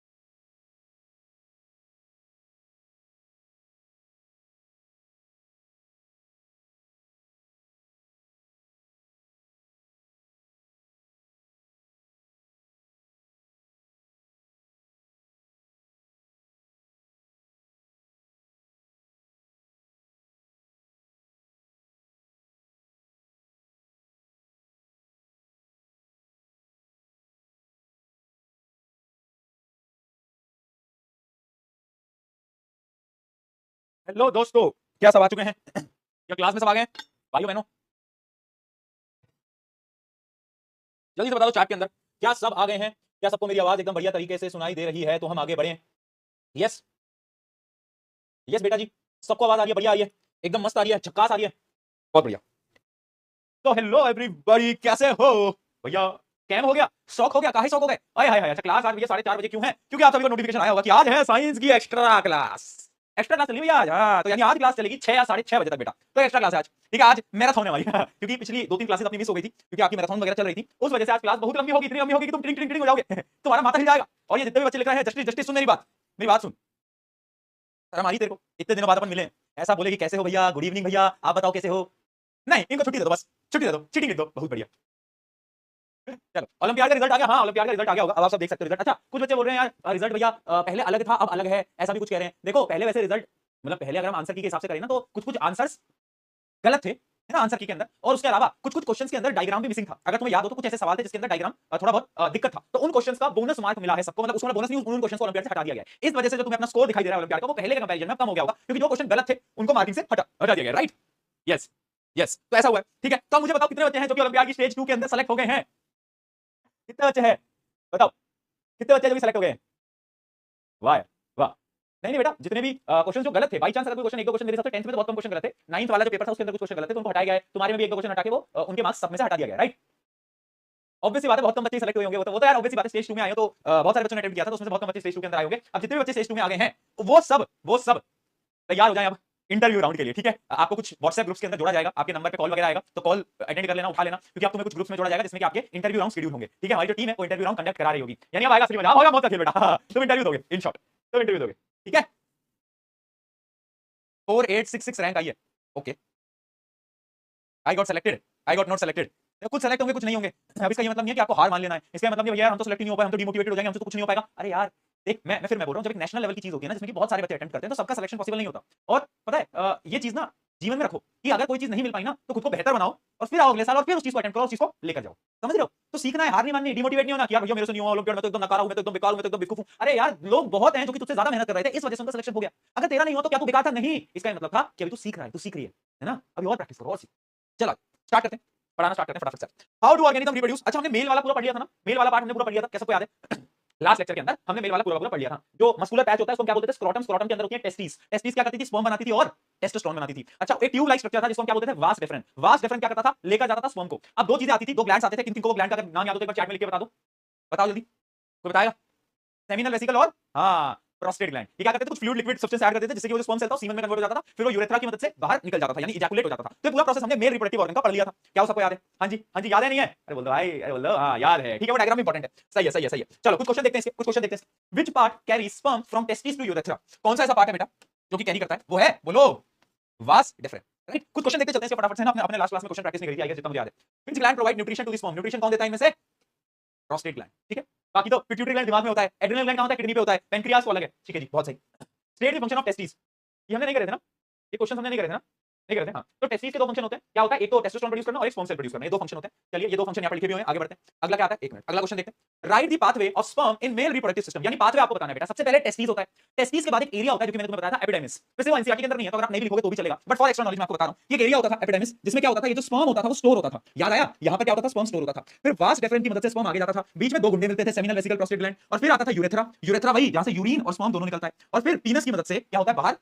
हेलो दोस्तों, क्या सब आ चुके हैं, क्या क्लास में सब आ गए हैं भाइयों बहनों, जल्दी से बता दो चैट के अंदर, क्या सब आ गए हैं, क्या सबको मेरी आवाज एकदम बढ़िया तरीके से सुनाई दे रही है, तो हम आगे बढ़े। यस यस बेटा जी, सबको आवाज आ रही है, बढ़िया आ रही है, एकदम मस्त आ रही है, झक्कास आ रही है, बहुत बढ़िया। तो हेलो एवरीबॉडी, कैसे हो भैया, कैम हो गया, शौक हो गया, काहे शौक हो गए, हाय हाय हाय। अच्छा क्लास आज भैया 4:30 बजे क्यों है, क्योंकि आप सभी को नोटिफिकेशन आया होगा कि आज है साइंस की एक्स्ट्रा क्लास, एक्स्ट्रा क्लास चली भैया आज। हाँ, तो यानी आज क्लास चलेगी 6 या 6:30 बजे तक बेटा, तो एक्स्ट्रा क्लास है आज, ठीक है। आज मैराथन है हमारी, क्योंकि पिछली 2-3 क्लासेस अपनी मिस हो गई थी, क्योंकि आपकी मैराथन वगैरह चल रही थी, उस वजह से आज क्लास बहुत लंबी होगी, इतनी लंबी होगी कि तुम टिंग टिंग टिंग हो जाओगे, तुम्हारा माथा हिल जाएगा। और ये जितने भी बच्चे लिख रहे हैं जस्टिस जस्टिस, सुन मेरी बात सुन, शर्म आ रही तेरे को? इतने दिनों बाद अपन मिले, ऐसा बोले कि कैसे हो भैया, गुड इवनिंग भैया, आप बताओ कैसे हो? नहीं, इनको छुट्टी दे दो, बस छुट्टी दे दो, चीटिंग लिख दो, बहुत बढ़िया। चलो, ओलंपियाड का रिजल्ट आ गया। हाँ, ओलंपियाड का रिजल्ट आ गया होगा, अब आप सब देख सकते हो रिजल्ट। अच्छा, कुछ बच्चे बोल रहे हैं यार रिजल्ट भैया पहले अलग था, अब अलग है, ऐसा भी कुछ कह रहे हैं। देखो, पहले वैसे रिजल्ट मतलब पहले अगर हम आंसर की के हिसाब से करें ना, तो कुछ-कुछ आंसर्स गलत थे, है ना, आंसर की के अंदर, और उसके अलावा कुछ-कुछ क्वेश्चंस के अंदर डायग्राम भी मिसिंग था। अगर तुम्हें याद हो तो कुछ ऐसे सवाल थे जिसके अंदर डायग्राम थोड़ा बहुत दिक्कत था, तो उन क्वेश्चंस का बोनस मार्क मिला है सबको, मतलब उसको बोनस नहीं, उन क्वेश्चंस को ओलंपियाड से हटा दिया गया है। इस वजह से जो तुम्हें अपना स्कोर दिखाई दे रहा है ओलंपियाड का, वो पहले के कंपैरिजन में कम हो गया होगा, क्योंकि जो क्वेश्चन गलत थे उनको मार्किंग से हटा दिया गया, राइट? यस, यस, तो ऐसा हुआ है, ठीक है। तो मुझे बताओ कितने बच्चे हैं जो कि ओलंपियाड की स्टेज 2 के अंदर सेलेक्ट हो गए हैं? कितने बच्चे हैं? बताओ, कितने बच्चे जो भी सेलेक्ट हो गए हैं? वाह यार, वाह। नहीं बेटा, जितने भी क्वेश्चन जो गलत थे, बाई चांस अगर कोई क्वेश्चन एक दो क्वेश्चन मेरे हिसाब से 10th में तो बहुत कम क्वेश्चन गलत थे, 9th वाला जो पेपर था उसके अंदर कुछ क्वेश्चन गलत थे, तो उनको हटाया गया है। तुम्हारे में भी एक दो क्वेश्चन हटा के वो उनके मार्क्स सब में से हटा दिया गया, राइट? ऑब्वियस सी बात है, बहुत कम बच्चे सेलेक्ट हुए होंगे, वो तो यार ऑब्वियस सी बात है, स्टेज 2 में आए हो तो बहुत सारे बच्चों ने अटेम्प्ट किया था, तो उसमें से बहुत कम बच्चे स्टेज 2 के अंदर आए होंगे। अब जितने भी बच्चे स्टेज 2 में आ गए हैं, वो सब तैयार हो जाएं अब इंटरव्यू राउंड के लिए, ठीक है? आपको कुछ व्हाट्सएप ग्रुप्स के अंदर जोड़ा जाएगा, आपके नंबर पे कॉल वगैरह आएगा, तो कॉल अटेंड कर लेना, उठा लेना, क्योंकि अब तुम्हें कुछ ग्रुप्स में जोड़ा जाएगा जिसमें कि आपके इंटरव्यू राउंड शेड्यूल होंगे, ठीक है? हमारी जो टीम है वो इंटरव्यू राउंड कंडक्ट करा रही होगी, यानी अब आएगा असली मजा, होगा मौत का खेल बेटा। तुम इंटरव्यू दोगे, इन शॉर्ट तुम इंटरव्यू दोगे, ठीक है? 4866 रैंक आई है, okay. I got selected, I got not selected. कुछ सेलेक्ट होंगे, कुछ नहीं होंगे। अब इसका ये मतलब नहीं है कि आपको हार मान लेना है, इसका मतलब नहीं है यार हम तो सेलेक्ट ही नहीं हो पाए, हम तो डिमोटिवेटेड हो जाएंगे, हमसे तो कुछ नहीं हो पाएगा। अरे यार देख, मैं बोल रहा हूँ, जब एक नेशनल लेवल की चीज होती है ना, जिसमें कि बहुत सारे बच्चे अटेम्प्ट करते हैं, तो सबका सिलेक्शन पॉसिबल नहीं होता। और पता है ये चीज ना जीवन में रखो कि अगर कोई चीज नहीं मिल पाई ना, तो खुद को बेहतर बनाओ और फिर आओ अगले साल और फिर उस चीज को अटेम्प्ट करो, उस चीज को लेकर जाओ, समझ रहे हो? तो सीखना है, हार नहीं माननी, डिमोटिवेट नहीं होना कि यार भैया मेरे से नहीं हुआ ओलंपियाड में, तो एकदम नकारा हूं, मैं तो एकदम बेकार हूं, मैं तो एकदम बेवकूफ हूं। अरे यार लोग बहुत हैं जो कि तुझसे ज्यादा मेहनत कर रहे थे, इस वजह से उनका सिलेक्शन हो गया। अगर तेरा नहीं हुआ तो क्या तू बेकार था? नहीं, इसका ये मतलब था कि अभी तू सीख रहा है, तू सीख रही है ना? अभी और प्रैक्टिस करो और सीख। चलो स्टार्ट करते हैं, पढ़ाना स्टार्ट करते हैं फटाफट से। How do organism reproduce? अच्छा, हमने मेल वाला पूरा पढ़ लिया था ना, मेल वाला पार्ट हमने पूरा पढ़ लिया था, क्या सबको याद है? लास्ट लेक्चर के अंदर हमने मेल वाला पूरा पढ़ लिया था। जो मस्कुलर पैच होता है उसको हम क्या बोलते थे? स्क्रोटम। स्क्रोटम के अंदर होती है टेस्टिस। टेस्टिस क्या करती थी? स्पर्म बनाती थी और टेस्टोस्टेरोन बनाती थी। अच्छा, एक ट्यूब लाइक स्ट्रक्चर था जिसको हम क्या बोलते थे? वास डिफरेंट। वास डिफरेंट क्या करता था? लेकर जाता था स्पर्म को। अब दो चीजें आती थी, दो ग्लैंड्स आते थे, किन किन को वो ग्लैंड का नाम याद हो तो एक बार चैट में लिख के बता दो, बताओ जल्दी, कोई बताएगा? सेमिनल वेसिकल और हाँ प्रोस्टेट ग्लैंड। ये क्या करते थे? कुछ फ्लूइड लिक्विड सब्सटेंस ऐड करते थे, जिससे कि वो जो स्पर्म सेल था सीमेन में कन्वर्ट हो जाता था, फिर वो यूरेथ्रा की मदद से बाहर निकल जाता था, यानी इजैकुलेट हो जाता था। तो ये पूरा प्रोसेस हमने मेल रिप्रोडक्टिव ऑर्गन का पढ़ लिया था। क्या वो सबको याद है? हाँ जी, हाँ जी, याद है नहीं है? अरे बोल दो भाई, अरे बोल दो, हाँ याद है, ठीक है, वो डायग्राम इंपॉर्टेंट है। सही है, सही है, सही है। चलो कुछ क्वेश्चन देखते हैं इसके, कुछ क्वेश्चन देखते हैं। Which part carry sperm from testis to urethra? कौन सा ऐसा पार्ट है बेटा जो कि कैरी करता है? वो है, बोलो, वास डिफरेंट, राइट? कुछ क्वेश्चन देखते चलते हैं फटाफट से ना, अपने लास्ट क्लास में क्वेश्चन प्रैक्टिस नहीं करी थी, आई गेस जितना मुझे याद है। Which gland provide nutrition to the sperm? Nutrition कौन देता है इनमें से? प्रोस्टेट ग्लैंड, ठीक है। बाकी तो पिट्यूटरी ग्लैंड दिमाग में होता है, एड्रिनल ग्लैंड कहां होता है? किडनी पे होता है, पेनक्रियास वो अलग है, ठीक है जी, बहुत सही। State the function of testis, ये हमने नहीं करे थे ना, ये क्वेश्चन हमने नहीं करे थे ना, नहीं करे थे, हाँ। तो टेस्टिस के दो फंक्शन होते हैं, क्या होता है? एक तो टेस्टोस्टेरोन प्रोड्यूस करना और एक स्पर्म सेल प्रोड्यूस करना, ये दो फंक्शन होते हैं। चलिए ये दो फंक्शन यहाँ पर लिखे भी हुए हैं, आगे बढ़ते हैं। अगला क्या आता है? एक मिनट, अगला क्वेश्चन देखते हैं। Right the pathway of sperm in male reproductive system, यानी पाथवे आपको बताना है बेटा। सबसे पहले टेस्टिस होता है, टेस्टिस के बाद एक एरिया होता है जो कि मैंने तुम्हें बताया था, एपिडेमिस। वैसे वो एनसीईआरटी के अंदर नहीं है, तो अगर आप नहीं भी लिखोगे तो भी चलेगा, बट फॉर एक्स्ट्रा नॉलेज मैं आपको बता रहा हूं, ये एक एरिया होता था एपिडेमिस, जिसमें क्या होता था? ये जो स्पर्म होता था वो स्टोर होता था, याद आया? यहाँ पर क्या होता था? स्पर्म स्टोर होता था। फिर वास डिफरेंट की मदद से स्पर्म आगे जाता था, बीच में दो गुंडे मिलते थे, सेमिनल वेसिकल, प्रोस्टेट ग्लैंड, और फिर आता था यूरेथ्रा। यूरेथ्रा वही जहां से यूरिन और स्पर्म दोनों निकलता है, और फिर पीनस की मदद से क्या होता है? बाहर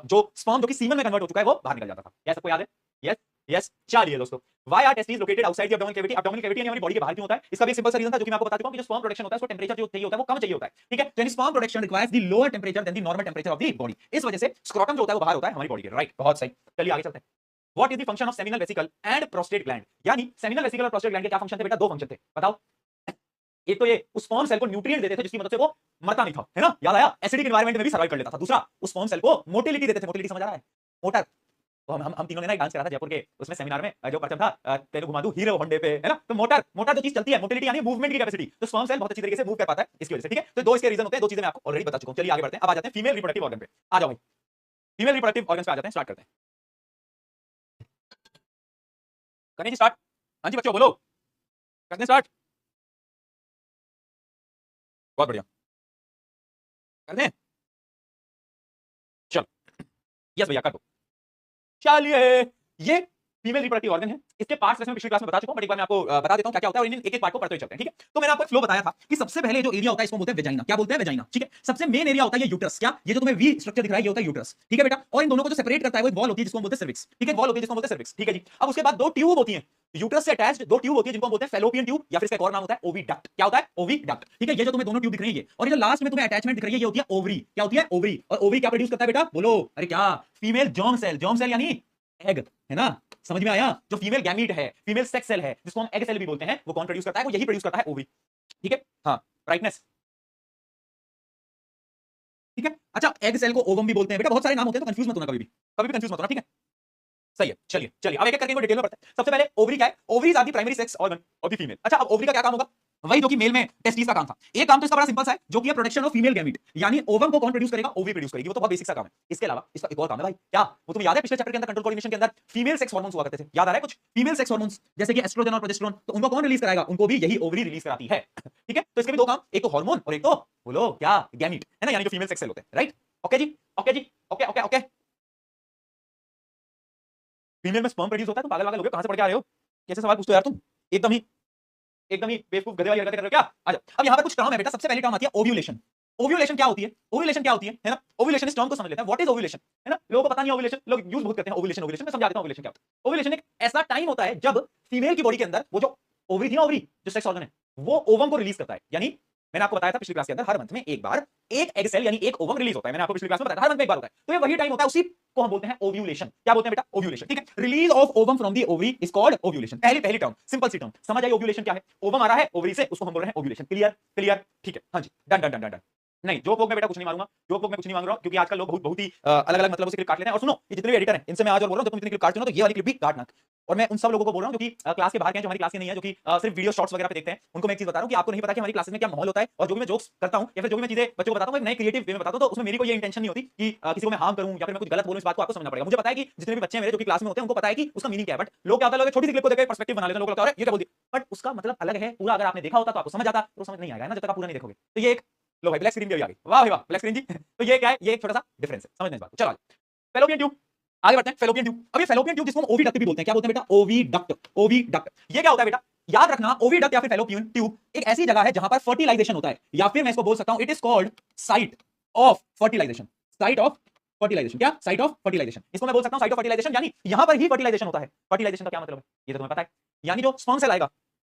जो स्पर्म जो कि सीमन में कन्वर्ट हो चुका है वो बाहर निकल जाता था। क्या सबको याद है? Yes, yes. चलिए दोस्तों, why are testis located outside the abdominal cavity? Abdominal cavity यानी हमारी बॉडी के बाहर क्यों होता है? इसका भी एक सिंपल सा रीजन था जो कि मैं आपको बता चुका हूं कि जो स्पर्म प्रोडक्शन होता है उसको टेंपरेचर जो चाहिए होता है वो कम चाहिए होता है, ठीक है? तो यानी sperm production requires the lower temperature than the normal temperature of the body, इस वजह से स्क्रोटम जो होता है वो बाहर होता है हमारी बॉडी के, राइट? बहुत सही। चलिए आगे चलते हैं। What is the function of seminal vesicle and prostate gland? यानी सेमिनल वेसिकल और प्रोस्टेट ग्लैंड के क्या फंक्शन थे बेटा? दो फंक्शन थे, बताओ। एक तो ये उस स्पर्म सेल को न्यूट्रिएंट देते थे जिसकी मदद से वो मरता नहीं था, है ना? याद आया? एसिडिक एनवायरनमेंट में भी सर्वाइव कर लेता था। दूसरा, उस स्पर्म सेल को मोटिलिटी देते थे। मोटिलिटी समझ आ रहा है? मोटर। तो हम तीनों ने ना एक डांस करा था जयपुर के उसमें सेमिनार में, जो परचम था तेरे घुमा दूं हीरो होंडे पे, है ना? तो मोटर, मोटर जो चीज चलती है, मोटिलिटी यानी मूवमेंट की कैपेसिटी, तो स्पर्म सेल बहुत अच्छी तरीके से मूव कर पाता है इसकी वजह से, ठीक है? तो दो इसके रीजन होते हैं, दो चीजें मैं आपको ऑलरेडी बता चुका हूं। चलिए आगे बढ़ते हैं, अब आ जाते हैं फीमेल रिप्रोडक्टिव ऑर्गन पे। आ जाओ भाई, फीमेल रिप्रोडक्टिव ऑर्गन पे आ जाते हैं, स्टार्ट करते हैं। करें जी स्टार्ट? हाँ जी बच्चों बोलो, करते हैं स्टार्ट? बहुत बढ़िया, करते हैं, चलो। यस भैया कर दो। चलिए, ये फीमेल रिप्रोडक्टिव ऑर्गन है, इसके पार्ट्स वैसे मैं पिछली क्लास में बता चुका हूं, बट एक बार मैं आपको बता देता हूं क्या क्या होता है और इन एक-एक पार्ट को पढ़ते हुए चलते हैं, ठीक है? तो मैंने आपको एक फ्लो बताया था कि सबसे पहले जो एरिया होता है इसको बोलते हैं वेजाइना। क्या बोलते हैं? वेजाइना, ठीक है? सबसे मेन एरिया होता है ये यूट्रस। क्या? ये जो तुम्हें वी स्ट्रक्चर दिख रहा है ये होता है यूट्रस, ठीक है बेटा? और इन दोनों को जो सेपरेट करता है वो एक वॉल होती है जिसको हम बोलते हैं सर्विक्स, ठीक है? वॉल होती है जिसको हम बोलते हैं सर्विक्स, ठीक है जी? अब उसके बाद दो ट्यूब होती हैं यूट्रस से अटैच्ड, दो ट्यूब होती है जिनको हम बोलते हैं फैलोपियन ट्यूब, या फिर इसका एक और नाम होता है ओविडक्ट। क्या होता है? ओविडक्ट, ठीक है? ये जो तुम्हें दोनों ट्यूब दिख रही है ये, और ये जो लास्ट में तुम्हें अटैचमेंट दिख रही है ये होती है ओवरी। क्या होती है? ओवरी। और ओवरी क्या प्रोड्यूस करता है बेटा? बोलो, अरे क्या? Female germ cell. Germ cell यानी एग, है ना? समझ में आया? जो फीमेल गैमीट है, फीमेल सेक्स सेल है, जिसको हम एग सेल भी बोलते हैं, वो कौन प्रोड्यूस करता है? वो यही प्रोड्यूस करता है, ओवरी, ठीक है? हाँ, ब्राइटनेस ठीक है। अच्छा, एग सेल को ओवम भी बोलते हैं बेटा, बहुत सारे नाम होते हैं, तो कंफ्यूज मत होना कभी भी कंफ्यूज मत होना, ठीक है। सही है, चलिए चलिए अब एक एक करके इनको डिटेल में पढ़ते हैं। सबसे पहले ओवरी क्या है? Ovaries are the primary sex organ of the female. अच्छा, अब ओवरी का क्या काम होगा? वही जो कि मेल में टेस्टिस का काम था। एक काम तो इसका बड़ा सिंपल सा है, जो कि है प्रोडक्शन ऑफ फीमेल गैमीट, यानी ओवम को कौन प्रोड्यूस करेगा? ओवरी प्रोड्यूस करेगी, वो तो बहुत बेसिक सा काम है। इसके अलावा इसका एक और काम है भाई, क्या वो तुम्हें याद है? पिछले चैप्टर के अंदर कंट्रोल कोऑर्डिनेशन के अंदर फीमेल सेक्स हार्मोन्स हुआ करते थे, याद आ रहा है कुछ? फीमेल सेक्स हार्मोन्स जैसे कि एस्ट्रोजन और प्रोजेस्टेरोन, तो उनको कौन रिलीज कराएगा? उनको भी यही ओवरी रिलीज कराती है, ठीक है। तो इसके भी दो काम, एक तो हार्मोन और एक तो बोलो क्या? गैमीट, है ना, यानी जो फीमेल सेक्स सेल होते हैं, राइट? ओके जी, ओके जी, ओके ओके ओके। फीमेल में स्पर्म प्रोड्यूस होता है? तुम पागल वागल हो गए, कहां से पढ़ के आ रहे हो? कैसे सवाल पूछते हो यार तुम, एकदम ही बेवकूफ गधे वाली हरकतें कर रहे हो क्या? आजा, अब यहाँ पर कुछ टर्म है बेटा। सबसे पहली टर्म आती है ओव्यूलेशन। ओव्यूलेशन क्या होती है? ओव्यूलेशन क्या होती है ना? ओव्यूलेशन इस टर्म को समझ लेते हैं। व्हाट इज ओव्यूलेशन, है ना? लोगों को पता नहीं ओव्यूलेशन, लोग यूज बहुत करते हैं ओव्यूलेशन। ओव्यूलेशन मैं समझा देता हूं ओव्यूलेशन क्या होता है। ओव्यूलेशन एक ऐसा टाइम होता है जब फीमेल की बॉडी के अंदर वो जो ओवरी थी ना, ओवरी जो सेक्स ऑर्गन है, वो ओवम को रिलीज करता है। यानी मैंने आपको बताया था पिछली क्लास के अंदर, हर मंथ में एक बार एक एग सेल यानी एक ओवम रिलीज होता है। मैंने आपको पिछली क्लास में बताया था, हर मंथ में एक बार होता है। तो ये वही टाइम होता है, उसी को हम बोलते हैं ओव्यूलेशन। क्या बोलते हैं बेटा? ओव्यूलेशन, ठीक है। Release of ovum from the ovary is called ovulation. पहली पहली टर्म, सिंपल सी टर्म समझ आई ओव्यूलेशन क्या है? ओवम आ रहा है ओवरी से, उसको हम बोल रहे हैं ओव्यूलेशन। क्लियर क्लियर, ठीक है। हाँ जी, done done done done done. नहीं, जोक वोक में बेटा कुछ नहीं मारूंगा, जोक वोक में कुछ नहीं मांग रहा हूं, क्योंकि आजकल लोग बहुत बहुत ही अलग अलग मतलब से क्लिप काट लेते हैं। और सुनो, ये जितने भी एडिटर हैं इनसे मैं आज और बोल रहा हूं, जब तुम इतनी क्लिप काटते हो ना, तो ये वाली क्लिप भी काटना। और मैं उन सब लोगों को बोल रहा हूं जो कि क्लास के बाहर के हैं, जो हमारी क्लास के नहीं है, जो कि सिर्फ वीडियो शॉर्ट्स वगैरह पे देखते हैं, उनको मैं एक चीज बता रहा हूं कि आपको नहीं पता कि हमारी क्लासेस में क्या माहौल होता है। और जो भी मैं जोक्स करता हूं या फिर जो भी मैं चीजें बच्चों को बताता हूं, मैं नए क्रिएटिव वे में बताता हूं, तो उसमें मेरी कोई ये इंटेंशन नहीं होती कि किसी को मैं हार्म करूं या फिर मैं कुछ गलत बोलूं। इस बात को आपको समझना पड़ेगा। मुझे पता है कि जितने भी बच्चे हैं मेरे जो कि क्लास में होते हैं, उनको पता है कि उसका मीनिंग क्या है। बट लोग क्या होता है, लोग छोटी सी क्लिप को देखकर पर्सपेक्टिव बना लेते हैं, लोग लगता है ये क्या बोल दिया, बट उसका मतलब अलग है पूरा। अगर आपने देखा होता तो आपको समझ आता, तो समझ नहीं आएगा ना जब तक आप पूरा नहीं देखोगे। तो ये एक, लो भाई ब्लैक स्क्रीन भी अभी आ गई, वाह भाई वाह ब्लैक स्क्रीन जी। तो ये क्या है? ये एक छोटा सा डिफरेंस है, समझना इस बात को। चलो फेलोपियन ट्यूब, आगे बढ़ते हैं। फेलोपियन ट्यूब, अब ये फेलोपियन ट्यूब जिसको हम ओविडक्ट भी बोलते हैं, क्या बोलते हैं बेटा? Oviduct, oviduct. ये क्या होता है बेटा? याद रखना, ओविडक्ट या फिर फेलोपियन ट्यूब एक ऐसी जगह है जहां पर फर्टिलाइजेशन होता है, या फिर मैं इसको बोल सकता हूं it is called site of fertilization. Site of fertilization, क्या? साइट ऑफ फर्टिलाइजेशन, इसको मैं बोल सकता हूं साइट ऑफ फर्टिलाइजेशन, यानी यहां पर ही फर्टिलाइजेशन होता है। फर्टिलाइजेशन का क्या मतलब है ये तो तुम्हें पता है, यानी जो स्पर्म सेल आएगा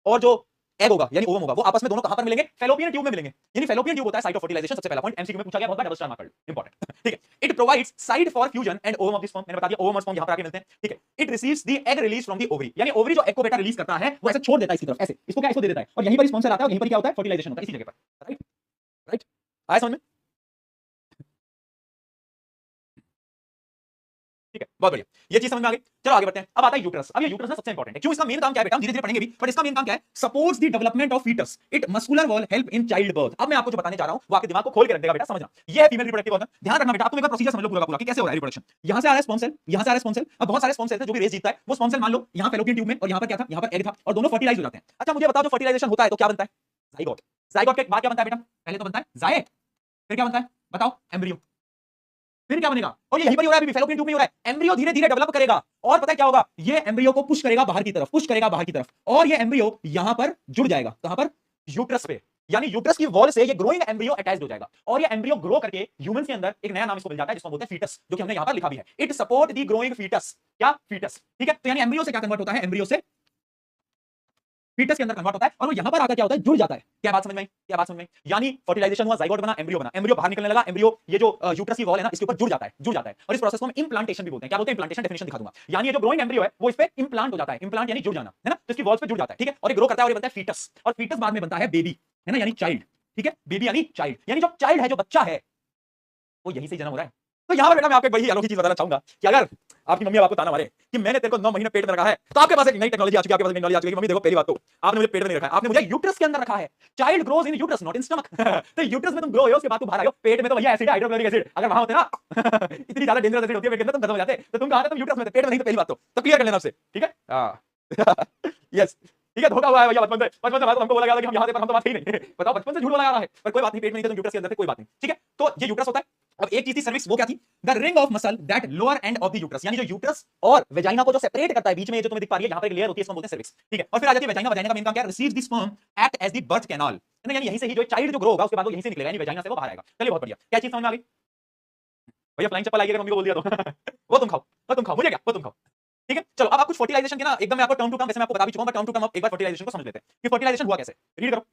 और जो एग होगा यानी ओवम होगा, वो आपस में दोनों कहां पर मिलेंगे? फेलोपियन ट्यूब में मिलेंगे। यानी फेलोपियन ट्यूब होता है साइट ऑफ फर्टिलाइजेशन। सबसे पहला पॉइंट एमसीक्यू में पूछा गया, बहुत बार, डबल स्टार मार्क कर लो, इंपॉर्टेंट। ठीक है, it provides site for fusion and ovum of the sperm. मैंने बता दिया ओवम और स्पर्म यहां पर आके मिलते हैं, ठीक है। It receives the egg release from the ovary, यानी ओवरी जो एग को बेटा रिलीज करता है, वो ऐसे छोड़ देता है इसकी तरफ, ऐसे इसको क्या, इसको दे देता है, और यहीं पर स्पर्म सेल आता है, और यहीं पर क्या होता है? फर्टिलाइजेशन होता है इसी जगह पर, राइट राइट। आया समझ में? ठीक है, बहुत बढ़िया, ये चीज समझ में आ गई। चलो आगे बढ़ते हैं। अब आता है यूट्रस। अब ये यूट्रस ना सबसे इंपॉर्टेंट है। क्यों? इसका मेन काम क्या है बेटा? हम धीरे धीरे पढ़ेंगे भी, बट इसका मेन काम क्या है? Supports the development of foetus. It muscular wall help in child birth. अब मैं आपको जो बताने जा रहा हूं वो आपके दिमाग को खोल के रख देगा बेटा, समझना। ये है फीमेल रिप्रोडक्टिव ऑर्गन। ध्यान रखना बेटा, आप तुम एक बार प्रोसीजर समझ लो पूरा पूरा कि कैसे हो रहा है रिप्रोडक्शन। यहां से आ रहा है स्पर्म सेल, यहां से आ रहा है स्पर्म सेल। अब बहुत सारे स्पर्म सेल थे जो भी रेस जीतता है, वो स्पर्म सेल मान लो यहां फेलोपियन ट्यूब में, और यहां पर क्या था? यहां पर एग था, और दोनों फर्टिलाइज हो जाते हैं। अच्छा मुझे बताओ, जो फर्टिलाइजेशन होता है तो क्या बनता है? जाइगोट। जाइगोट के बाद क्या बनता है बेटा? पहले तो बनता है जायक, फिर क्या बनता है बताओ? एम्ब्रियो, फिर क्या बनेगा? और ये यहीं पर ही हो रहा है, अभी फेलोपियन ट्यूब में हो रहा है। एम्ब्रियो धीरे धीरे डेवलप करेगा, और पता है क्या होगा? ये एम्ब्रियो को पुश करेगा बाहर की तरफ, पुश करेगा बाहर की तरफ, और ये एम्ब्रियो यहां पर जुड़ जाएगा। कहां पर? यूट्रस पे, यानी यूट्रस की वॉल से ये ग्रोइंग एम्ब्रियो अटैच्ड हो जाएगा, और ये एम्ब्रियो ग्रो करके ह्यूमंस के अंदर एक नया नाम इसको मिल जाता है, जिसको बोलते हैं फीटस, जो कि हमने यहां पर लिखा भी है। It support the growing foetus, क्या? फीटस, ठीक है। तो यानी एम्ब्रियो से क्या कन्वर्ट होता है? एम्ब्रियो से फीटस के अंदर कन्वर्ट होता है, और वो यहां पर आकर क्या होता है? जुड़ जाता है। क्या बात समझ में आई? क्या बात समझ में आई? यानी फर्टिलाइजेशन हुआ, जाइगोट बना, एम्ब्रियो बना, एम्ब्रियो बाहर निकलने लगा, एम्ब्रियो ये जो यूट्रस की वॉल है ना, इसके ऊपर जुड़ जाता है, जुड़ जाता है। और इस प्रोसेस को हम इंप्लांटेशन भी बोलते हैं। क्या बोलते हैं? इंप्लांटेशन, डेफिनेशन दिखा दूंगा। यानी ये जो ग्रोइंग एम्ब्रियो है वो इस पे इंप्लांट हो जाता है। इंप्लांट यानी जुड़ जाना, है ना? तो इसकी वॉल्स पे जुड़ जाता है, ठीक है। और ये ग्रो करता है और ये बनता है फीटस, और फीटस बाद में बनता है बेबी, है ना, यानी चाइल्ड, ठीक है। बेबी यानी चाइल्ड, यानी जो चाइल्ड है, जो बच्चा है, वो यहीं से जन्म हो रहा है। तो यहां पर बेटा मैं आपको एक बड़ी अनोखी चीज बताना चाहूंगा कि अगर आपकी मम्मी आपको ताना मारे कि मैंने तेरे को 9 महीने पेट में रखा है, तो आपके पास एक नई टेक्नोलॉजी आ चुकी है, आपके पास नई नॉलेज आ चुकी है। मम्मी देखो, पहली बात तो आपने मुझे पेट में नहीं रखा है, आपने मुझे यूट्रस के अंदर रखा है। Child grows in uterus, not in stomach. तो यूट्रस में तुम ग्रो हो, उसके बाद तुम बाहर आए हो। पेट में तो भैया एसिड, हाइड्रोक्लोरिक एसिड, अगर वहां होते ना इतनी ज्यादा डेंजरस एसिड होती है पेट के अंदर, तुम खत्म हो जाते। तो तुम कहां थे? तुम यूट्रस में थे, पेट में नहीं थे। पहली बात तो क्लियर कर लेना आपसे, ठीक है? हां यस, ठीक है। धोखा हुआ है भैया बचपन से बात हमको बोला गया था कि हम यहां थे, पर हम तो बात ही नहीं। बताओ, बचपन से झूठ बोला जा रहा है, पर कोई बात नहीं, पेट में नहीं थे, तुम यूट्रस के अंदर थे, कोई बात नहीं, ठीक है। तो ये यूट्रस होता है। अब एक चीज थी सर्विक्स, वो क्या थी? The ring of muscle that lower end of the uterus, यानी जो यूट्रस और वेजाइना को जो सेपरेट करता है, बीच में ये जो तुम्हें दिख पा रही है, यहां पर एक लेयर होती है, इसको बोलते हैं सर्विक्स, ठीक है। और फिर आ जाती है वेजाइना। वेजाइना का मेन काम क्या है? Receive the sperm act as the birth canal, है ना, यानी यहीं से ही जो चाइल्ड जो ग्रो होगा उसके बाद वो यहीं से निकलेगा, यानी वेजाइना से वो बाहर आएगा। चलिए बहुत बढ़िया, क्या चीज समझ में आ गई भैया? फ्लाइंग चप्पल आइएगा, मम्मी को बोल दिया तो वो तुम खाओ, वो तुम खाओ, मुझे क्या, वो तुम खाओ, ठीक है। चलो अब आप कुछ फर्टिलाइजेशन के ना एकदम मैं आपको टर्म टू टर्म, वैसे मैं आपको बता भी चुका हूं, टर्म टू टर्म एक बार फर्टिलाइजेशन को समझ लेते हैं कि फर्टिलाइजेशन हुआ कैसे। रीड करो।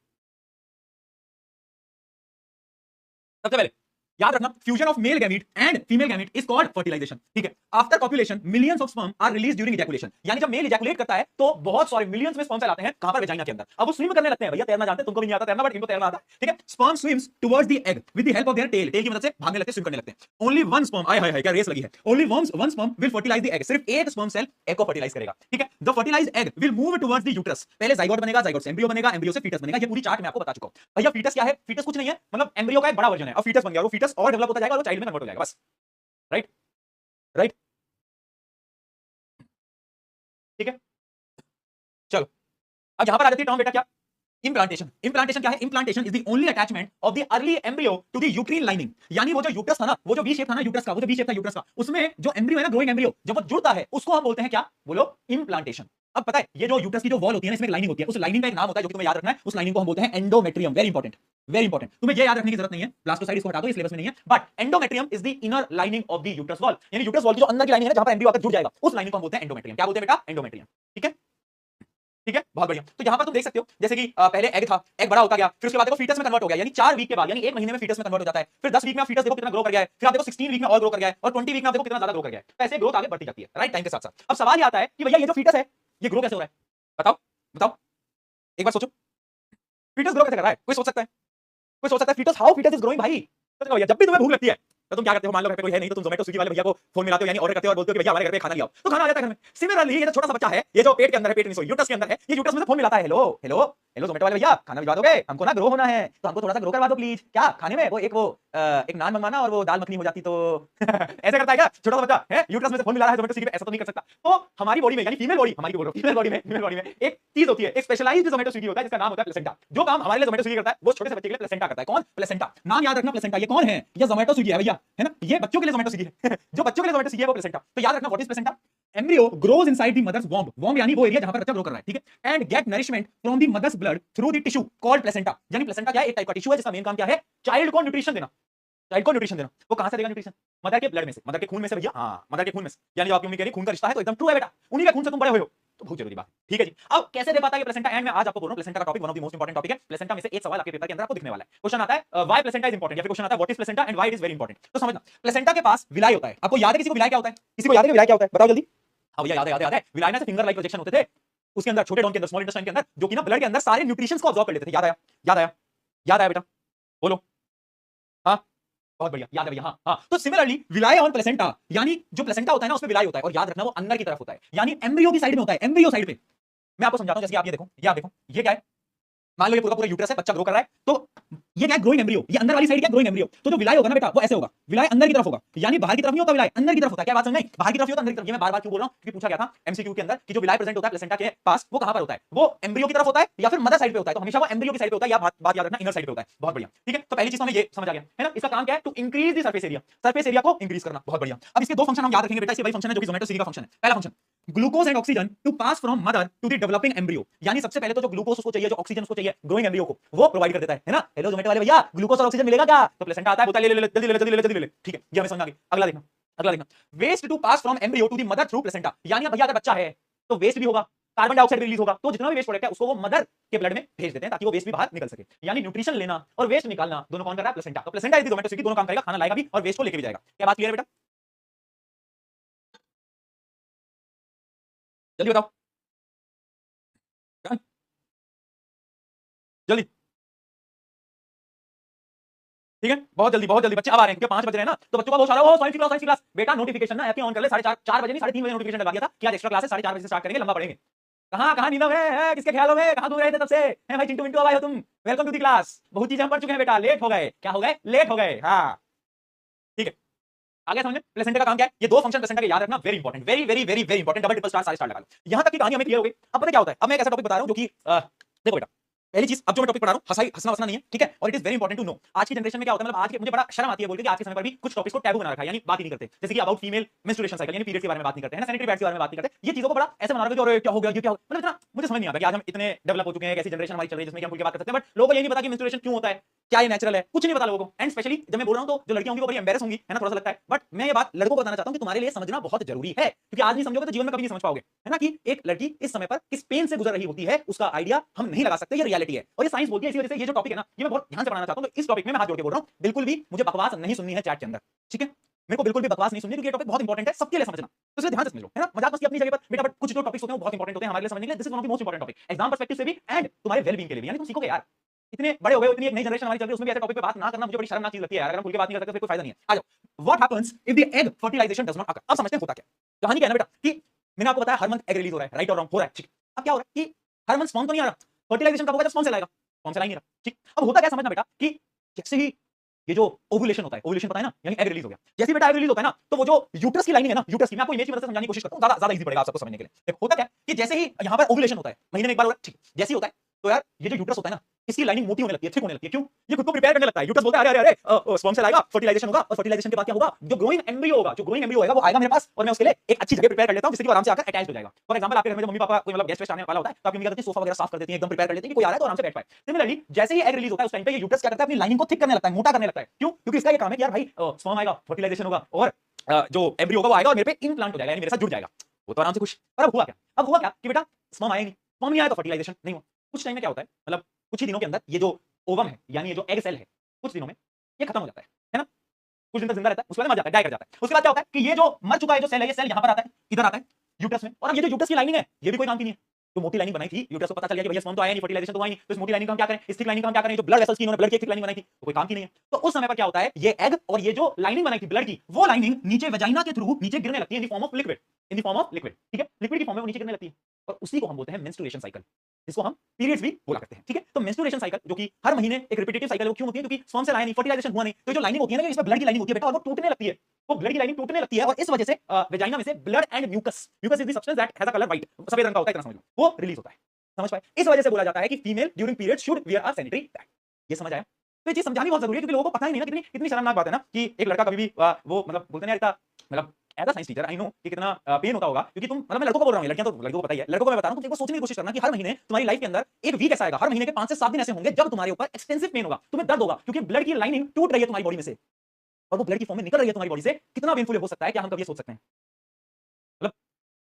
सबसे पहले याद रखना, fusion of male gamete and female gamete is called fertilization, ठीक है। After copulation millions of sperm are release during ejaculation, यानी जब मेल इजैकुलेट करता है तो बहुत सारे मिलियंस में स्पर्म सेल आते हैं कहां पर, वेजाइना के अंदर। अब वो स्विम करने लगते हैं, भैया तैरना जानते हैं, तुमको भी नहीं आता तैरना, बट इनको तैरना आता है, ठीक है। Sperm swims towards the egg with the help of their tail, tail की मदद से भागने लगते हैं, स्विम करने लगते हैं। ओनली वन स्पर्म, आय हाय हाय क्या रेस लगी है, only one sperm will fertilize the egg, सिर्फ एक स्पर्म सेल एग को फर्टिलाइज करेगा, ठीक है। The fertilized egg will move towards the uterus, पहले जाइगोट बनेगा, जाइगोट से एम्ब्रियो बनेगा, एम्ब्रियो से फीटस बनेगा, ये पूरी चार्ट मैं आपको बता चुका हूं। भैया फीटस क्या है, फीटस कुछ नहीं है, मतलब एम्ब्रियो का एक बड़ा वर्जन है, और फीटस बन गया, वो फीटस और डेवलप होता जाएगा और चाइल्ड में कन्वर्ट हो जाएगा, बस। राइट राइट, ठीक है। चलो अब यहां पर आ जाती है टर्म बेटा, क्या, इम्प्लांटेशन। इम्प्लांटेशन क्या है, implantation is the only attachment of the early embryo to the uterine lining, यानी वो जो यूट्रस था ना, वो जो वी शेप था ना यूट्रस का, वो जो वी शेप था यूट्रस का, उसमें जो एम्ब्रियो है ना, ग्रोइंग एम्ब्रियो, जब वो जुड़ता है उसको हम बोलते हैं क्या, बोलो, इम्प्लांटेशन। अब पता है ये जो यूट्रस की जो वॉल होती है ना, इसमें एक लाइनिंग होती है, उस लाइनिंग का एक नाम होता है जो कि तुम्हें याद रखना है, उस लाइनिंग को हम बोलते हैं endometrium, very important, very important. तुम्हें ये याद रखने की जरूरत नहीं है, ब्लास्टोसाइड इसको हटा दो, इस सिलेबस में नहीं है, but endometrium is the inner lining of the uterus wall, यानी यूट्रस वॉल की जो अंदर की लाइनिंग है जहां पर एम्ब्रियो आकर जुड़ जाएगा, उस लाइनिंग को हम बोलते हैं एंडोमेट्रियम। क्या बोलते हैं बेटा, एंडोमेट्रियम, ठीक है, ठीक है, बहुत बढ़िया। तो यहां पर तुम देख सकते हो जैसे कि पहले एग था, एग बड़ा होता गया, फिर उसके बाद देखो फीटस में कन्वर्ट हो गया, यानी 4 वीक के बाद, यानी 1 महीने में फीटस में कन्वर्ट हो जाता है, फिर 10 वीक में फीटस देखो कितना ग्रो कर गया है, फिर आप देखो 16 वीक में और ग्रो कर गया है, और 20 वीक में देखो कितना ज्यादा ग्रो कर गया है। तो ऐसे ग्रोथ आगे बढ़ती जाती है, राइट, टाइम के साथ साथ। अब सवाल ये आता है कि भैया ये जो फीटस है ये ग्रो कैसे हो रहा है, बताओ बताओ, एक बार सोचो, फीटस ग्रो कैसे कर रहा है, कोई सोच सकता है, कोई सोच सकता है foetus, how foetus is growing भाई। तो देखो भैया, जब भी तुम्हें भूख लगती है तो तुम क्या करते हो, मान लो घर पे कोई है नहीं तो तुम जोमेटो स्विगी वाले भैया को फोन मिलाते हो, यानी ऑर्डर करते हो और बोलते हो कि भैया हमारे घर पे खाना ले आओ, तो खाना आ जाता है घर में। सिमिलरली ये जो छोटा सा बच्चा है, ये जो पेट के अंदर है, पेट नहीं सॉरी यूट्रस के अंदर है, ये यूट्रस में से फोन मिलाता है, हेलो हेलो हेलो जोमेटो वाले भैया खाना भिजवा दोगे, हमको ना ग्रो होना है, तो हमको थोड़ा सा ग्रो करवा दो प्लीज, क्या खाने में, वो एक नान मंगवाना और वो दाल मखनी हो जाती तो ऐसे करता है क्या छोटा सा बच्चा है, यूट्रस में से फोन मिला रहा है जोमेटो स्विगी पे, ऐसा तो नहीं कर सकता। तो हमारी बॉडी में, यानी फीमेल बॉडी, हमारी बोल रहा हूं फीमेल बॉडी में एक चीज होती है, एक स्पेशलाइज्ड जोमेटो स्विगी होता है जिसका नाम होता है प्लेसेंटा। जो काम हमारे लिए जोमेटो स्विगी करता है वो छोटे से बच्चे के लिए प्लेसेंटा करता है। कौन, प्लेसेंटा, नाम याद रखना, प्लेसेंटा। ये कौन है, ये जोमेटो स्विगी है भैया, है ना, ये बच्चों के लिए जोमेटो स्विगी है जो बच्चों के लिए जोमेटो स्विगी है वो प्लेसेंटा। तो याद रखना, what is placenta, embryo grows inside the mother's womb, womb यानी वो एरिया जहां पर बच्चा ग्रो कर रहा है, ठीक है, and get nourishment from the mother's blood through the tissue called placenta. यानी प्लेसेंटा क्या है, एक टाइप का टिश्यू है जिसका मेन काम क्या है, चाइल्ड को न्यूट्रिशन देना, चाइल्ड को न्यूट्रिशन देना। वो कहां से देगा न्यूट्रिशन, मदर के ब्लड में से, मदर के खून में से भैया, हां मदर के खून में से, यानी जो आपकी मम्मी कह रही खून का रिश्ता है तो एकदम ट्रू है बेटा, उन्हीं के खून से तुम बड़े हुए हो, तो बहुत जरूरी बात, ठीक है जी। अब कैसे दे पाता है ये प्लेसेंटा, एंड मैं आज आपको बोल रहा हूं प्लेसेंटा का topic one of the most important topic है। प्लेसेंटा में से एक सवाल आपके पेपर के अंदर आपको दिखने वाला है, क्वेश्चन आता है व्हाई प्लेसेंटा इज इंपोर्टेंट, या फिर क्वेश्चन आता है what is placenta and why it is very important. तो समझना, प्लेसेंटा के पास विलाई होता है, आपको याद है किसी को विलाई क्या होता है, किसी को याद है कि विलाई क्या होता है, बताओ जल्दी। हाँ भैया याद है, विलाई में से फिंगर लाइक प्रोजेक्शन होते थे, उसके अंदर छोटे डोन के अंदर, स्मॉल इंटेस्टाइन के अंदर, जो कि ना ब्लड के अंदर सारे न्यूट्रिशंस को अब्सॉर्ब कर लेते थे। याद आया, याद आया, याद आया बेटा, बोलो, हाँ बहुत बढ़िया, याद है भैया, हाँ हाँ। तो सिमिलरली विलाई ऑन प्लेसेंटा, यानी जो प्लेसेंटा होता है ना उसमें विलाई होता है, और याद रखना वो अंदर की तरफ होता है, यानी एम्ब्रियो की साइड में होता है, एम्ब्रियो साइड पे। मैं आपको समझाता हूं, जैसे आप ये देखो, ये आप देखो, ये क्या है, मान लो ये पूरा पूरा यूट्रस है, बच्चा ग्रो कर रहा है, तो ये क्या है, ग्रोइंग एम्ब्रियो, ये अंदर वाली साइड क्या, ग्रोइंग एम्ब्रियो। तो जो विलाई होगा ना बेटा वो ऐसे होगा, विलाई अंदर की तरफ होगा, यानी बाहर की तरफ नहीं होता, विलाई अंदर की तरफ होता है। क्या बात समझ में आई, बाहर की तरफ होता है, अंदर की तरफ। ये मैं बार-बार क्यों बोल रहा हूं, क्योंकि पूछा गया था एमसीक्यू के अंदर कि जो विलाई प्रेजेंट होता है प्लेसेंटा के पास, वो कहां पर होता है, वो एम्ब्रियो की तरफ होता है या फिर मदर साइड पे होता है, तो हमेशा वो एम्ब्रियो की साइड पे होता है, या बात याद रखना इनर साइड पे होता है। बहुत बढ़िया, ठीक है। तो पहली चीज तो हमें ये समझ आ गया है ना, इसका काम क्या है, to increase the surface area को इंक्रीज करना। बहुत बढ़िया। अब इसके दो फंक्शन हम याद रखेंगे बेटा, इसके वही फंक्शन है जो कि जोमेटो स्विगी का फंक्शन है। पहला function, glucose and oxygen to pass from mother to the developing embryo, यानी सबसे पहले तो जो ग्लूकोज उसको चाहिए, जो ऑक्सीजन उसको चाहिए ग्रोइंग एम्ब्रियो को, वो प्रोवाइड कर देता है ना। हेलो जोमेटो वाले भैया, ग्लूकोज और ऑक्सीजन मिलेगा क्या, तो प्लेसेंटा आता है, बोलता है ले ले जल्दी ले जल्दी ले, ठीक है, ये हमें समझ आ गया। अगला देखना, अगला देखना, waste to pass from embryo to the mother through placenta, यानी अब भैया अगर बच्चा है तो वेस्ट भी होगा, कार्बन डाइऑक्साइड रिलीज होगा, तो जितना भी वेस्ट प्रोडक्ट है उसको वो मदर के ब्लड में भेज देते हैं ताकि वो वेस्ट भी बाहर निकल सके। यानी न्यूट्रिशन लेना और वेस्ट निकालना दोनों कौन कर रहा है, प्लेसेंटा। तो प्लेसेंटा यदि जोमेटो स्विगी दोनों काम करेगा, खाना लाएगा भी और वेस्ट को लेके भी जाएगा। क्या बात क्लियर है बेटा, जल्दी बताओ जल्दी, ठीक है, बहुत जल्दी बच्चे अब आ रहे हैं, क्योंकि 5 बज रहे हैं ना, तो बच्चों का बहुत सारा, साइंस की क्लास बेटा, नोटिफिकेशन ना ऐप की ऑन कर ले, 4:30 बजे नहीं 3:30 बजे नोटिफिकेशन लगा दिया था कि आज एक्स्ट्रा क्लास है, 4:30 बजे से स्टार्ट करेंगे, लंबा पढ़ेंगे। कहां कहां नींद में, किसके ख्यालों में, कहां दूर रहे थे तब से, हैं भाई, चिंटू मिंटू अब आए हो तुम, वेलकम टू द क्लास। बहुत चीजें हम पढ़ चुके हैं बेटा, लेट हो गए, क्या हो गए, लेट हो गए, हाँ ठीक है। आगे समझे, प्लेसेंटा का काम क्या है, ये दो फंक्शन प्लेसेंटा के याद रखना, very important, very very very very important, double triple star सारे स्टार लगा लो। यहां तक की कहानी हमें क्लियर हो गई। अब पता क्या होता है, अब मैं एक ऐसा टॉपिक बता रहा हूं जो कि देखो बेटा, पहली चीज, अब जो मैं टॉपिक पढ़ा रहा हूं हंसना वसना नहीं है, ठीक है, और it is very important to know. आज की जनरेशन में क्या होता है, मतलब आज के, मुझे बड़ा शर्म आती है बोल के कि आज के समय पर भी कुछ टॉपिक्स को टैबू बना रखा है, यानी बात ही नहीं करते, जैसे कि अबाउट फीमेल मेंस्ट्रुएशन साइकिल, यानी पीरियड्स के बारे में बात नहीं करते हैं ना, सैनिटरी पैड्स के बारे में बात नहीं करते। ये चीजों को बड़ा ऐसे बना रखा है कि अरे क्या हो गया, ये क्या हो, मतलब इतना मुझे समझ नहीं आता कि आज हम इतने डेवलप हो चुके हैं, कैसी जनरेशन हमारी चल रही है जिसमें हम खुल के बात कर सकते हैं, बट लोगों को ये नहीं पता कि मेंस्ट्रुएशन क्यों होता है, क्या ये नेचुरल है, कुछ नहीं पता लोगों को। एंड स्पेशली जब मैं बोल रहा हूं तो जो लड़कियां होंगी वो बड़ी एम्बेरस होंगी, है ना, थोड़ा सा लगता है। बट मैं ये बात लड़कों को बताना चाहता हूं कि तुम्हारे लिए समझना बहुत जरूरी है, क्योंकि आज नहीं समझोगे तो जीवन में कभी नहीं समझ पाओगे, है ना, कि एक लड़की इस समय पर किस पेन से गुजर रही होती है, उसका आइडिया हम नहीं लगा सकते, ये रियलिटी है और ये साइंस बोलती है। इसी वजह से ये जो टॉपिक है ना, ये मैं बहुत ध्यान से पढ़ाना चाहता हूं। तो इस टॉपिक में मैं हाथ जोड़ के बोल रहा हूं, बिल्कुल भी मुझे बकवास नहीं सुननी है चैट के अंदर, ठीक है, मेरे को बिल्कुल भी बकवास नहीं सुननी, क्योंकि ये टॉपिक बहुत इंपॉर्टेंट है सबके लिए समझना, तो इसे ध्यान से समझ लो, है ना। मजाक मस्ती अपनी जगह पर बेटा, बट कुछ जो टॉपिक्स होते हैं वो बहुत इंपॉर्टेंट होते हैं हमारे लिए समझने के लिए। This is one of the most important topic exam perspective से भी एंड तुम्हारे वेल बीइंग के लिए भी। यानी तुम सीखोगे यार, इतने बड़े हो गए, इतनी एक नई जनरेशन हमारी चल रही है, उसमें भी ऐसे टॉपिक पे बात ना करना मुझे बड़ी शर्मनाक चीज लगती है यार। अगर हम खुल के बात नहीं कर सकते फिर कोई फायदा नहीं है। आ जाओ, what happens if the egg fertilization does not occur. अब समझते हैं होता क्या। कहानी क्या है ना बेटा, कि मैंने आपको बताया हर मंथ एग रिलीज हो रहा है, राइट और रॉन्ग, हो रहा है, ठीक। अब क्या हो रहा है कि हर मंथ स्पर्म तो नहीं आ रहा, फर्टिलाइजेशन कब होगा, जब स्पर्म सेल आएगा, स्पर्म सेल आ ही नहीं रहा, ठीक। अब होता क्या समझना बेटा, कि जैसे ही ये जो ओवुलेशन होता है, ओवुलेशन पता है ना, यानी एग रिलीज हो गया, जैसे बेटा एग रिलीज होता है ना, तो वो जो यूट्रस की लाइनिंग है ना, यूट्रस की, मैं आपको इमेज की मदद से समझाने की कोशिश करता हूं, ज्यादा इजी पड़ेगा आप सबको समझने के लिए। देखो होता क्या कि जैसे ही यहां पर ओवुलेशन होता है, महीने में एक बार हो रहा है, ठीक, जैसे ही होता है तो यार ये जो यूट्रस होता है ना, इसकी लाइनिंग मोटी होने लगती है, थिक होने लगती है। क्यों? ये खुद को प्रिपेयर करने लगता है। यूट्रस बोलता है अरे अरे अरे स्पर्म सेल आएगा, फर्टिलाइजेशन होगा, और फर्टिलाइजेशन के बाद क्या होगा, जो ग्रोइंग एम्ब्रियो होगा, जो ग्रोइंग एम्ब्रियो होगा वो आएगा मेरे पास, और मैं उसके लिए एक अच्छी जगह प्रिपेयर कर लेता हूं, जिससे कि वो आराम से आकर अटैच हो जाएगा। फॉर एग्जांपल आपके घर में मम्मी पापा कोई मतलब गेस्ट वेस्ट आने वाला होता है, तो आपकी मम्मी क्या करती है, सोफा वगैरह साफ कर देती है, एकदम प्रिपेयर कर देती है कि कोई आ रहा है तो आराम से बैठ पाए। सिमिलरली जैसे ही एग रिलीज होता है उस टाइम पे ये यूट्रस क्या करता है, अपनी लाइनिंग को थिक करने लगता है, मोटा करने लगता है। क्यों? क्योंकि इसका ये काम है कि यार भाई स्पर्म आएगा, फर्टिलाइजेशन होगा, और जो एम्ब्रियो होगा वो आएगा और मेरे पे इम्प्लांट हो जाएगा, यानी मेरे साथ जुड़ जाएगा। वो तो आराम से खुश। पर अब हुआ क्या कि बेटा स्पर्म आया नहीं, स्पर्म नहीं आया तो फर्टिलाइजेशन नहीं हुआ। कुछ टाइम में क्या होता है, मतलब कुछ ही दिनों के अंदर ये जो ओवम है, यानी ये जो एग सेल है, कुछ दिनों में ये खत्म हो जाता है ना, कुछ दिन तक जिंदा रहता है, उसके बाद मर जाता है, डाई कर जाता है। उसके बाद क्या होता है कि ये जो मर चुका है जो सेल है, ये सेल यहां पर आता है, इधर आता है यूट्रस में, और अब ये जो यूट्रस की लाइनिंग है ये भी कोई काम की नहीं है। तो मोटी लाइनिंग बनाई थी यूट्रस को पता चल गया कि भैया स्पर्म तो आया नहीं, फर्टिलाइजेशन तो हुआ नहीं, तो इस मोटी लाइनिंग का हम क्या करें, इस थिक लाइनिंग का हम क्या करें, जो ब्लड वेसल्स की इन्होंने ब्लड की थिक लाइनिंग बनाई थी तो कोई काम की नहीं है। तो उस समय पर क्या होता है, ये एग और ये जो लाइनिंग बनाई थी ब्लड की, वो लाइनिंग नीचे वेजाइना के थ्रू नीचे गिरने लगती है in the form of liquid, in the form of liquid, ठीक है, लिक्विड की फॉर्म में वो नीचे गिरने लगती है, और उसी को हम बोलते हैं मेंस्ट्रुएशन साइकिल, जिसको हम पीरियड्स भी बोला करते हैं, ठीक है। तो मेंस्ट्रुएशन साइकिल जो कि हर महीने एक रिपीटेटिव साइकिल है, वो क्यों होती है, क्योंकि स्पर्म से आया नहीं, फर्टिलाइजेशन हुआ नहीं, तो जो लाइनिंग होती है ना, इसमें ब्लड की लाइनिंग होती है बेटा, और वो टूटने लगती है, वो ब्लड की लाइनिंग टूटने लगती है, और इस वजह से वेजाइना में से blood and mucus, mucus is the substance that has a colour white, सफेद रंग का होता है, इतना समझ लो, वो रिलीज होता है। समझ पाए? इस वजह से बोला जाता है कि female during period should wear a sanitary pad. ये समझ आया? तो ये चीज समझानी बहुत जरूरी है, क्योंकि लोगों को पता ही नहीं ना, कितनी कितनी शर्मनाक बात है ना, कि एक लड़का कभी भी वो मतलब बोलते हैं यार, मतलब as a science teacher I know कि कितना पेन होता होगा, क्योंकि तुम मतलब मैं लड़कों को बोल रहा हूं, लड़कियां तो लड़कों को पता ही है, लड़कों को मैं बता रहा हूं, तुम एक बार सोचने की कोशिश करना कि हर महीने तुम्हारी लाइफ के अंदर एक वीक ऐसा आएगा, हर महीने के 5 से 7 दिन ऐसे होंगे जब तुम्हारे ऊपर एक्सटेंसिव पेन होगा, तुम्हें दर्द होगा, क्योंकि ब्लड की लाइनिंग टूट रही है तुम्हारी बॉडी में से, और वो ब्लड की फॉर्म में निकल रही है तुम्हारी बॉडी से। कितना पेनफुल हो सकता है, क्या हम कभी ये सोच सकते हैं? मतलब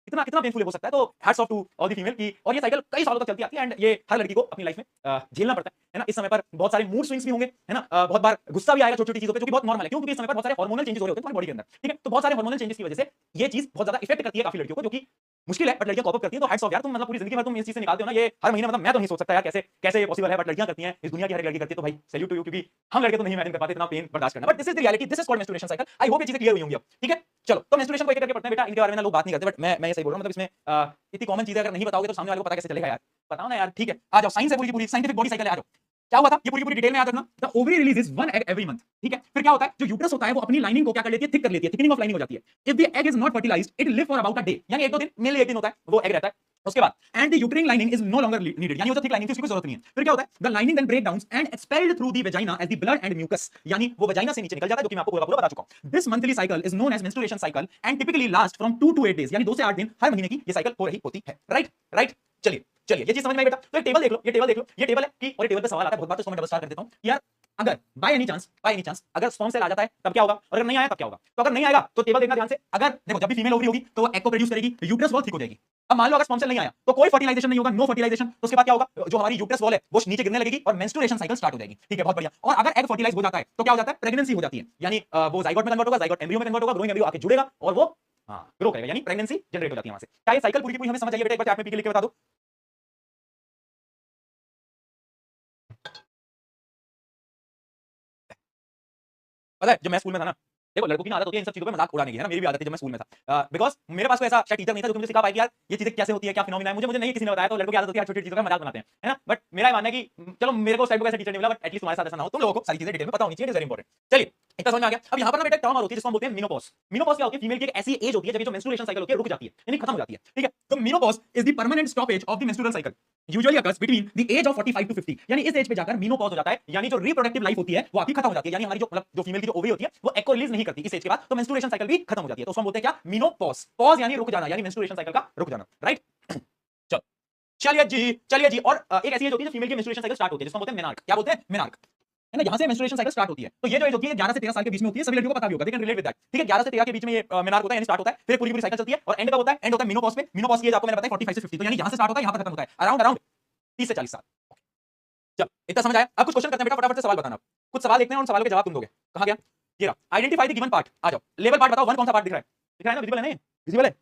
कितना कितना पेनफुल हो सकता है। तो hats off to all the female की, और ये साइकिल कई सालों तक चलती आती है, एंड ये हर लड़की को अपनी लाइफ में झेलना पड़ता है ना। इस समय पर बहुत सारे मूड स्विंग्स भी होंगे, है ना, बहुत बार गुस्सा भी आएगा छोटी छोटी चीजों पे, जो कि बहुत नॉर्मल है। क्यों? क्योंकि इस समय पर बहुत सारे हार्मोनल चेंजेस हो रहे होते हैं तुम्हारी बॉडी के अंदर, ठीक है। तो बहुत सारे हार्मोनल चेंजेस की वजह से ये चीज बहुत ज्यादा इफेक्ट करती है काफी लड़कियों को, जो कि मुश्किल है, बट लड़कियां कॉप अप करती हैं। तो हैट्स ऑफ यार, तुम मतलब पूरी जिंदगी भर तुम इस चीज से निकालते हो ना, ये हर महीने, मतलब मैं तो नहीं सोच सकता यार कैसे कैसे ये पॉसिबल है, बट लड़कियां करती हैं, इस दुनिया की हर एक लड़की करती है। तो भाई सैल्यूट टू यू, क्योंकि हम लड़के तो नहीं इमेजिन कर पाते इतना पेन बर्दाश्त करना, but this is the reality, this is called menstruation cycle. I hope ये चीजें क्लियर हुई होंगी अब, ठीक है। चलो, तो मेंस्ट्रुएशन को एक करके पढ़ते हैं बेटा, इनके बारे में ना लोग बात नहीं करते, बट मैं ये सही बोल रहा हूं, मतलब इसमें इतनी कॉमन चीजें अगर नहीं बताओगे तो सामने वाले को पता कैसे चलेगा यार, बताओ ना यार, ठीक है। आ जाओ, साइंस है पूरी की पूरी, साइंटिफिक बॉडी साइकिल है, आ जाओ। क्या हुआ था, ये पूरी डिटेल में याद रखना। The ovary releases one egg every month, ठीक है। फिर क्या होता है, जो यूट्रस होता है वो अपनी लाइनिंग को क्या कर लेती है, थिक कर लेती है, थिकनिंग ऑफ लाइनिंग हो जाती है। If the egg is not fertilised it live for about a day, यानी एक दो दिन, मेनली एक दिन होता है वो एग रहता है। उसके बाद and the uterine lining is no longer needed, यानी वो जो थिक लाइनिंग थी उसकी कोई जरूरत नहीं है। फिर क्या होता है, the lining then break down and expelled through the vagina as the blood and mucus, यानी वो वेजाइना से नीचे निकल जाता है, जो कि मैं आपको पूरा बता चुका हूं। This monthly cycle is known as menstruation cycle and typically last from 2 to 8 days, यानी 2 से 8 दिन हर महीने की ये साइकिल हो रही होती है। राइट। चलिए ये चीज समझ में आई बेटा। तो एक टेबल देख लो, ये टेबल है कि, और ये टेबल पे सवाल आता है बहुत बार, तो इसको मैं डबल स्टार कर देता हूं यार। अगर बाय एनी चांस अगर स्पर्म सेल आ जाता है तब क्या होगा, और अगर नहीं आया तब क्या होगा। तो अगर नहीं आएगा तो टेबल देखना ध्यान से। अगर देखो, जब भी फीमेल ओवरी होगी तो एग को प्रोड्यूस करेगी, यूट्रस वॉल थिक हो जाएगी। अब मान लो अगर स्पर्म सेल नहीं आया तो कोई फर्टिलाइजेशन नहीं होगा, नो फर्टिलाइजेशन, तो उसके बाद क्या होगा, जो हमारी यूट्रस वॉल है वो नीचे गिरने लगेगी और मेंस्ट्रुएशन साइकिल स्टार्ट हो जाएगी, ठीक है, बहुत बढ़िया। और अगर एग फर्टिलाइज हो जाता है तो क्या हो जाता है, प्रेगनेंसी हो जाती है, यानी वो जाइगोट में कन्वर्ट होगा, जाइगोट एम्ब्रियो में कन्वर्ट होगा, ग्रोइंग एम्ब्रियो आके जुड़ेगा और वो ग्रो करेगा, यानी प्रेगनेंसी जनरेट हो जाती है वहां से। क्या ये साइकिल पूरी की पूरी हमें समझ आई बेटा? एक बार चैट में पी के लिख के बता दो। पता है जब मैं स्कूल में था ना, देखो लड़कों की आदत होती है इन सब चीजों पे मजाक उड़ाने की, है ना, मेरी भी आदत थी जब मैं स्कूल में था, बिकॉज मेरे पास कोई ऐसा शायद टीचर नहीं था जो मुझे सिखा पाए कि यार ये चीजें कैसे होती है, क्या फिनोमिना है, मुझे नहीं किसी ने बताया। तो लड़कों की आदत होती है छोटी चीजों का मजाक बनाते हैं, है ना। बट मेरा मानना है कि चलो मेरे को उस टाइप का ऐसा टीचर नहीं मिला, बट एटलीस्ट तुम्हारे साथ ऐसा ना हो, तुम लोगों को सारी चीजें डिटेल में पता होनी चाहिए, इट इज वेरी इंपॉर्टेंट। चलिए, इतना समझ में आ गया। अब यहाँ पर ना बेटा टर्म और होती है जिसको हम बोलते हैं मेनोपॉज। मेनोपॉज क्या होती है, फीमेल की एक ऐसी एज होती है जब ये जो मेंस्ट्रुएशन साइकिल होती है रुक जाती है, यानी खत्म हो जाती है, ठीक है। तो menopause is the permanent stoppage of the menstrual cycle, usually occurs between the age of 45 to 50, यानी इस एज पे जाकर मेनोपॉज हो जाता है, यानी जो रिप्रोडक्टिव लाइफ होती है वो आपकी खत्म हो जाती है, यानी हमारी जो मतलब जो फीमेल की जो ओवरी होती है वो एग को रिलीज नहीं करती इस एज के बाद, तो मेंस्ट्रुएशन साइकिल भी खत्म हो जाती है। तो उसको हम बोलते हैं क्या, मेनोपॉज। पॉज यानी रुक जाना, यानी मेंस्ट्रुएशन साइकिल का रुक जाना, राइट। चलो चलिए जी। और एक ऐसी एज होती है जब फीमेल की मेंस्ट्रुएशन साइकिल स्टार्ट होती है, जिसको हम बोलते हैं मेनार्क। क्या बोलते हैं, मेनार्क। है ना, यहाँ से मेंस्ट्रुएशन साइकिल स्टार्ट होती है। तो ये जो एज होती है 11 से 13 साल के बीच में होती है, सभी लड़कियों को पता भी होगा, they can relate with that, ठीक है। 11 से 13 के बीच में ये मेनार्क होता है, यानी स्टार्ट होता है, फिर पूरी पूरी साइकिल चलती है और एंड कब होता है? एंड होता है मेनोपॉज पे। मेनोपॉज की एज आपको मैंने बताया 45 से 50, तो यानी यहाँ से स्टार्ट होता है, यहाँ पर खत्म होता है अराउंड अराउंड 30 से 40 साल। चल इतना समझ आया। अब कुछ क्वेश्चन करते हैं बेटा, फटाफट से सवाल बताना। कुछ सवाल देखते हैं और उन सवालों के जवाब तुम दोगे। कहाँ गया ये रहा, आइडेंटिफाई द गिवन पार्ट। आ जाओ, लेवल पार्ट बताओ, वन कौन सा पार्ट दिख रहा है? दिख रहा है ना, विजिबल है ना, विजिबल है।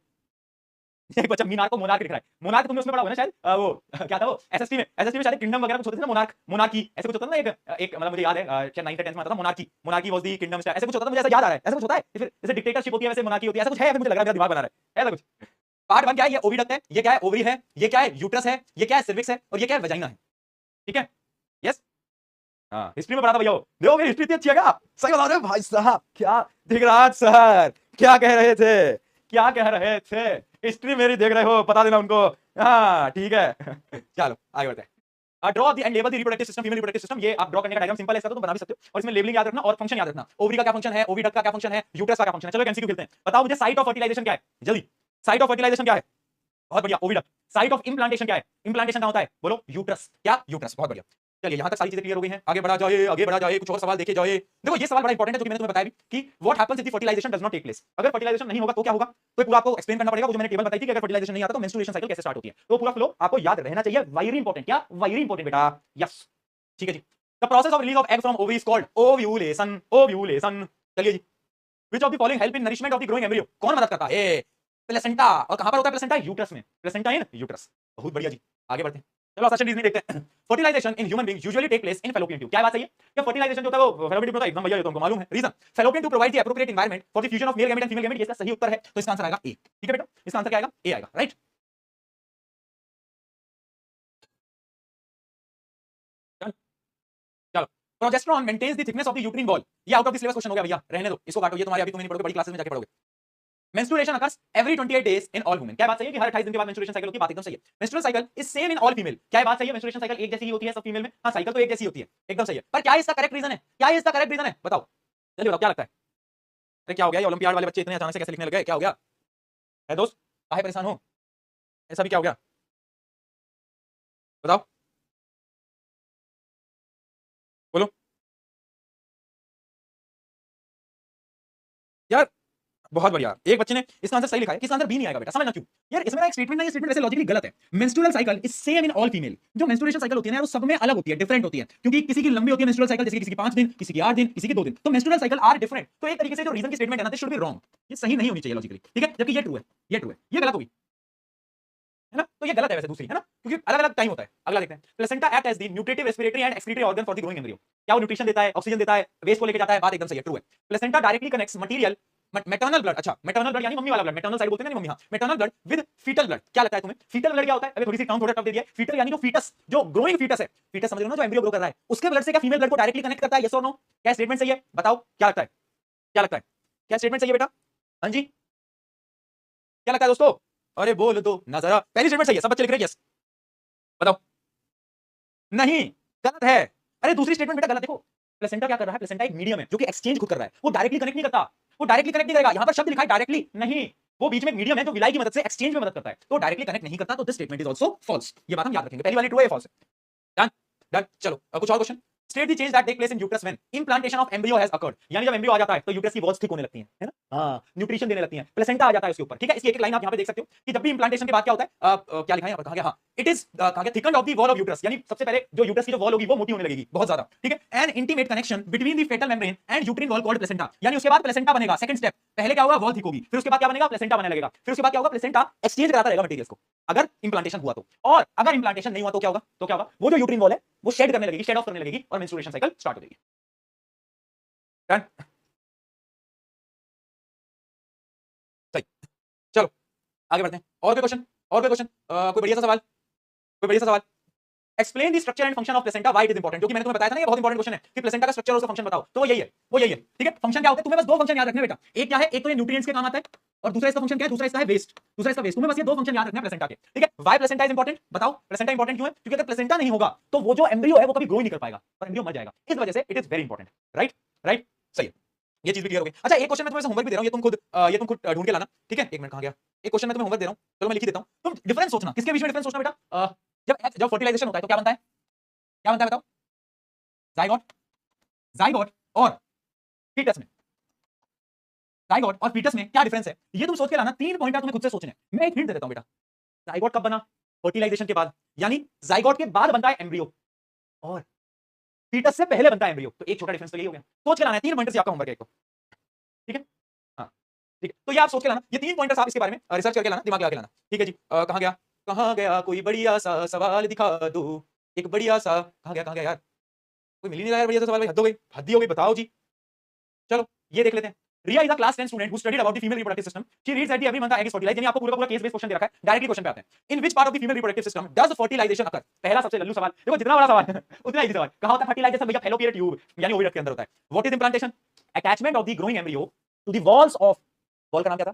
एक बच्चा मीनार को मोनार्क दिख रहा है। मोनार्क तुमने उसमें पढ़ा होगा ना शायद, वो क्या था वो एसएसटी में शायद किंगडम वगैरह कुछ होते थे ना, मोनार्क मोनार्की ऐसे कुछ होता था ना, एक मतलब मुझे याद है शायद 9th 10th में आता था monarchy, monarchy was the kingdom, ऐसे कुछ होता था, मुझे ऐसा याद आ रहा है। ऐसा कुछ होता है फिर जैसे डिक्टेटरशिप होती है वैसे मोनार्की होती है, ऐसा कुछ है, फिर मुझे लग रहा है मेरा दिमाग बना रहा है ऐसा कुछ। पार्ट 1 क्या है? ये ओविडक्ट है, ये क्या है? ओवरी है, ये क्या है? यूट्रस है, ये क्या है? सर्विक्स है, और ये क्या है? वजाइना है, ठीक है। यस, हाँ हिस्ट्री में पढ़ा था भैया, देखो मेरी हिस्ट्री इतनी अच्छी है क्या? सही बता रहे हो भाई साहब, क्या दिगराज सर क्या कह रहे थे, क्या कह रहे थे? हिस्ट्री मेरी देख रहे हो, बता देना उनको। हाँ ठीक है चलो आगे बढ़ते हैं। Draw the end label the reproductive system, female reproductive system. ये आप ड्रॉ करने का डायग्राम सिंपल है, इसका तो बना भी सकते हो, और इसमें लेबलिंग याद रखना और फंक्शन याद रखना। ओवरी का क्या फंक्शन है, ओविडक्ट का क्या फंक्शन है, यूट्रस का क्या फंक्शन है। चलो एक एमसीक्यू खेलते हैं। बताओ मुझे साइट ऑफ फर्टिलाइजेशन क्या है, जल्दी। साइट ऑफ फर्टिलाइजेशन क्या है? बहुत बढ़िया, ओविडक्ट। साइट ऑफ इंप्लांटेशन क्या है? इंप्लांटेशन कहां होता है? बोलो, यूट्रस। क्या? यूट्रस। बहुत बढ़िया। चलिए यहां तक सारी चीजें क्लियर हो गई हैं, आगे बढ़ा जाए, आगे बढ़ा जाए, कुछ और सवाल देखे जाए। देखो ये सवाल बड़ा इंपॉर्टेंट है, जो कि मैंने तुम्हें बताया भी कि what happens if the fertilisation does not take place. अगर फर्टिलाइजेशन नहीं होगा तो क्या होगा? तो पूरा आपको एक्सप्लेन करना पड़ेगा। वो जो मैंने टेबल बताई थी कि अगर फर्टिलाइजेशन नहीं आता तो मेंस्ट्रुएशन साइकिल कैसे स्टार्ट होती है, तो पूरा फ्लो आपको याद रहना चाहिए। वेरी इंपॉर्टेंट, क्या वेरी इंपॉर्टेंट बेटा, यस ठीक है जी। The process of release of egg from ovary is called ovulation, ovulation. चलिए जी, which of the following help in nourishment of the growing embryo? कौन मदद करता है? प्लेसेंटा। और कहां पर होता है प्लेसेंटा? यूट्रस में। प्लेसेंटा इन यूट्रस। बहुत बढ़िया जी, आगे बढ़ते हैं। चलो असर्शन रीजनिंग देखते हैं। Fertilisation in human being usually take place in Fallopian tube. क्या बात सही है? क्या फर्टिलाइजेशन जो होता है वो फैलोपियन ट्यूब में होता है? एकदम भैया ये तो हमको मालूम है। Reason, Fallopian tube provide the appropriate environment for the fusion of male gamete and female gamete. इसका सही उत्तर है, तो इसका आंसर आएगा ए। ठीक है बेटा, इसका आंसर क्या आएगा? ए आएगा, राइट। चलो, progesterone maintains the thickness of the uterine wall. ये out of the syllabus question हो गया भैया, रहने दो इसको, काटो, ये तुम्हारे अभी तुम नहीं पढ़ोगे, बड़ी क्लासेस में जाके पढ़ोगे। Menstruation occurs every 28 days in all women. क्या बात सही है कि हर 28 दिन के बाद मेंस्ट्रुएशन साइकिल होती है? बात एकदम सही है। Menstrual cycle is same in all female. क्या बात सही है? मेंस्ट्रुएशन साइकिल एक जैसी ही होती है सब फीमेल में। हां साइकिल तो एक जैसी होती है, एकदम सही है। पर क्या इसका करेक्ट रीजन है? क्या इसका करेक्ट रीजन है? बताओ जल्दी बताओ, क्या लगता है? अरे क्या हो गया, ये ओलंपियाड वाले बच्चे इतने अचानक से कैसे लिखने लगे? क्या हो गया है दोस्त, काहे परेशान हो? ऐसा भी क्या हो गया, बताओ, बोलो यार। बहुत बढ़िया, एक बच्चे ने इसका आंसर सही लिखा है, इसका आंसर बी नहीं आएगा बेटा, समझना क्यों। यार इसमें ना एक स्टेटमेंट ना, ये स्टेटमेंट वैसे लॉजिकली गलत है। Menstrual cycle is same in all female. जो मेंस्ट्रुएशन साइकिल होती है ना, वो सब में अलग होती है, डिफरेंट होती है, क्योंकि किसी की लंबी होती है मेंस्ट्रुअल साइकिल, जैसे किसी की 5 दिन, किसी की 8 दिन, किसी की 2 दिन। तो मेंस्ट्रुअल साइकिल आर डिफरेंट। तो एक तरीके से जो रीजन की स्टेटमेंट है ना, दिस शुड बी रॉन्ग, ये सही नहीं होनी चाहिए लॉजिकली, ठीक है। जबकि ये ट्रू है, ये ट्रू है, ये गलत होगी, है ना। तो ये गलत है वैसे दूसरी, है ना, क्योंकि अलग अलग टाइम होता है। अगला देखते हैं, placenta act as the nutritive respiratory and excretory organ for the growing embryo. क्या वो न्यूट्रिशन देता है, ऑक्सीजन देता है, वेस्ट को लेके जाता है? बात एकदम सही है, ट्रू है। Placenta directly connects material maternal blood, अच्छा मैटरनल ब्लड यानी मम्मी वाला ब्लड, मैटरनल साइड बोलते हैं ना मम्मी, हां maternal blood with foetal blood. क्या लगता है तुम्हें फीटल ब्लड क्या होता है? अबे थोड़ी सी टर्म थोड़ा टफ दे दिया है। फीटल यानी जो फीटस, जो ग्रोइंग फीटस है, फीटस समझ रहे हो ना, जो एम्ब्रियो ग्रो कर रहा है, उसके ब्लड से क्या फीमेल ब्लड को डायरेक्टली कनेक्ट करता है? यस और नो? क्या स्टेटमेंट सही है? बताओ क्या लगता है, क्या लगता है, क्या स्टेटमेंट सही है बेटा? हां जी, क्या लगता है दोस्तों? अरे बोल दो ना जरा, पहली स्टेटमेंट सही है, सब बच्चे लिख रहे हैं यस, बताओ। नहीं, गलत है। अरे दूसरी स्टेटमेंट बेटा गलत। देखो प्लेसेंटा क्या कर रहा है, प्लेसेंटा एक मीडियम है जो कि एक्सचेंज खुद कर रहा है, वो डायरेक्टली कनेक्ट नहीं करता, वो डायरेक्टली कनेक्ट नहीं करेगा। यहां पर शब्द लिखा है डायरेक्टली नहीं, वो बीच में एक मीडियम है जो विलाई की मदद से एक्सचेंज में मदद करता है, तो डायरेक्टली कनेक्ट नहीं करता। तो this statement is also false, ये बात हम याद रखेंगे। पहली वाली ट्रू है, फॉल्स है। डन डन, चलो कुछ और question. State the change that take place in uterus when implantation of embryo has occurred. यानी जब एम्ब्रियो आ जाता है तो यूट्रस की वॉल्स थिक होने लगती हैं, है ना, हां न्यूट्रिशन देने लगती हैं, प्लेसेंटा आ जाता है उसके ऊपर, ठीक है। इसकी एक लाइन आप यहां पे देख सकते हो कि जब भी इंप्लांटेशन के बाद क्या होता है, क्या लिखा है यहां पर, कहां गया, हां इट इज कहां गया, thickened of the wall of uterus, यानी सबसे पहले जो यूट्रस की जो वॉल होगी वो मोटी होने लगेगी बहुत ज्यादा, ठीक है। An intimate connection between the foetal membrane and uterine wall called placenta. यानी उसके बाद प्लेसेंटा बनेगा, सेकंड स्टेप। पहले क्या होगा, वॉल थिक होगी, फिर उसके बाद क्या बनेगा, प्लेसेंटा बनने लगेगा, फिर उसके बाद क्या होगा, प्लेसेंटा एक्सचेंज कराता रहेगा मटेरियल्स को, अगर इंप्लांटेशन हुआ तो। और अगर इंप्लांटेशन नहीं हुआ तो क्या होगा, तो क्या होगा, वो जो यूट्रिन वॉल है वो शेड करने लगेगी, शेड ऑफ करने लगेगी और मेंस्ट्रुएशन साइकिल स्टार्ट हो जाएगी। डन, सही। चलो आगे बढ़ते हैं, और कोई क्वेश्चन, और कोई क्वेश्चन, कोई बढ़िया सा सवाल, कोई बढ़िया सा सवाल। Explain the structure and function of placenta, why it is important. जो कि मैंने तुम्हें बताया था ना, ये बहुत इंपॉर्टेंट क्वेश्चन है कि प्लेसेंटा का स्ट्रक्चर और उसका फंक्शन बताओ, तो वो यही है, वो यही है, ठीक है। फंक्शन क्या होता है, तुम्हें बस दो फंक्शन याद रखने बेटा। एक क्या है, एक तो ये न्यूट्रिएंट्स के काम आता है, और दूसरा इसका फंक्शन क्या है, दूसरा इसका है वेस्ट, दूसरा इसका वेस्ट। तुम्हें बस ये दो फंक्शन याद रखने हैं प्लेसेंटा के, ठीक है। व्हाई प्लेसेंटा इज इंपॉर्टेंट, बताओ प्लेसेंटा इंपॉर्टेंट क्यों है? क्योंकि अगर प्लेसेंटा नहीं होगा तो वो जो एम्ब्रियो है वो कभी ग्रो नहीं कर पाएगा और एम्ब्रियो मर जाएगा, इस वजह से it is very important, right right, सही है। ये चीज भी क्लियर हो गई। अच्छा एक क्वेश्चन मैं तुम्हें होमवर्क भी दे रहा हूं, ये तुम खुद ढूंढ के लाना, ठीक है। एक मिनट, कहां गया, एक क्वेश्चन मैं तुम्हें होमवर्क दे रहा हूं, चलो मैं लिख ही देता हूं। तुम डिफरेंस सोचना, किसके बीच में डिफरेंस सोचना बेटा। जब फर्टिलाइजेशन होता है तो क्या बनता है, क्या बनता है बताओ, जाइगोट, जाइगोट और फीटस में, जाइगोट और फीटस में क्या डिफरेंस है ये तुम सोच के लाना। 3 पॉइंट तुम्हें खुद से सोचने हैं। मैं एक हिंट दे देता हूं बेटा, जाइगोट कब बना? फर्टिलाइजेशन के बाद, यानी जाइगोट के बाद बनता है एम्ब्रियो और फीटस से पहले बनता है एम्ब्रियो। तो एक छोटा डिफरेंस तो यही हो गया, सोच के लाना है। 3 पॉइंटर्स आपका होमवर्क है एक तो, ठीक है? हाँ ठीक है, तो ये आप सोच के लाना, ये 3 पॉइंटर्स आप इसके बारे में रिसर्च करके लाना, दिमाग लगा के लाना, ठीक है जी। कहां गया कोई बढ़िया सा सवाल दिखा दो, एक बढ़िया सा, कहां गया यार, कोई मिल ही नहीं रहा यार बढ़िया सा सवाल, भाई हद ही हो गई, बताओ जी। चलो ये देख लेते हैं। Riya is a class 10 student who studied about the female reproductive system. She reads at the every month egg is fertilized, यानी आपको पूरा पूरा केस बेस्ड क्वेश्चन दे रखा है, डायरेक्टली क्वेश्चन पे आते हैं। In which part of the female reproductive system does fertilization occur? पहला सबसे लल्लू सवाल, देखो जितना बड़ा सवाल उतना इजी सवाल। कहां होता है फर्टिलाइजेशन? भैया फैलोपियन ट्यूब यानी ओविडक्ट के अंदर होता है। What is implantation? Attachment of the growing embryo to the walls of, wall का नाम क्या था?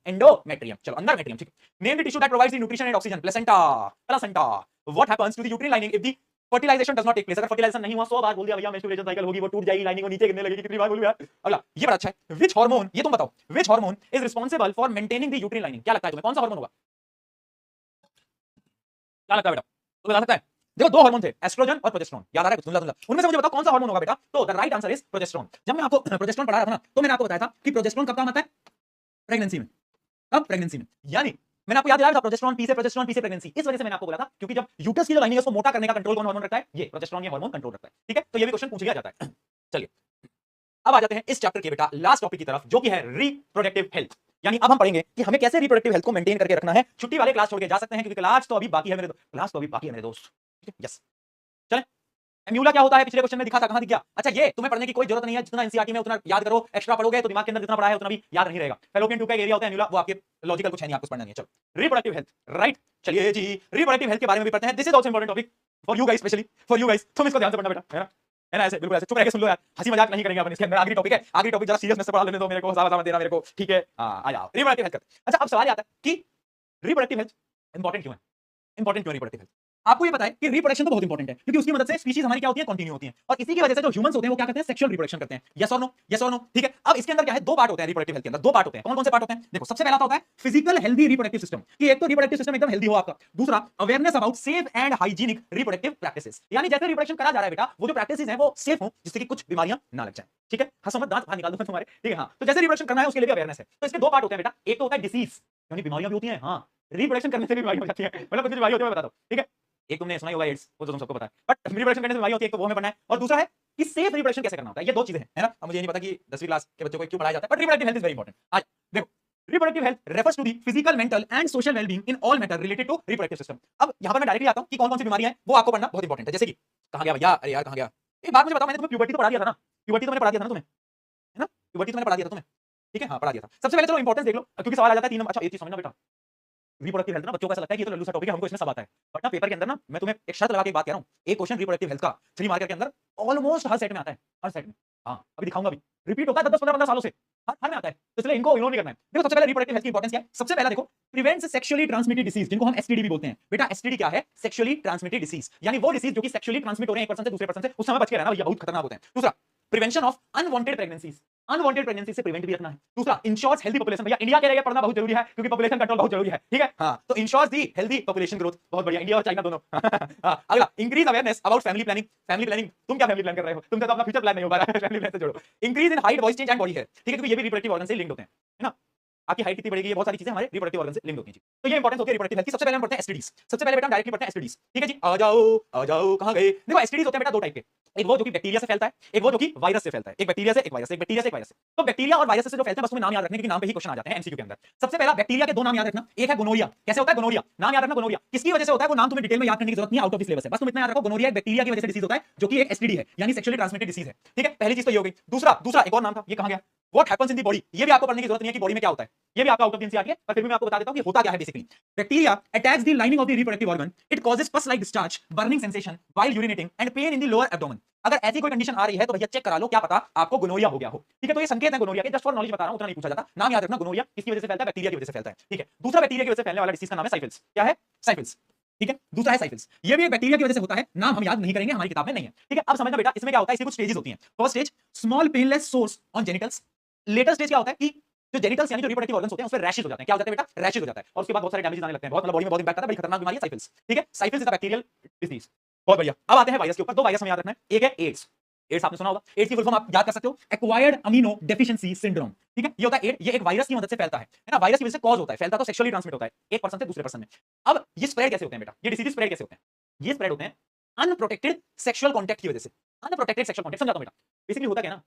एंडोमेट्रियम। चलो अंदर मेट्रियम, ठीक है। Name the tissue that provides the nutrition and oxygen, placenta. What happens to the uterine lining if the fertilisation does not take place? अगर fertilisation नहीं हुआ, 100 बार बोल दिया भैया मेंस्ट्रुएशन साइकिल होगी, वो टूट जाएगी, लाइनिंग को नीचे गिरने लगेगी, कितनी बार बोलूं यार। अगला ये बड़ा अच्छा है, व्हिच हार्मोन, ये तुम बताओ, which hormone is responsible for maintaining the uterine lining? क्या लगता है तुम्हें कौन सा हार्मोन होगा? क्या लगता है बेटा, तुम्हें बता सकता है? देखो 2 हार्मोन थे, एस्ट्रोजन और प्रोजेस्टेरोन, याद आ रहा है कुछ? उनमें से मुझे बताओ कौन सा हार्मोन होगा बेटा? तो the right answer is progesterone. जब मैं आपको प्रोजेस्टेरोन पढ़ा रहा था ना, तो मैंने आपको बताया था कि प्रोजेस्टेरोन कब काम आता है? प्रेगनेंसी में। अब प्रेगनेंसी में, यानी मैंने आपको याद दिलाया था प्रोजेस्टेरोन पी से प्रेगनेंसी। इस वजह से मैंने आपको बोला था, क्योंकि जब यूट्रस की जो लाइनिंग है उसको मोटा करने का कंट्रोल कौन हार्मोन रखता है? ये प्रोजेस्टेरोन, ये हार्मोन कंट्रोल रखता है, ठीक है? तो ये भी क्वेश्चन पूछ लिया जाता है। चलिए अब आ जाते हैं इस चैप्टर के बेटा लास्ट टॉपिक की तरफ, जो कि है रिप्रोडक्टिव हेल्थ। यानी अब हम पढ़ेंगे कि हमें कैसे रिप्रोडक्टिव हेल्थ को मेंटेन करके रखना है। छुट्टी वाले क्लास छोड़ के जा सकते हैं, क्योंकि क्लास तो अभी बाकी है मेरे दोस्त, ठीक है? यस, चलें। एम्यूला क्या होता है? पिछले क्वेश्चन में दिखा था, कहां दिख गया? अच्छा, ये तुम्हें पढ़ने की कोई जरूरत नहीं है, जितना एनसीईआरटी में उतना याद करो, एक्स्ट्रा पढ़ोगे तो दिमाग के अंदर जितना पढ़ा है उतना भी याद नहीं रहेगा। फैलोपियन ट्यूब का एरिया होता है एम्यूला, वो आपके लॉजिकल कुछ है नहीं, आपको पढ़ना नहीं है। चलो रिप्रोडक्टिव हेल्थ, राइट? चलिए जी, रिप्रोडक्टिव हेल्थ के बारे में भी पढ़ते हैं। This is also important topic for you guys, specially for you guys. तुम इसको ध्यान से पढ़ना बेटा, है ना? ऐसे बिल्कुल ऐसे चुप रह के सुन लो यार, हंसी मजाक नहीं करेंगे अपन इसके अंदर। आखिरी टॉपिक है, आखिरी टॉपिक जरा सीरियसनेस से पढ़ा लेने दो मेरे को, हंसा मत देना मेरे को, ठीक है? आ जाओ रिप्रोडक्टिव हेल्थ। अच्छा, अब सवाल आता है कि रिप्रोडक्टिव हेल्थ इंपॉर्टेंट क्यों है? इंपॉर्टेंट क्यों रिप्रोडक्टिव हेल्थ? आपको ये पता है कि रिप्रोडक्शन तो बहुत इंपॉर्टेंट है, क्योंकि उसकी मदद से स्पीशीज हमारी क्या होती है? कंटिन्यू होती है। और इसी की वजह से जो ह्यूमंस होते हैं वो क्या करते हैं? सेक्सुअल रिप्रोडक्शन करते हैं। यस और नो, यस और नो, ठीक है? अब इसके अंदर क्या है? 2 पार्ट होते हैं रिप्रोडक्टिव हेल्थ के अंदर, 2 पार्ट होते हैं। कौन कौन से पार्ट होते हैं? देखो, सबसे पहला होता है फिजिकल हेल्दी रिप्रोडक्टिव सिस्टम, कि एक तो रिप्रोडक्टिव सिस्टम एकदम हेल्दी हो आपका। दूसरा awareness about safe and hygienic reproductive practices, यानी जैसे रिप्रोडक्शन करा जा रहा है बेटा, वो जो प्रैक्टिसेस हैं वो सेफ हो, जिससे कि कुछ बीमारियां ना लग जाए, ठीक है? हंसो मत, दांत बाहर निकाल दूंगा तुम्हारे, ठीक है? हाँ, तो जैसे रिप्रोडक्शन करना है उसके लिए भी अवेयरनेस है। तो इसके 2 पार्ट होते हैं बेटा। एक तो होता है डिसीज, यानी बीमारियां भी होती हैं। हाँ, रिप्रोडक्शन करने से भी बीमारियां हो जाती हैं, मतलब कुछ बीमारी होती है, मैं बता दूं, ठीक है? एक तुमने सुना ही होगा एड्स, वो तो तुम सबको पता है, बट रिप्रोडक्शन करने से बीमारी होती है, एक तो वो हमें पढ़ना है, और दूसरा है कि सेफ रिप्रोडक्शन कैसे करना होता है। ये 2 चीजें हैं, है ना? अब मुझे ये नहीं पता कि 10वीं क्लास के बच्चों को क्यों पढ़ाया जाता है, but reproductive health is very important. आज देखो, reproductive health refers to the physical, mental and social wellbeing in all matter related to reproductive system. अब यहां पर मैं डायरेक्टली आता हूं कि कौन-कौन सी बीमारियां हैं, वो आपको पढ़ना बहुत इंपॉर्टेंट है। जैसे कि कहां गया भैया? अरे यार कहां गया? एक बात मुझे बताओ, मैंने तुम्हें प्यूबर्टी तो पढ़ा दिया था ना? प्यूबर्टी तो मैंने पढ़ा दिया था ना तुम्हें, है ना? प्यूबर्टी तो मैंने पढ़ा दिया था तुम्हें, ठीक है? हाँ, पढ़ा दिया था। सबसे पहले चलो इंपॉर्टेंस देख लो, क्योंकि सवाल आ जाता है 3 नंबर। अच्छा, एक चीज समझना बेटा, रिप्रोडक्टिव हेल्थ ना बच्चों को ऐसा लगता है कि ये तो लल्लू सा टॉपिक है, हमको इसमें सब आता है, बट ना पेपर के अंदर ना मैं तुम्हें एक शर्त लगा के एक बात कह रहा हूं, एक क्वेश्चन रिप्रोडक्टिव हेल्थ का 3 मार्कर के अंदर ऑलमोस्ट हर सेट में आता है, हर सेट में। हां, अभी दिखाऊंगा, अभी रिपीट होता है 10 15 सालों से, हर में आता है, तो इसलिए इनको इग्नोर नहीं करना है। देखो, सबसे पहले रिप्रोडक्टिव हेल्थ की इंपॉर्टेंस क्या है? सबसे पहला देखो, प्रिवेंट्स सेक्सुअली ट्रांसमिटेड डिसीज, जिनको हम एसटीडी भी बोलते हैं। बेटा एसटीडी क्या है? सेक्सुअली ट्रांसमिटेड डिसीज, यानी वो डिसीज जो कि सेक्सुअली ट्रांसमिट हो रहे हैं एक पर्सन से दूसरे पर्सन से, उस समय बच के रहना भैया, बहुत खतरनाक होते हैं। दूसरा, prevention of unwanted pregnancies, unwanted pregnancy से प्रिवेंट भी रखना है। दूसरा, इंश्योर्स हेल्दी पॉपुलेशन, भैया इंडिया के लिए पढ़ना बहुत जरूरी है, क्योंकि पॉपुलेशन कंट्रोल बहुत जरूरी है, ठीक है? हां, तो इंश्योर्स दी हेल्दी पॉपुलेशन ग्रोथ, बहुत बढ़िया, इंडिया और चाइना दोनों। हां, अगला, increase awareness about family planning. Family planning, तुम क्या फैमिली प्लान कर रहे हो? तुमसे तो अपना फ्यूचर प्लान नहीं हो पा रहा है, फैमिली प्लान से जोड़ो। Increase in height, voice change and body hair, ठीक है? क्योंकि ये भी रिप्रोडक्टिव ऑर्गन से लिंक्ड होते हैं, है ना? आपकी हाइट कितनी बढ़ेगी, ये बहुत सारी चीजें हमारे रिप्रोडक्टिव ऑर्गन से लिंक होती हैं जी। तो ये इंपॉर्टेंस होती है रिप्रोडक्टिव हेल्थ की। सबसे पहले हम पढ़ते हैं एसटीडीज। सबसे पहले बेटा हम डायरेक्टली पढ़ते हैं एसटीडीज, ठीक है जी? आ जाओ, कहां गए? देखो, एसटीडीज होते हैं बेटा 2 टाइप के, एक वो जो कि बैक्टीरिया से फैलता है, एक वो जो कि वायरस से फैलता है। एक बैक्टीरिया से, एक वायरस से, एक बैक्टीरिया से, एक वायरस से। तो बैक्टीरिया और वायरस से जो फैलते हैं, बस तुम्हें नाम याद रखने, क्योंकि नाम पे ही क्वेश्चन आ जाते हैं एमसीक्यू के अंदर। सबसे पहला बैक्टीरिया के 2 नाम याद रखना, एक है गोनोरिया। कैसे होता है गोनोरिया? नाम याद रखना गोनोरिया, किसकी वजह से होता है वो नाम तुम्हें डिटेल में याद करने की जरूरत नहीं है, आउट ऑफ द सिलेबस है, बस तुम इतना याद रखो, गोनोरिया एक बैक्टीरिया की वजह से डिसीज होता है, जो कि एक एसटीडी है, यानी सेक्सुअली ट्रांसमिटेड डिसीज है, ठीक है? पहली चीज तो ये हो गई। दूसरा एक और नाम था, ये कहां गया? What happens in the body, ये भी आपको पढ़ने की जरूरत नहीं है कि बॉडी में क्या होता है, ये भी आपका आउट ऑफ द एनसीईआरटी है, पर फिर भी मैं आपको बता देता हूं कि होता क्या है basically. Bacteria attacks the lining of the reproductive organ, it causes पस like discharge, burning sensation while urinating and pain in the lower abdomen. अगर ऐसी कोई कंडीशन आ रही है तो भैया चेक करा लो, क्या पता आपको गोनोरिया हो गया हो, ठीक है? तो ये संकेत है गोनोरिया के, जस्ट फॉर नॉलेज बता रहा हूं, उतना नहीं पूछा जाता। नाम याद रखना, गोनोरिया किसकी वजह से फैलता है? बैक्टीरिया की वजह से फैलता है, ठीक है? दूसरा बैक्टीरिया की वजह से फैलने वाला डिसीज का नाम है साइफिल्स। क्या है? साइफिल्स, ठीक है? दूसरा है साइफिल्स, ये भी एक बैक्टीरिया की वजह से होता है, नाम हम याद नहीं करेंगे, हमारी किताब में नहीं है, ठीक है? अब समझना बेटा, इसमें क्या होता है, इसकी कुछ स्टेजेस होती हैं। First stage, small painless source on genitals. Later stage क्या होता है कि जो जेनिटल्स यानी जो रिप्रोडक्टिव ऑर्गन्स होते हैं उस पे रैशेस हो जाते हैं। क्या हो जाता है बेटा? रैशेस हो जाता है, और उसके बाद बहुत सारे डैमेजेस आने लगते हैं, बहुत मतलब बॉडी में बहुत इंपैक्ट आता है, बड़ी खतरनाक बीमारी है साइफिल्स, ठीक है? साइफिल्स इज अ बैक्टीरियल डिसीज। बहुत बढ़िया। अब आते हैं वायरस के ऊपर। 2 वायरस हमें याद रखना है, एक है एड्स, एड्स आपने सुना होगा, एड्स की फुल फॉर्म आप याद कर सकते हो, एक्वायर्ड अमीनो डेफिशिएंसी सिंड्रोम। ठीक है, ये होता है एड्स, ये एक वायरस की मदद से फैलता है ना, वायरस की वजह से कॉज होता है, फैलता तो सेक्सुअली ट्रांसमिट होता है एक पर्सन से दूसरे पर्सन में। अब ये स्प्रेड कैसे होते हैं बेटा, ये डिसीज स्प्रेड कैसे होते हैं, ये स्प्रेड होते हैं अनप्रोटेक्टेड सेक्सुअल कॉन्टैक्ट की वजह से। अनप्रोटेक्टेड सेक्सुअल कॉन्टैक्ट समझाता हूं बेटा, बेसिकली होता क्या है ना,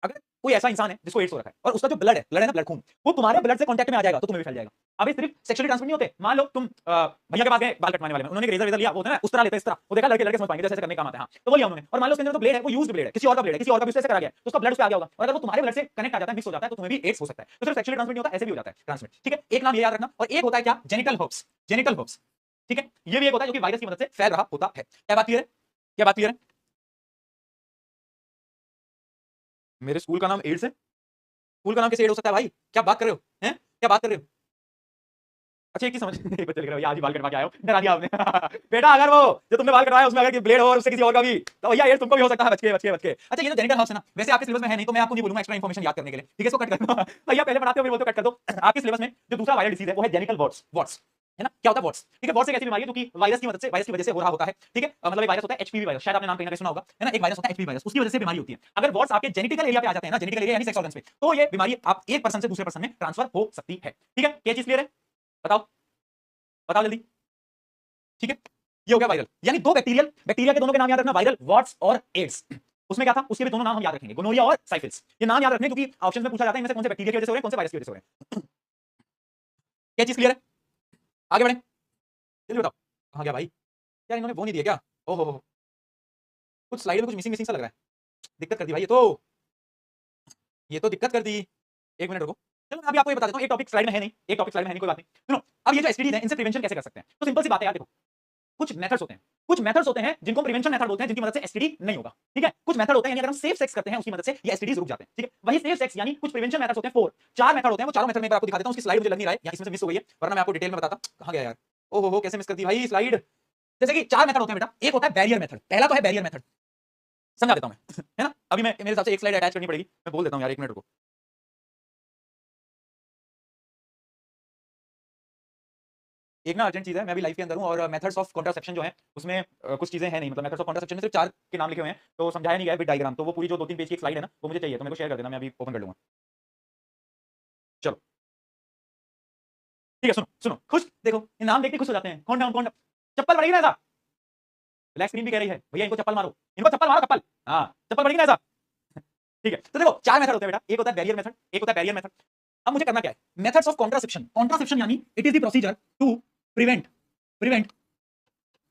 अगर कोई ऐसा इंसान है जिसको एड्स हो रखा है और उसका जो ब्लड है ना, ब्लड खून, वो तुम्हारे ब्लड से कांटेक्ट में आ जाएगा तो तुम्हें भी फैल जाएगा। अब ये सिर्फ सेक्सुअली ट्रांसमिट नहीं होते, मान लो तुम भैया के पास गए बाल कटवाने वाले में, उन्होंने एक रेजर लिया, वो होता है ना उस तरह लेते हैं, इस तरह, वो देखा लड़के लड़के समझ पाएंगे जैसे ऐसे करने का काम आता है, हाँ तो वो लिया उन्होंने, और मान लो उसके अंदर तो ब्लेड है, वो यूज्ड ब्लेड है, किसी और का ब्लेड है, किसी और का भी उससे करा गया तो उसका ब्लड उस पे आ गया होगा, और अगर वो तुम्हारे ब्लड से कनेक्ट आ जाता है, मिक्स हो जाता है, तो तुम्हें भी एड्स हो सकता है। तो सिर्फ सेक्सुअली ट्रांसमिट नहीं होता, ऐसे भी हो जाता है ट्रांसमिट। ठीक है, एक नाम ये याद रखना, और एक होता है क्या, जेनिटल हर्ब्स, जेनिटल हर्ब्स। ठीक है, ये भी एक होता है जो कि वायरस की मदद से फैल रहा होता है। क्या बात क्लियर है, क्या बात क्लियर है? मेरे स्कूल का नाम एड्स है, स्कूल का नाम कैसे एड हो सकता है भाई, क्या बात कर रहे हो हैं, क्या बात कर रहे हो? अच्छा एक ही समझ एक बच्चे लिख रहे हो, आज ही बाल कटवा के आए हो, डरा दिया आपने बेटा अगर वो जो तुमने बाल कटवाया उसमें अगर ब्लेड हो और उससे किसी और का भी, तो भैया ये तुमको भी हो सकता है, बच के बच के बच के। अच्छा ये जो जेनिटल हर्ब्स है ना, वैसे आपके सिलेबस में है नहीं, तो मैं आपको नहीं बोलूंगा एक्स्ट्रा इन्फॉर्मेशन याद करने के लिए, ठीक है, इसको कट कर दो भैया, पहले पढ़ाते हो फिर बोलते हो कट कर दो। आपके सिलेबस में जो दूसरा वायरल डिसीज है वो है जेनिटल वॉर्ट्स, वॉर्ट्स है ना, क्या होता है वॉर्ट्स? ठीक है, वॉर्ट्स एक ऐसी बीमारी है जो कि वायरस की मदद से, वायरस की वजह से हो रहा होता है। ठीक है, मतलब एक वायरस होता है एचपीवी वायरस, शायद आपने नाम कहीं ना कहीं सुना होगा, है ना, एक वायरस होता है एचपीवी वायरस, उसकी वजह से बीमारी होती है। अगर वॉर्ट्स आपके जेनेटिकल एरिया पे आ जाते हैं ना, जेनेटिकल एरिया यानी सेक्स ऑर्गन्स पे, तो ये बीमारी आप एक पर्सन से दूसरे पर्सन में ट्रांसफर हो सकती है। ठीक है, क्या चीज क्लियर है, बताओ बताओ जल्दी। ठीक है, ये हो गया वायरल, यानी दो बैक्टीरियल, बैक्टीरिया के दोनों के नाम याद रखना, वायरल, वॉट्स और एड्स। उसमें क्या था, उसके भी दोनों नाम हम याद रखेंगे, गोनोरिया और साइफिल्स। ये नाम याद रखने क्योंकि ऑप्शन में पूछा जाता है इनमें से कौन से बैक्टीरिया की वजह से हो रहे हैं, कौन से वायरस की वजह से हो रहे हैं। क्या चीज क्लियर है, आगे बढ़े, जल्दी बताओ। कहां गया भाई, यार इन्होंने वो नहीं दिया क्या, ओहो हो, कुछ स्लाइड में कुछ मिसिंग मिसिंग सा लग रहा है, दिक्कत कर दी भाई, ये तो दिक्कत कर दी। एक मिनट रुको, चलो मैं अभी आपको ये बता देता हूं, एक टॉपिक स्लाइड में है नहीं, एक टॉपिक स्लाइड में है नहीं, कोई बात नहीं। सुनो, अब ये जो एसटीडीज हैं इनसे प्रिवेंशन कैसे कर सकते हैं, तो सिंपल सी बात है यार, देखो कुछ मेथड्स होते हैं, कुछ मेथड्स होते हैं जिनको प्रिवेंशन मेथड बोलते हैं, जिनकी मदद से एसटीडी नहीं होगा। ठीक है, कुछ मेथड होते हैं यानी अगर हम सेफ सेक्स करते हैं उसकी मदद से ये एसटीडीज रुक जाते हैं। ठीक है, वही सेफ सेक्स यानी कुछ प्रिवेंशन मेथड्स होते हैं, चार मेथड होते हैं, वो चारों मेथड में आपको दिखा देता हूं, उसकी स्लाइड मुझे लग नहीं रहा है, इसमें से मिस हो गई है, वरना मैं आपको डिटेल में बताता। कहां गया यार, ओहो हो, कैसे मिस कर दी भाई स्लाइड। जैसे कि चार मेथड होते हैं बेटा, एक होता है बैरियर मेथड, पहला तो है बैरियर मेथड, समझा देता हूं मैं है ना, अभी मैं मेरे हिसाब से एक स्लाइड अटैच करनी पड़ेगी, मैं बोल देता हूं यार, एक मिनट रुको। एक ना अर्जेंट चीज है, मैं भी लाइफ के अंदर हूं और मेथड्स ऑफ कॉन्ट्रासेप्शन जो है उसमें कुछ चीजें हैं नहीं, मतलब मेथड्स ऑफ कॉन्ट्रासेप्शन में सिर्फ चार के नाम लिखे हुए हैं, तो समझाया नहीं गया विद डायग्राम, तो वो पूरी जो 2-3 पेज की एक स्लाइड है ना, वो मुझे चाहिए, तो मेरे को शेयर कर देना, मैं अभी ओपन कर लूंगा। चलो ठीक है, सुनो सुनो, खुश देखो, ये नाम देख के खुश हो जाते हैं, कौन डाउन कौन डाउन, चप्पल पड़ेगी ना ऐसा, ब्लैक स्क्रीन भी कह रही है भैया इनको चप्पल मारो, इनको चप्पल मारो, चप्पल, हाँ चप्पल पड़ेगी ना ऐसा। ठीक है, तो देखो चार मेथड होते हैं बेटा, एक होता है बैरियर मेथड, एक होता है बैरियर मेथड। अब मुझे करना क्या है, मेथड्स ऑफ कॉन्ट्रासेप्शन, कॉन्ट्रासेप्शन यानी it is the procedure to prevent prevent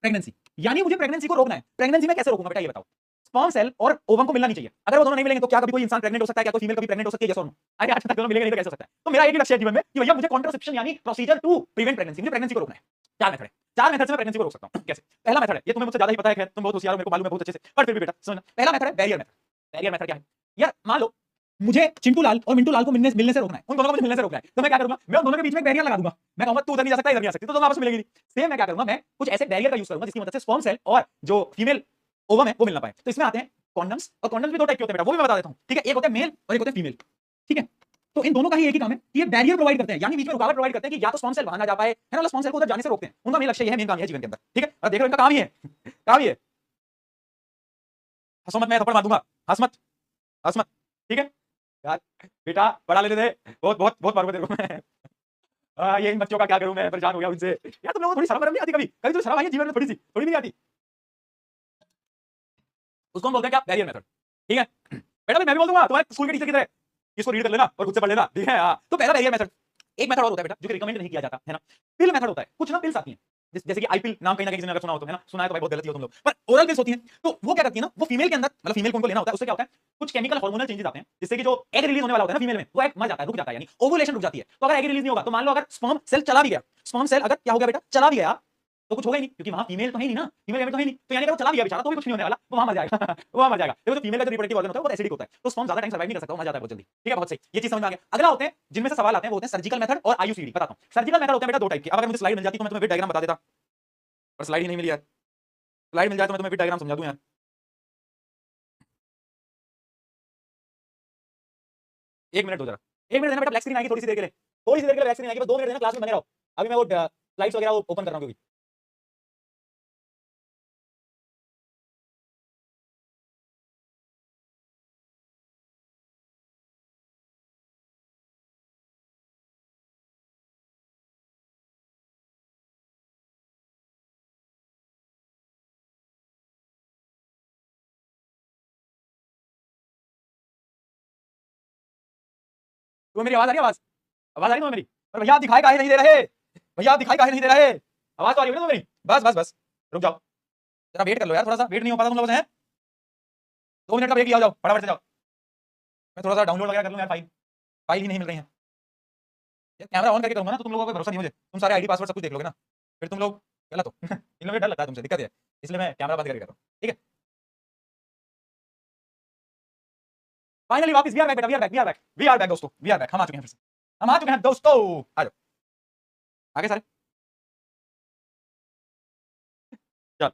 pregnancy, यानी मुझे प्रेगनेंसी को रोकना है। प्रेगनेंसी में कैसे रोकूंगा बेटा, ये बताओ। स्पर्म सेल और ओवम को मिलना नहीं चाहिए, अगर वो दोनों नहीं मिलेंगे तो क्या कभी कोई इंसान प्रेग्नेंट हो सकता है, क्या कोई फीमेल कभी प्रेग्नेंट हो सकती है, यस और नो? अरे आज तक दोनों मिलेंगे नहीं तो कैसे हो सकता है? तो मेरा एक ही लक्ष्य है जीवन में कि भैया मुझे कॉन्ट्रासेप्शन यानी प्रोसीजर टू प्रिवेंट प्रेगनेंसी, मुझे प्रेगनेंसी को रोकना है। चार मेथड है, चार मेथड से मैं प्रेगनेंसी को रोक सकता हूं। कैसे? पहला मेथड है, ये तुम्हें मुझसे ज्यादा ही पता है, खैर तुम बहुत होशियार हो, मेरे को मालूम है बहुत अच्छे से, पर फिर भी बेटा समझना, पहला मेथड है बैरियर मेथड। बैरियर मेथड क्या है यार, मान लो मुझे चिंटू लाल और मिंटू लाल को मिलने से रोकना है, उन दोनों को मुझे मिलने से रोकना है, तो मैं क्या करूंगा, मैं उन दोनों के बीच में एक बैरियर लगा दूंगा, मैं कहूंगा तू उधर नहीं जा सकता, इधर नहीं आ सकती, तो दोनों आपस में मिलेंगे नहीं। सेम मैं क्या करूंगा, मैं कुछ ऐसे बैरियर का यूज करूंगा जिसकी मदद से स्पर्म सेल और जो फीमेल ओवम है वो मिल ना पाए। तो इसमें आते हैं कॉन्डम्स, और कॉन्डम्स भी दो टाइप के होते हैं बेटा, वो भी मैं बता देता हूं। ठीक है, एक होता है मेल और एक होता है फीमेल। ठीक है, तो इन दोनों का ही एक ही काम है कि ये बैरियर प्रोवाइड करते हैं, यानी बीच में रुकावट प्रोवाइड करते हैं कि या तो स्पर्म सेल वहां ना जा पाए, है ना, स्पर्म सेल को उधर जाने से रोकते हैं, उनका मेन लक्ष्य ये है, मेन काम ये है जीवन के अंदर। ठीक है, और देख लो इनका काम ही है काम ही है। हंसो मत, मैं थप्पड़ मार दूंगा, हंस मत, हंस मत। ठीक है यार, बेटा पढ़ा लेने दे, बहुत बहुत बहुत मारूंगा तेरे को मैं। ये इन बच्चों का क्या करूं मैं, परेशान हो गया उनसे यार, तुम लोगों को थोड़ी शर्म नहीं आती, कभी कभी तो शर्म आई है जीवन में, थोड़ी सी, थोड़ी नहीं आती। उसको हम बोलते हैं क्या, बैरियर मेथड। ठीक है बेटा, मैं भी बोल दूंगा तुम्हारे स्कूल के टीचर की तरह, इसको रीड कर लेना और खुद से पढ़ लेना। ठीक है, हाँ, तो पहला बैरियर मेथड। एक मेथड और होता है बेटा जो कि रिकमेंड नहीं किया जाता है ना, पिल मेथड होता है। कुछ ना पिल्स आती हैं, जैसे कि आई पिल नाम कहीं ना कहीं अगर सुना हो तो, है ना, सुना है तो भाई बहुत गलती हो तुम लोग, पर ओरल पिल्स होती हैं। तो वो क्या करती है ना, वो फीमेल के अंदर, मतलब फीमेल को उनको लेना होता है, उससे क्या होता है, कुछ केमिकल हार्मोनल चेंजेस आते हैं, जिससे कि जो एग रिलीज होने वाला होता है ना फीमेल में, वो एग मर जाता है, रुक जाता है, यानी ओवुलेशन रुक जाती है। तो अगर एग रिलीज नहीं होगा, तो मान लो अगर स्पर्म सेल चला भी गया, स्पर्म सेल अगर क्या हो गया बेटा, चला भी गया, तो कुछ होगा ही नहीं, क्योंकि वहां फीमेल तो है नहीं ना, फीमेल एलिमेंट तो है नहीं, तो यानी अगर वो चला भी गया बेचारा तो भी कुछ नहीं होने वाला, वो वहां मर जाएगा वो वहां मर जाएगा। देखो, तो फीमेल का जो रिप्रोडक्टिव ऑर्गन होता है वो एसिडिक होता है, तो स्पर्म ज्यादा टाइम सर्वाइव नहीं कर सकता, वो मर जाता है बहुत जल्दी। ठीक है, बहुत सही, ये चीज समझ में आ गया। अगला होते हैं जिनमें से सवाल आते हैं, वो होते हैं सर्जिकल मेथड और आईयूसीडी। बताता हूं, सर्जिकल मेथड होते हैं बेटा दो टाइप के। अब अगर मुझे स्लाइड मिल जाती तो मैं तुम्हें विद डायग्राम बता देता, पर स्लाइड ही नहीं मिली यार, स्लाइड मिल जाए तो मैं तुम्हें विद डायग्राम समझा दूं यार। एक मिनट दो जरा, एक मिनट देना बेटा, ब्लैक स्क्रीन आएगी थोड़ी सी देर के लिए, थोड़ी सी देर के लिए ब्लैक स्क्रीन आएगी, बस 2 मिनट देना, क्लास में बने रहो। अभी मैं वो स्लाइड्स वगैरह ओपन कर रहा हूं, क्योंकि तुम्हें मेरी आवाज आ रही है? आवाज आ रही है तुम्हें मेरी? और भैया आप दिखाई काहे नहीं दे रहे? भैया आप दिखाई काहे नहीं दे रहे? आवाज तो आ रही है ना मेरी? बस रुक जाओ, जरा वेट कर लो यार, थोड़ा सा वेट नहीं हो पाता तुम लोगों से। 2 मिनट का ब्रेक लिया, जाओ फटाफट से जाओ। मैं थोड़ा सा डाउनलोड वगैरह कर लूं यार, फाइल ही नहीं मिल रही है। कैमरा ऑन करके करूंगा ना तो तुम लोगों को भरोसा नहीं मुझे, तुम सारे आईडी पासवर्ड सब कुछ देख लोगे ना, फिर तुम लोग गलत हो। इन लोगों को डर लगता है तुमसे, दिक्कत है, इसलिए मैं कैमरा बंद करके कर रहा हूँ, ठीक है। फाइनली वापस वी आर बैक बेटा, वी आर बैक दोस्तों, वी आर बैक, हम आ चुके हैं फिर से, हम आ चुके हैं दोस्तों, आ जाओ आगे सारे। चल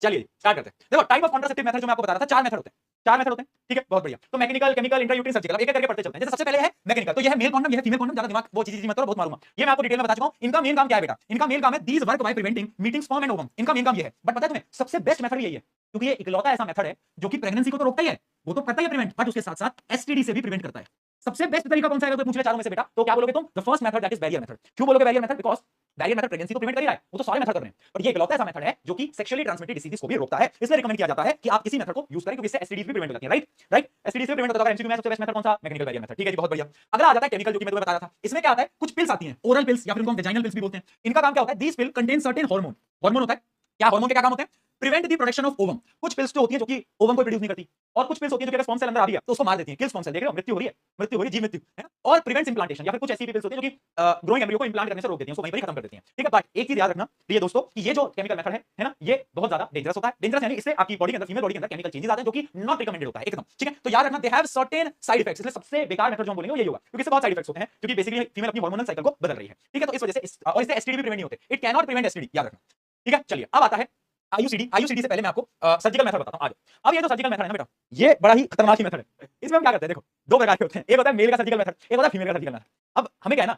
चलिए स्टार्ट करते हैं। देखो टाइप ऑफ कॉन्ट्रासेप्टिव मेथड जो मैं आपको बता रहा था, 4 मेथड होते हैं, 4 मेथड होते हैं, ठीक है, बहुत बढ़िया। तो मैकेनिकल, केमिकल, इंट्रायूटेरिन, सर्जिकल, एक एक करके पढ़ते चलते हैं। जैसे सबसे पहले है मैकेनिकल, तो ये है मेल कॉन्डम, ये है फीमेल कॉन्डम, ज्यादा दिमाग वो चीज मत करो, बहुत मालूम है, ये मैं आपको डिटेल में बता चुका हूं। इनका मेन काम क्या है बेटा? इनका मेन काम है these work by preventing meeting sperm and ovum, इनका मेन काम ये है। बट पता है तुम्हें सबसे बेस्ट मेथड यही है, क्योंकि ये इकलौता ऐसा मेथड है जो कि प्रेगनेंसी को तो रोकता ही है, वो तो करता ही है प्रिवेंट, बट उसके साथ साथ एसटीडी से भी प्रिवेंट करता है। सबसे बेस्ट तरीका कौन सा है अगर पूछ ले चारों में से बेटा, तो क्या बोलोगे तुम? The first method that is barrier method. क्यों बोलोगे barrier method? Because barrier method pregnancy को प्रिवेंट कर ही रहा है, वो तो सारे मेथड कर रहे हैं, पर ये इकलौता ऐसा मेथड है जो कि सेक्सुअली ट्रांसमिटेड डिसीजेस को भी रोकता है। इसलिए रिकमेंड किया जाता है कि आप इसी मेथड को यूज करें, क्योंकि इससे एसटीडीज भी प्रिवेंट हो जाती है, राइट। एसटीडीज से प्रिवेंट होता है। एमसीक्यू में सबसे बेस्ट मेथड कौन सा? मैकेनिकल बैरियर मेथड, ठीक है जी, बहुत बढ़िया। अगला आ जाता है केमिकल, जो कि मैं तुम्हें बता रहा था। इसमें क्या आता है? कुछ पिल्स आती हैं, ओरल पिल्स या फिर उनको हम वेजाइनल पिल्स भी बोलते हैं। इनका काम क्या होता है? दीस पिल कंटेन सर्टेन हार्मोन, हार्मोन होता है क्या? हार्मोन के क्या काम होते हैं? Prevent the production of ovum. कुछ पिल्स जो होती है जो कि ओवम को प्रोड्यूस नहीं करती, और कुछ पिल्स होती है जो कि अगर स्पर्म सेल अंदर आ रही है तो उसको मार देती है, किल स्पर्म सेल, देख रहे हो, मृत्यु हो रही है, जीव मृत्यु है ना। और प्रिवेंट्स इंप्लांटेशन, या फिर कुछ ऐसी पिल्स होती है जो कि ग्रोइंग एम्ब्रियो को इंप्लांट करने से रोक देती हैं, उसको वहीं पर ही खत्म कर देती हैं, ठीक है। बट एक चीज याद रखना प्रिय दोस्तों, कि ये जो केमिकल मेथड है ना, ये बहुत ज्यादा डेंजरस होता है। डेंजरस यानी इससे आपकी बॉडी के अंदर, फीमेल बॉडी के अंदर केमिकल चेंजेस आते हैं जो कि नॉट रिकमेंडेड होता है एकदम, ठीक है। तो याद रखना, they have certain side effects, इसलिए सबसे बेकार मेथड जो हम बोलेंगे वो यही होगा, क्योंकि इससे बहुत साइड इफेक्ट्स होते हैं, क्योंकि बेसिकली फीमेल अपनी हार्मोनल साइकिल को बदल रही है, ठीक है। तो इस वजह से और इससे एसटीडी भी प्रिवेंट नहीं होते, it can not prevent STD, याद रखना, ठीक है। चलिए अब आता है आईयूसीडी। आईयूसीडी से पहले मैं आपको सर्जिकल मेथड बताता हूं। अब ये जो सर्जिकल मेथड है ना बेटा, ये बड़ा ही खतरनाक ही मेथड है। इसमें हम क्या करते हैं? देखो दो प्रकार के होते हैं, एक होता है मेल का सर्जिकल मेथड, एक होता है फीमेल का सर्जिकल मेथड। अब हमें क्या है ना,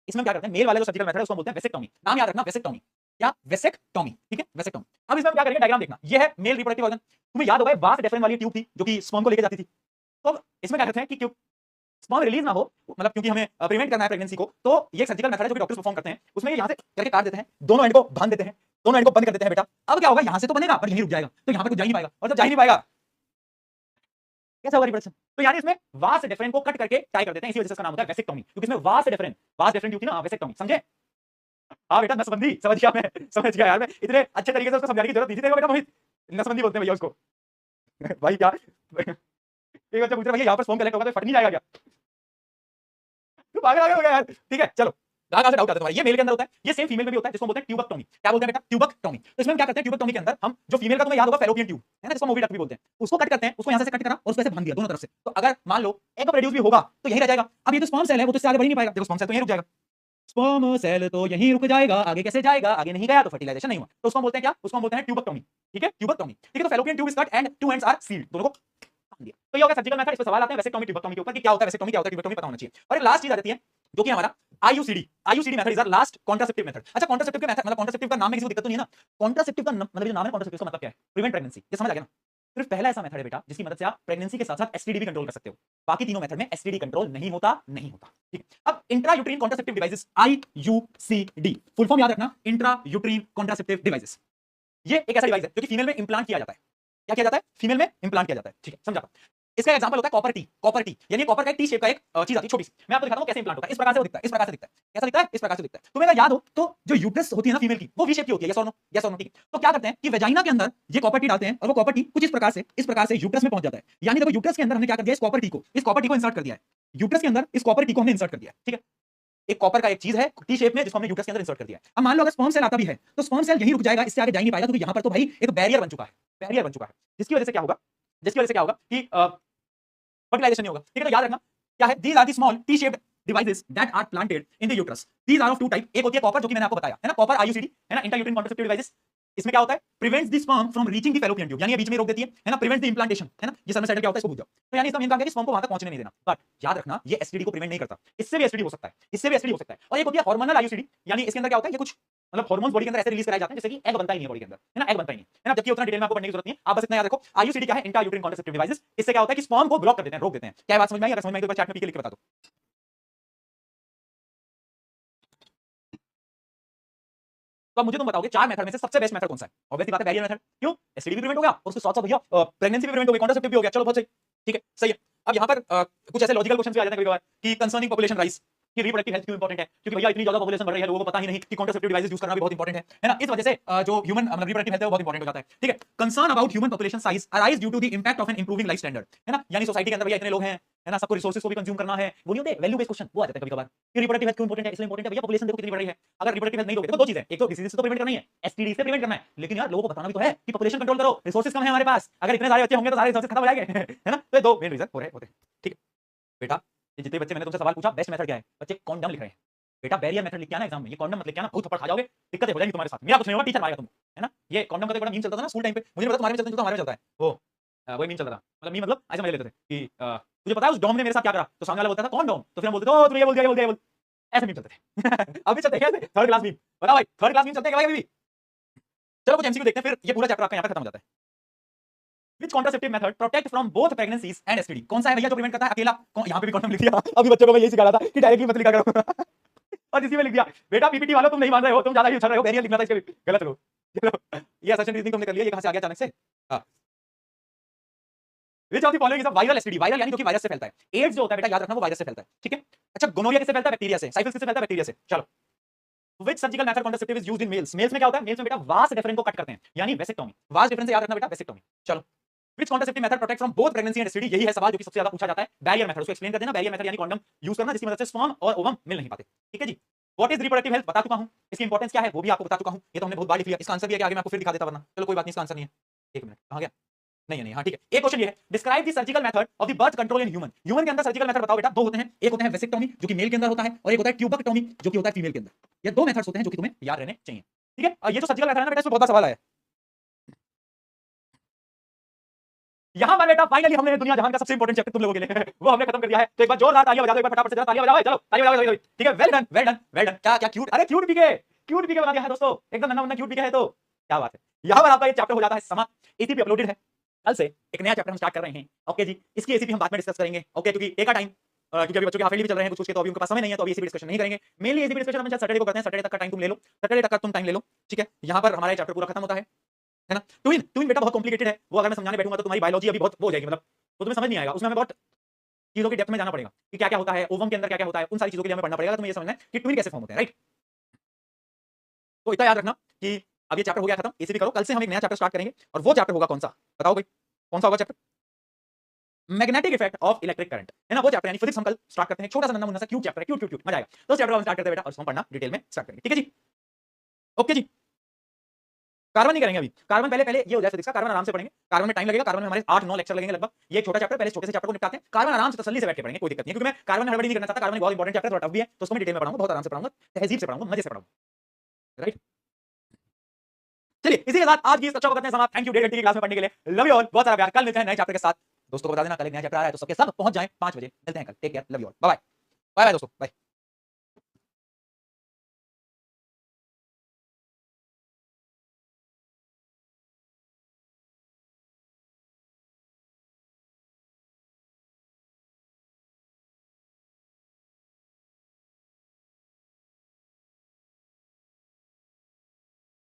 इसमें क्या करते हैं, मेल वाले जो सर्जिकल मेथड है उसको बोलते हैं वेसेक्टोमी। नाम याद रखना, वेसेक्टोमी या वेसेक्टोमी, ठीक है, वेसेक्टोमी। अब इसमें हम क्या करेंगे, डायग्राम देखना, ये है मेल रिप्रोडक्टिव ऑर्गन। तुम्हें याद होगा वास्ट डेफरेंट वाली ट्यूब थी जो कि स्पर्म को लेकर जाती थी। तो इसमें क्या करते हैं कि स्पर्म रिलीज ना हो, मतलब क्योंकि हमें प्रिवेंट करना है प्रेगनेंसी को, तो ये सर्जिकल मेथड है जो कि डॉक्टर्स परफॉर्म करते हैं। उसमें ये यहां से करके काट देते हैं, दोनों एंड को बांध देते हैं, दोनों एंड को बंद कर देते हैं बेटा। अब क्या होगा, यहां से तो बनेगा पर यहीं रुक जाएगा, तो यहां पे कुछ जा ही नहीं पाएगा, और जब जा ही नहीं पाएगा कैसा होगा रिप्रोडक्शन? तो यानी इसमें वास्ट डिफरेंट को कट करके टाई कर देते हैं, इसी वजह से इसका नाम होता है वेसेक्टोमी, क्योंकि इसमें वास्ट डिफरेंट ट्यूब थी ना, वेसेक्टोमी, समझे? हाँ बेटा, नसबंदी, समझ गया मैं, समझ गया यार, मैं इतने अच्छे तरीके से उसको समझाने की जरूरत नहीं थी। देखो बेटा मोहित, नसबंदी बोलते हैं भैया उसको। भाई क्या एक बच्चा पूछ रहा है, भैया यहाँ पर स्पर्म कलेक्ट होगा तो फट नहीं जाएगा क्या? तू पागल हो गया यार, ठीक है। चलो कहां से डाउट आता है तुम्हारा? ये मेल के अंदर होता है, ये सेम फीमेल में भी होता है, जिसको बोलते हैं ट्यूबक्टोमी। क्या बोलते हैं बेटा? ट्यूबक्टोमी। तो इसमें हम क्या करते हैं, ट्यूबक्टोमी के अंदर हम जो फीमेल का तुम्हें याद होगा फैलोपियन ट्यूब है ना, जिसको मोवी डक्ट भी बोलते हैं, उसको कट करते हैं, उसको यहां से कट करा और उसको ऐसे बांध दिया दोनों तरफ से। तो अगर मान लो एग प्रोड्यूस भी होगा तो यही रह जाएगा। अब ये जो स्पर्म सेल है वो तो इससे आगे बढ़ ही नहीं पाएगा, देखो स्पर्म सेल तो यहीं रुक जाएगा, स्पर्म सेल तो यहीं रुक जाएगा, आगे कैसे जाएगा? आगे नहीं गया तो फर्टिलाइजेशन नहीं हुआ, तो उसको बोलते हैं क्या? उसको बोलते हैं ट्यूबक्टोमी, ठीक है, ट्यूबक्टोमी, ठीक है। तो Fallopian tube is cut and two ends are sealed, दोनों को दिया। तो ये होगा सर्जिकल मेथड। इस पे सवाल आते हैं वेसेक्टोमी ट्यूबक्टोमी के ऊपर कि क्या होता है वेसेक्टोमी, क्या होता है ट्यूबक्टोमी, पता होना चाहिए। और एक लास्ट चीज आ जाती है जो कि हमारा IUCD. IUCD method is our last contraceptive method. अच्छा, कॉन्ट्रासेप्टिव के मेथड मतलब कॉन्ट्रासेप्टिव का नाम में किसी को दिक्कत तो नहीं है ना? कॉन्ट्रासेप्टिव का मतलब जो नाम है कॉन्ट्रासेप्टिव का मतलब क्या है? प्रिवेंट प्रेगनेंसी, ये समझ आ गया ना? सिर्फ पहला ऐसा मेथड है बेटा जिसकी मदद से आप प्रेगनेंसी के साथ साथ एसटीडी भी कंट्रोल कर सकते हो। बाकी तीनों मेथड में एसटीडी कंट्रोल नहीं होता, नहीं होता, ठीक है। अब intra uterine contraceptive devices, IUCD, full form याद रखना, इंट्रा यूट्रीन कॉन्ट्रासेप्टिव डिवाइसेस। ये एक ऐसा डिवाइस है जो कि फीमेल में इंप्लांट किया जाता है। क्या किया जाता है? फीमेल में इंप्लांट किया जाता है, ठीक है, समझा। इसका एग्जांपल होता है कॉपर टी। कॉपर टी यानी कॉपर का एक टी शेप का एक चीज आती है छोटी सी, मैं आपको दिखाता हूं कैसे इंप्लांट होता है। इस प्रकार से वो दिखता है, इस प्रकार से दिखता है, कैसा दिखता है? इस प्रकार से दिखता है। तुम्हें अगर याद हो तो जो यूट्रस होती है ना फीमेल की, वो वी शेप की होती है, यस और नो, यस और नो, ठीक है। तो क्या करते हैं कि वेजाइना के अंदर ये कॉपर टी डालते हैं और वो कॉपर टी कुछ इस प्रकार से यूट्रस में पहुंच जाता है। यानी देखो यूट्रस के अंदर हमने क्या कर दिया, इस कॉपर टी को इंसर्ट कर दिया है, यूट्रस के अंदर इस कॉपर टी को हमने इंसर्ट कर दिया है, ठीक है। एक कॉपर का एक चीज है टी शेप में जिसको हमने यूट्रस के अंदर इंसर्ट कर दिया है। अब मान लो अगर स्पर्म सेल आता भी है तो स्पर्म सेल यहीं रुक जाएगा, इससे आगे जा ही नहीं पाएगा, क्योंकि यहां पर तो भाई एक बैरियर बन चुका है, बैरियर बन चुका है, जिसकी वजह से क्या होगा, कि फर्टिलाइजेशन नहीं होगा, ठीक है। तो याद रखना क्या है, these are the small T shaped devices that are planted in the uterus. These are of two type, एक होती है कॉपर जो कि मैंने आपको बताया है ना, कॉपर आईयूसीडी है ना, इंट्रा यूट्राइन कॉन्ट्रासेप्टिव डिवाइसेस। इसमें क्या होता है, prevents the sperm from reaching the fallopian tube, यानी ये बीच में रोक देती है ना, प्रिवेंट्स द इंप्लांटेशन है ना, ये सर्वसाइडल क्या होता है इसको भूल जाओ। तो यानी इसका मेन काम है कि स्पर्म को वहां तक पहुंचने नहीं देना। बट याद रखना ये एसटीडी को प्रिवेंट नहीं करता, इससे भी एसटीडी हो सकता है, इससे भी एसटीडी हो सकता है। और एक होती है हार्मोनल आईयूसीडी, यानी इसके अंदर क्या होता है, ये कुछ मतलब हार्मोन्स बॉडी के अंदर ऐसे रिलीज कराए जाते हैं जैसे कि एग बनता ही नहीं है बॉडी के अंदर, है ना, एग बनता ही नहीं है ना, जबकि उतना डिटेल में आपको पढ़ने की जरूरत नहीं है, आप बस इतना याद रखो आईयूसीडी क्या है, इंट्रा यूट्राइन कॉन्ट्रासेप्टिव डिवाइसेस। इससे क्या होता है कि स्पर्म को ब्लॉक कर देते हैं, रोक देते हैं। क्या बात समझ में आई? अगर समझ में आई तो चैट में पीके लिख के बता दो। तो अब मुझे तुम बताओगे चार मेथड में से सबसे बेस्ट मेथड कौन सा है? ऑब्वियसली बात है बैरियर मेथड। क्यों? एसटीडी भी प्रिवेंट हो गया और उसके साथ साथ भैया प्रेगनेंसी भी प्रिवेंट हो गई, कॉन्ट्रासेप्टिव भी हो गया, चलो बहुत सही, ठीक है, सही है। अब यहाँ पर कुछ ऐसे लॉजिकल क्वेश्चन भी आ जाते हैं कभी कभार कि कंसर्निंग पॉपुलेशन राइज कि रिप्रोडक्टिव हेल्थ क्यों इंपॉर्टेंट है, क्योंकि भैया इतनी ज्यादा पॉपुलेशन बढ़ रही है, लोगों को पता ही नहीं कि कॉन्ट्रासेप्टिव डिवाइसेस यूज करना भी बहुत इंपॉर्टेंट है ना। इस वजह से जो ह्यूमन मतलब रिप्रोडक्टिव हेल्थ है वो बहुत इंपॉर्टेंट हो जाता है। ठीक है, concern about human population size arise due to the impact of an improving life standard, है ना। यानी सोसाइटी के अंदर भैया इतने लोग हैं, है ना, सबको रिसोर्सेज को भी कंज्यूम करना है, वो नहीं होते वैल्यू बेस्ड क्वेश्चन, वो आ जाते हैं कभी कभार कि रिप्रोडक्टिव हेल्थ क्यों इंपॉर्टेंट है, इसलिए इंपॉर्टेंट है भैया पॉपुलेशन देखो कितनी बढ़ रही है। अगर रिप्रोडक्टिव हेल्थ नहीं दोगे तो दो चीजें, एक तो डिसीज से तो प्रिवेंट करना ही है, एसटीडी से प्रिवेंट करना है, लेकिन यार लोगों को बताना भी तो है कि पॉपुलेशन कंट्रोल करो, रिसोर्सेज कम है हमारे पास, अगर इतने सारे बच्चे होंगे तो सारे रिसोर्सेज खत्म हो जाएंगे है ना। तो ये दो मेन रीजन हो रहे होते हैं। ठीक है बेटा, ये जितने बच्चे मैंने तुमसे सवाल पूछा बेस्ट मेथड क्या है, बच्चे कॉन्डम लिख रहे हैं। बेटा बैरियर मेथड लिख के आना एग्जाम में, ये कॉन्डम मत लिख के आना, बहुत थप्पड़ खा जाओगे, दिक्कतें हो जाएंगी तुम्हारे साथ, मेरा कुछ नहीं होगा, टीचर मारेगा तुमको, है ना। ये कॉन्डम का तो बड़ा मीम चलता था ना स्कूल टाइम पे, मुझे नहीं पता तुम्हारे में चलता है, तो हमारे में चलता है वो वही मीम चल रहा था, मतलब मीम मतलब ऐसे मजे लेते थे कि तुझे पता है उस डॉम ने मेरे साथ क्या करा, तो सामने वाला बोलता था कौन डॉम, तो फिर हम बोलते थे ओ तूने ये बोल दिया, ये बोल दिया, ये बोल, ऐसे मीम चलते थे अभी चलते हैं कैसे, थर्ड क्लास मीम, बताओ भाई थर्ड क्लास मीम चलते हैं क्या भाई अभी भी। चलो कुछ एमसीक्यू देखते हैं, फिर ये पूरा चैप्टर आपका यहाँ पर खत्म हो जाता है। Which contraceptive method protect from both pregnancies and STD? कौन सा है भैया जो प्रिवेंट करता है अकेला? यहाँ पे भी कॉन्डम लिख दिया, अभी बच्चों को मैं यही सिखा रहा था कि डायरेक्टली मत लिखा करो और इसी में लिख दिया। बेटा पीपीटी वालों तुम नहीं मान रहे हो, तुम ज्यादा ही उछल रहे हो, बैरियर लिखना था इसके भी गलत हो। चलो ये असर्शन रीजनिंग तुमने कर लिया, ये कहां से आ गया अचानक से। हां, which of the following is a viral STD, viral यानी जो कि वायरस से फैलता है। एड्स जो होता है बेटा याद रखना वो वायरस से फैलता है, ठीक है। अच्छा गोनोरिया किससे फैलता है, बैक्टीरिया से। साइफिलिस किससे फैलता है, बैक्टीरिया से। चलो Which surgical method contraceptive is used in males? Males में क्या होता है, मेल्स में बेटा वास डिफरेंस को कट करते हैं, यानी वेसेक्टोमी। वास डिफरेंस याद रखना बेटा, वेसेक्टोमी। चलो Which contraceptive method protect from both pregnancy and STD? यही है सवाल जो कि सबसे ज्यादा पूछा जाता है। बैरियर मेथड, उसको एक्सप्लेन कर देना। बैरियर मेथड यानी कॉन्डम यूज करना जिसकी मदद से स्पर्म और ओवम मिल नहीं पाते, ठीक है जी। व्हाट इज रिप्रोडक्टिव हेल्थ बता चुका हूं, इसकी इंपॉर्टेंस क्या है वो भी आपको बता चुका हूं, ये तो हमने बहुत बार लिख लिया। इसका आंसर भी है कि आगे मैं आपको फिर दिखा देता, वरना चलो कोई बात नहीं, इसका आंसर नहीं है। एक मिनट कहां गया, नहीं नहीं, हाँ ठीक है। एक क्वेश्चन ये है, describe the surgical method of the birth control in human. Human के अंदर सर्जिकल मेथड बताओ बेटा, दो होते हैं, एक होता है वेसेक्टोमी जो कि मेल के अंदर होता है, और एक होता है ट्यूबक्टोमी जो कि होता है फीमेल के अंदर। ये दो मेथड्स होते हैं जो कि तुम्हें याद रहने चाहिए, ठीक है। और ये जो सर्जिकल मेथड है ना बेटा, इसमें बहुत बड़ा सवाल आया यहां पर बेटा। फाइनली हमने दुनिया जहान का सबसे इंपॉर्टेंट चैप्टर तुम लोगों के लिए वो हमने खत्म कर दिया है। तो एक बार जोरदार तालियां बजा दो, एक बार फटाफट से तालियां बजाओ, चलो तालियां बजाओ सभी, ठीक है। Well done well done well done. क्या क्या क्यूट, अरे क्यूट पीके, क्यूट पीके बना दिया है दोस्तों, एकदम नन्हा मुन्ना क्यूट पीके है, तो क्या बात है। यहां पर आपका ये चैप्टर हो जाता है समाप्त। एसीपी अपलोडेड है, कल से एक नया चैप्टर हम स्टार्ट कर रहे हैं, ओके जी। इसकी एसीपी हम बाद में डिस्कस करेंगे, ओके, क्योंकि एक टाइम क्योंकि अभी बच्चों के हाफ ईयरली भी चल रहे हैं कुछ के, तो अभी उनके पास समय नहीं है, तो अभी एसीपी डिस्कशन नहीं करेंगे। मेनली एसीपी डिस्कशन हम सैटरडे को करते हैं, सैटरडे तक का टाइम तुम ले लो, सैटरडे तक का तुम टाइम ले लो, ठीक है। यहां पर हमारा चैप्टर पूरा खत्म होता है ना। ट्विन ट्विन बेटा बहुत कॉम्प्लिकेटेड है, वो अगर मैं समझाने बैठूंगा तो तुम्हारी बायोलॉजी अभी बहुत वो हो जाएगी, मतलब वो तुम्हें समझ नहीं आएगा, उसमें हमें बहुत चीजों की डेप्थ में जाना पड़ेगा कि क्या क्या होता है, ओवम के अंदर क्या क्या होता है, उन सारी चीजों के लिए हमें पढ़ना पड़ेगा। तुम्हें ये समझना है कि ट्विन कैसे फॉर्म होते हैं, राइट। तो इतना याद रखना कि अब ये चैप्टर हो गया खत्म, एसीपी करो। कल से हम एक नया चैप्टर स्टार्ट करेंगे, और वो चैप्टर होगा कौन सा, बताओ भाई कौन सा होगा chapter? Magnetic effect of electric current, है ना, वो चैप्टर यानी फिजिक्स हम कल स्टार्ट करते हैं। छोटा सा नन्हा मुन्ना सा क्यूट चैप्टर है, क्यूट क्यूट क्यूट, मजा आएगा। तो उस चैप्टर को हम स्टार्ट करते हैं बेटा, और उसको हम पढ़ना डिटेल में स्टार्ट करेंगे, ठीक है जी, ओके जी। कार्बन नहीं करेंगे अभी, कार्बन पहले पहले ये हो जाए फिजिक्स का, कार्बन आराम से पढ़ेंगे। कार्बन में टाइम लगेगा, कार्बन में हमारे 8-9 लेक्चर लगेंगे लगभग। ये छोटा चैप्टर, पहले छोटे से चैप्टर को निपटाते हैं। कार्बन आराम से तसल्ली से बैठ के पढ़ेंगे, कोई दिक्कत नहीं है, क्योंकि मैं कार्बन में हड़बड़ी नहीं करना चाहता। कार्बन बहुत इंपॉर्टेंट चैप्टर, थोड़ा टफ भी है, तो उसको मैं डिटेल में पढ़ाऊंगा, बहुत आराम से पढ़ाऊंगा, तहजीब से पढ़ाऊंगा, मजे से पढ़ाऊंगा, राइट। चलिए इसी के साथ आज की इस कक्षा को करते हैं समाप्त। थैंक यू 1.5 घंटे की क्लास में पढ़ने के लिए, लव यू ऑल, बहुत सारा प्यार। कल मिलते हैं नए चैप्टर के साथ। दोस्तों को बता देना कल एक नया चैप्टर आ रहा है, तो सबके सब पहुंच जाएं 5 बजे। मिलते हैं कल, take care, love you all, bye bye bye bye दोस्तों, बाय।